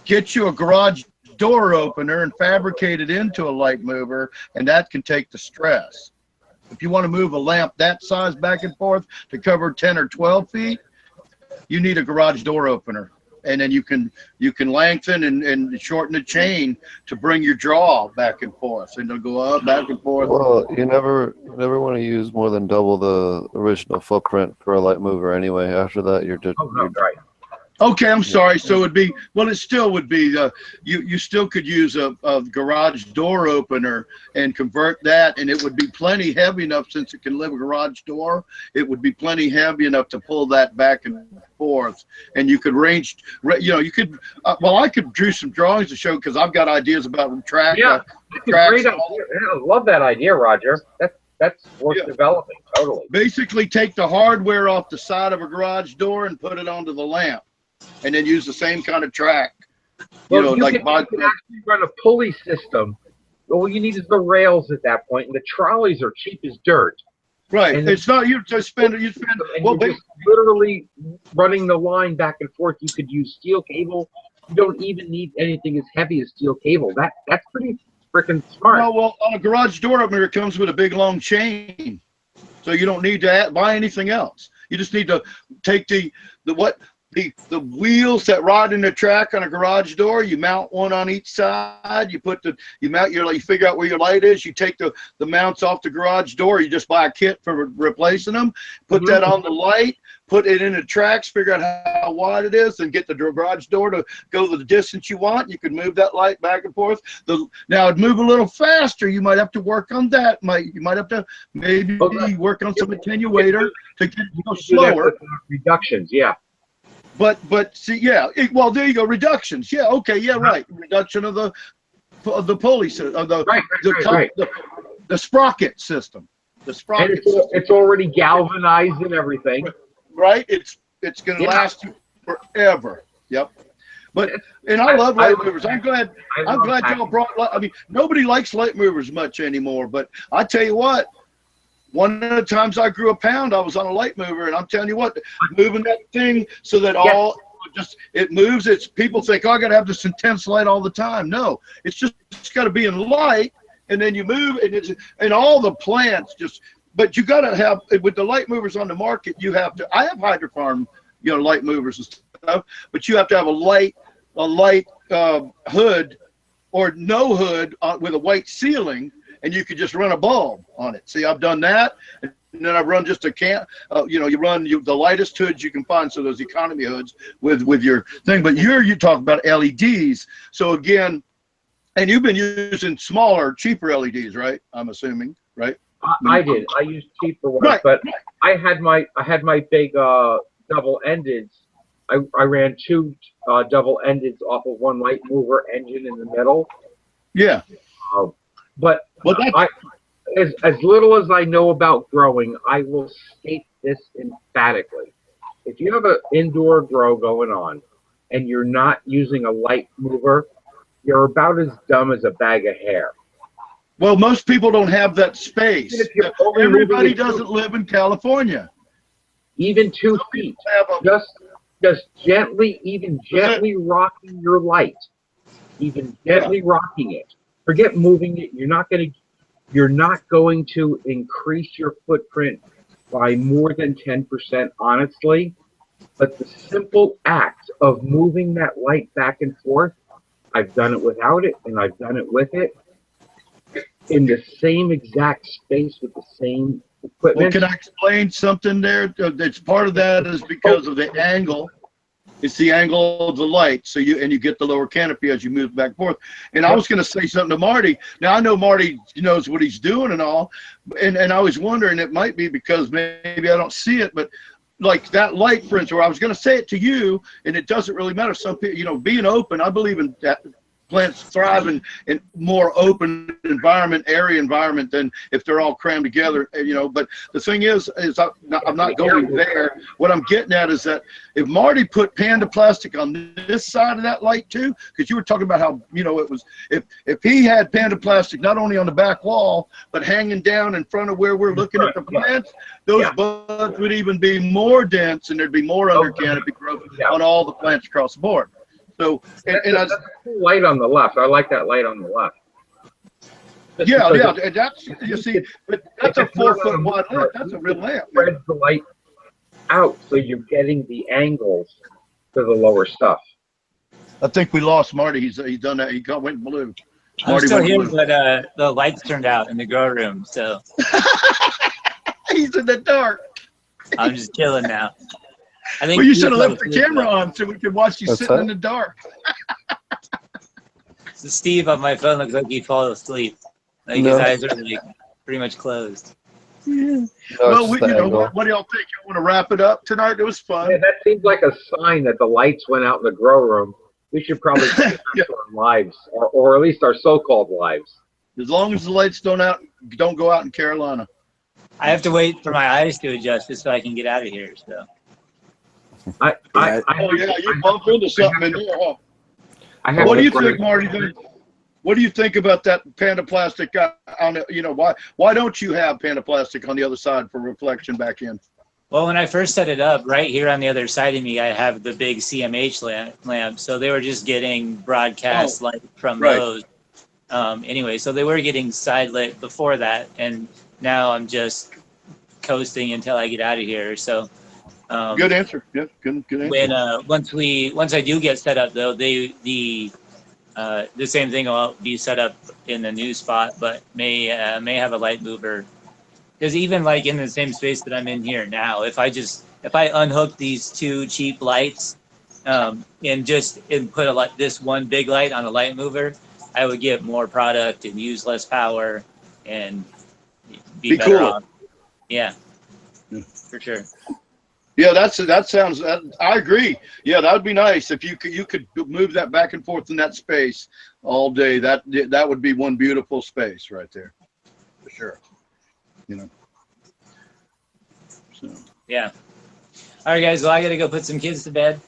Get you a garage door opener and fabricate it into a light mover, and that can take the stress. If you want to move a lamp that size back and forth to cover 10 or 12 feet, you need a garage door opener, and then you can lengthen and shorten the chain to bring your draw back and forth, and it'll go up back and forth. Well, you never want to use more than double the original footprint for a light mover anyway. After that, you're just right. Okay, I'm sorry. So it'd be, well, it still would be, you still could use a garage door opener and convert that, and it would be plenty heavy enough, since it can live a garage door, it would be plenty heavy enough to pull that back and forth. And you could you could, I could draw some drawings to show, because I've got ideas about track. Yeah, that's a great idea. I love that idea, Roger. That's worth developing, totally. Basically take the hardware off the side of a garage door and put it onto the lamp, and then use the same kind of track. You can actually run a pulley system. All you need is the rails at that point, and the trolleys are cheap as dirt. Right. And It's not you just spend it. You spend. and Well, you're just literally running the line back and forth. You could use steel cable. You don't even need anything as heavy as steel cable. That's pretty freaking smart. no. Well, on a garage door opener, it comes with a big long chain, so you don't need to buy anything else. You just need to take the wheels that ride in the track on a garage door. You mount one on each side. You mount you figure out where your light is. You take the mounts off the garage door. You just buy a kit for replacing them. Put that on the light. Put it in the tracks. Figure out how wide it is, and get the garage door to go the distance you want. You can move that light back and forth. Now it'd move a little faster. You might have to work on that. You might have to maybe work on some attenuator to get slower. Reductions, yeah. But see, yeah. Well, there you go. Reductions. Yeah. Okay. Yeah. Right. Reduction of the pulley system, of the sprocket system. The sprocket. And it's already galvanized and everything. Right. It's going to last you forever. Yep. And I love light movers. I'm glad y'all brought. I mean, nobody likes light movers much anymore. But I tell you what. One of the times I grew a pound, I was on a light mover, and I'm telling you what, moving that thing so that it moves. It's people think, oh, I got to have this intense light all the time. No, it's got to be in light, and then you move, and all the plants just. But you got to have with the light movers on the market. You have to. I have hydrofarm, light movers and stuff, but you have to have a light hood or no hood with a white ceiling. And you could just run a bulb on it. See, I've done that, and then I've run just a you run the lightest hoods you can find, so those economy hoods with your thing. But you talk about LEDs. So again, and you've been using smaller, cheaper LEDs, right? I'm assuming, right? I did. I used cheaper ones, right, but right. I had my big double-endeds. I ran two double-endeds off of one light mover engine in the middle. Yeah. But as little as I know about growing, I will state this emphatically. If you have an indoor grow going on and you're not using a light mover, you're about as dumb as a bag of hair. Well, most people don't have that space. Everybody doesn't live in California. Even 2 feet. Just gently rocking your light. Even gently rocking it. Forget moving it. You're not going to increase your footprint by more than 10%, honestly. But the simple act of moving that light back and forth, I've done it without it, and I've done it with it, in the same exact space with the same equipment. Well, can I explain something there? That's part of that is because of the angle. It's the angle of the light, so you get the lower canopy as you move back and forth. And I was going to say something to Marty. Now I know Marty knows what he's doing and all, and I was wondering, it might be because maybe I don't see it, but like that light, for instance, where I was going to say it to you, and it doesn't really matter. Some people, being open, I believe in that. Plants thrive in more open area environment than if they're all crammed together, But the thing is I'm not going there. What I'm getting at is that if Marty put Panda plastic on this side of that light too, because you were talking about how it was, if he had Panda plastic not only on the back wall but hanging down in front of where we're looking at the plants, those buds would even be more dense, and there'd be more under canopy growth on all the plants across the board. So, and that's a cool light on the left. I like that light on the left. And that's, you see, but that's a 4 foot wide lamp. That's a real lamp. Spreads the light out, so you're getting the angles to the lower stuff. I think we lost Marty. He's done that. He went blue. I'm still here, but the lights turned out in the grow room, so he's in the dark. I'm just chilling now. I think you should have left the camera on so we could watch you sitting in the dark. So Steve on my phone looks like he fell asleep. Like his eyes are like pretty much closed. Yeah. Well, what do y'all think? You want to wrap it up tonight? It was fun. Yeah, that seems like a sign that the lights went out in the grow room. We should probably get our lives, or at least our so-called lives. As long as the lights don't go out in Carolina. I have to wait for my eyes to adjust just so I can get out of here. So. You bump into something in there, huh? What do you think, Marty? What do you think about that Panda plastic on it? Why don't you have Panda plastic on the other side for reflection back in? Well, when I first set it up, right here on the other side of me, I have the big CMH lamp. So they were just getting broadcast light from those. Anyway, so they were getting side lit before that, and now I'm just coasting until I get out of here. So good answer. Yeah, good answer. Once I do get set up though, the same thing will be set up in the new spot, but may have a light mover. Because even like in the same space that I'm in here now, if I unhook these two cheap lights, and put this one big light on a light mover, I would get more product and use less power and be better cooler. off. Yeah, for sure. Yeah, that sounds. I agree. Yeah, that would be nice if you could move that back and forth in that space all day. That would be one beautiful space right there, for sure. So. Yeah. All right, guys. Well, I got to go put some kids to bed.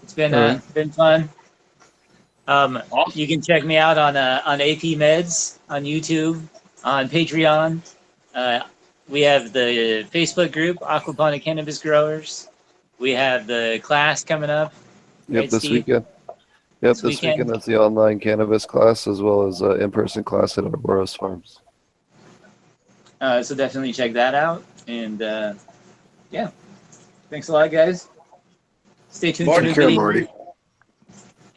It's been fun. Awesome. You can check me out on AP Meds on YouTube, on Patreon. We have the Facebook group, Aquaponic Cannabis Growers. We have the class coming up. Yep, right, this Steve? weekend. Yep, this weekend is the online cannabis class as well as in-person class at Ouroboros Farms. So definitely check that out. And yeah, thanks a lot, guys. Stay tuned for new videos.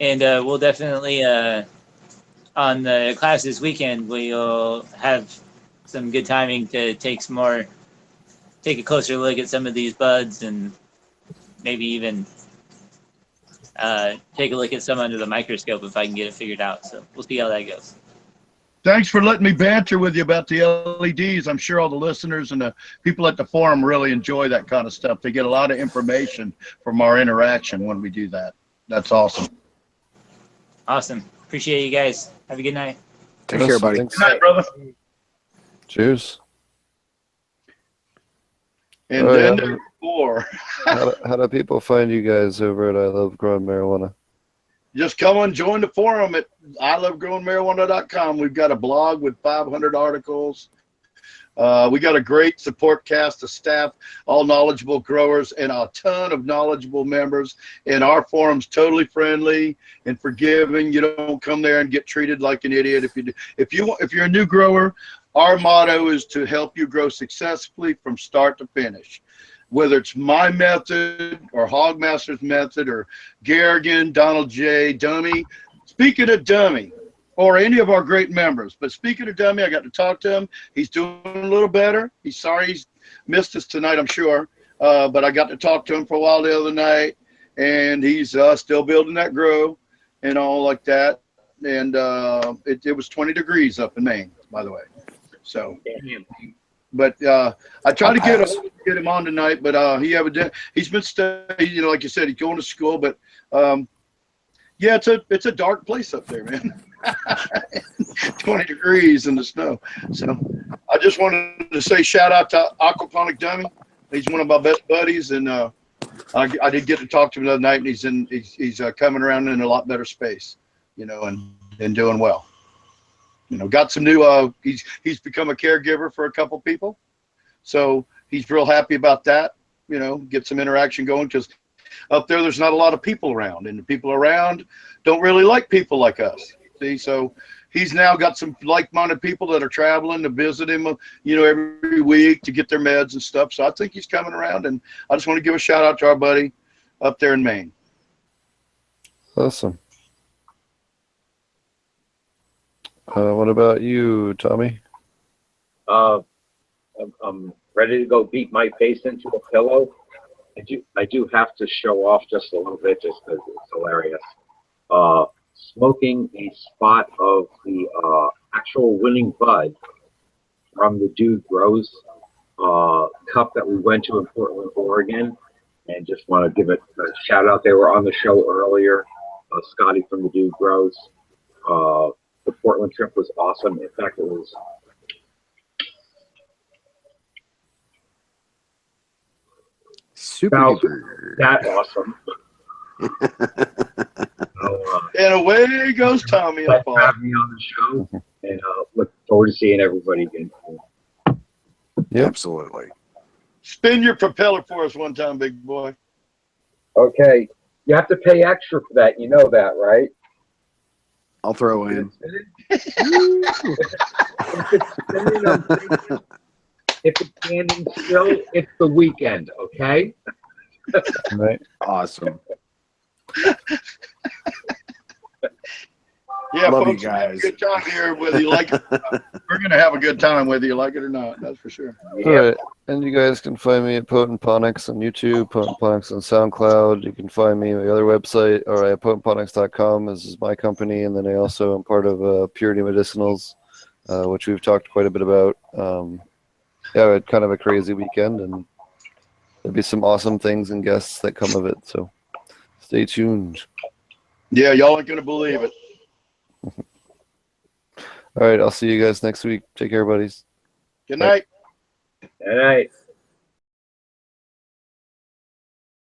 And we'll definitely, on the class this weekend, we'll have some good timing to take a closer look at some of these buds and maybe even take a look at some under the microscope if I can get it figured out. So we'll see how that goes. Thanks for letting me banter with you about the LEDs. I'm sure all the listeners and the people at the forum really enjoy that kind of stuff. They get a lot of information from our interaction when we do that. That's awesome. Awesome. Appreciate you guys. Have a good night. Take care, buddy. Good night, brother. Cheers. And then number 4. How do people find you guys over at I Love Growing Marijuana? Just come and join the forum at ilovegrowingmarijuana.com. We've got a blog with 500 articles. We got a great support cast of staff, all knowledgeable growers, and a ton of knowledgeable members. And our forum's totally friendly and forgiving. You don't come there and get treated like an idiot. If you're a new grower, our motto is to help you grow successfully from start to finish. Whether it's my method or Hogmaster's method or Garrigan, Donald J, Dummy. Speaking of Dummy, or any of our great members, but speaking of Dummy, I got to talk to him. He's doing a little better. He's sorry he's missed us tonight, I'm sure. But I got to talk to him for a while the other night, and he's still building that grow and all like that. And it was 20 degrees up in Maine, by the way. So. But I tried to get him on tonight, but he's been studying, like you said, he's going to school. But yeah, it's a dark place up there, man. 20 degrees in the snow. So I just wanted to say shout out to Aquaponic Dummy. He's one of my best buddies, and I did get to talk to him the other night, and he's coming around in a lot better space, and doing well. Got some new, he's become a caregiver for a couple people. So he's real happy about that, get some interaction going, because up there's not a lot of people around, and the people around don't really like people like us. See, so he's now got some like-minded people that are traveling to visit him, every week to get their meds and stuff. So I think he's coming around, and I just want to give a shout out to our buddy up there in Maine. Awesome. What about you, Tommy? I'm ready to go beat my face into a pillow. I do have to show off just a little bit, just because it's hilarious. Smoking a spot of the actual winning bud from the Dude Grows cup that we went to in Portland, Oregon, and just want to give it a shout out. They were on the show earlier. Scottie from the Dude Grows. The Portland trip was awesome. In fact, it was super that awesome. And away goes Tommy and Thanks Paul. for having me on the show, and look forward to seeing everybody again. Yep. Absolutely. Spin your propeller for us one time, big boy. Okay, you have to pay extra for that. You know that, right? I'll throw in. If it's spinning, I'm thinking, if it's standing still, it's the weekend. Okay. Right. Awesome. Yeah, Love folks, you we have a guys. good time here, whether you like it or not. We're going to have a good time whether you like it or not. That's for sure. All right. And you guys can find me at Potent Ponics on YouTube, Potent Ponics on SoundCloud. You can find me at my other website, or at potentponics.com. This is my company. And then I also am part of Purity Medicinals, which we've talked quite a bit about. Yeah, we had kind of a crazy weekend, and there'll be some awesome things and guests that come of it. So stay tuned. Yeah, y'all ain't going to believe it. All right. I'll see you guys next week. Take care, buddies. Good night. All right.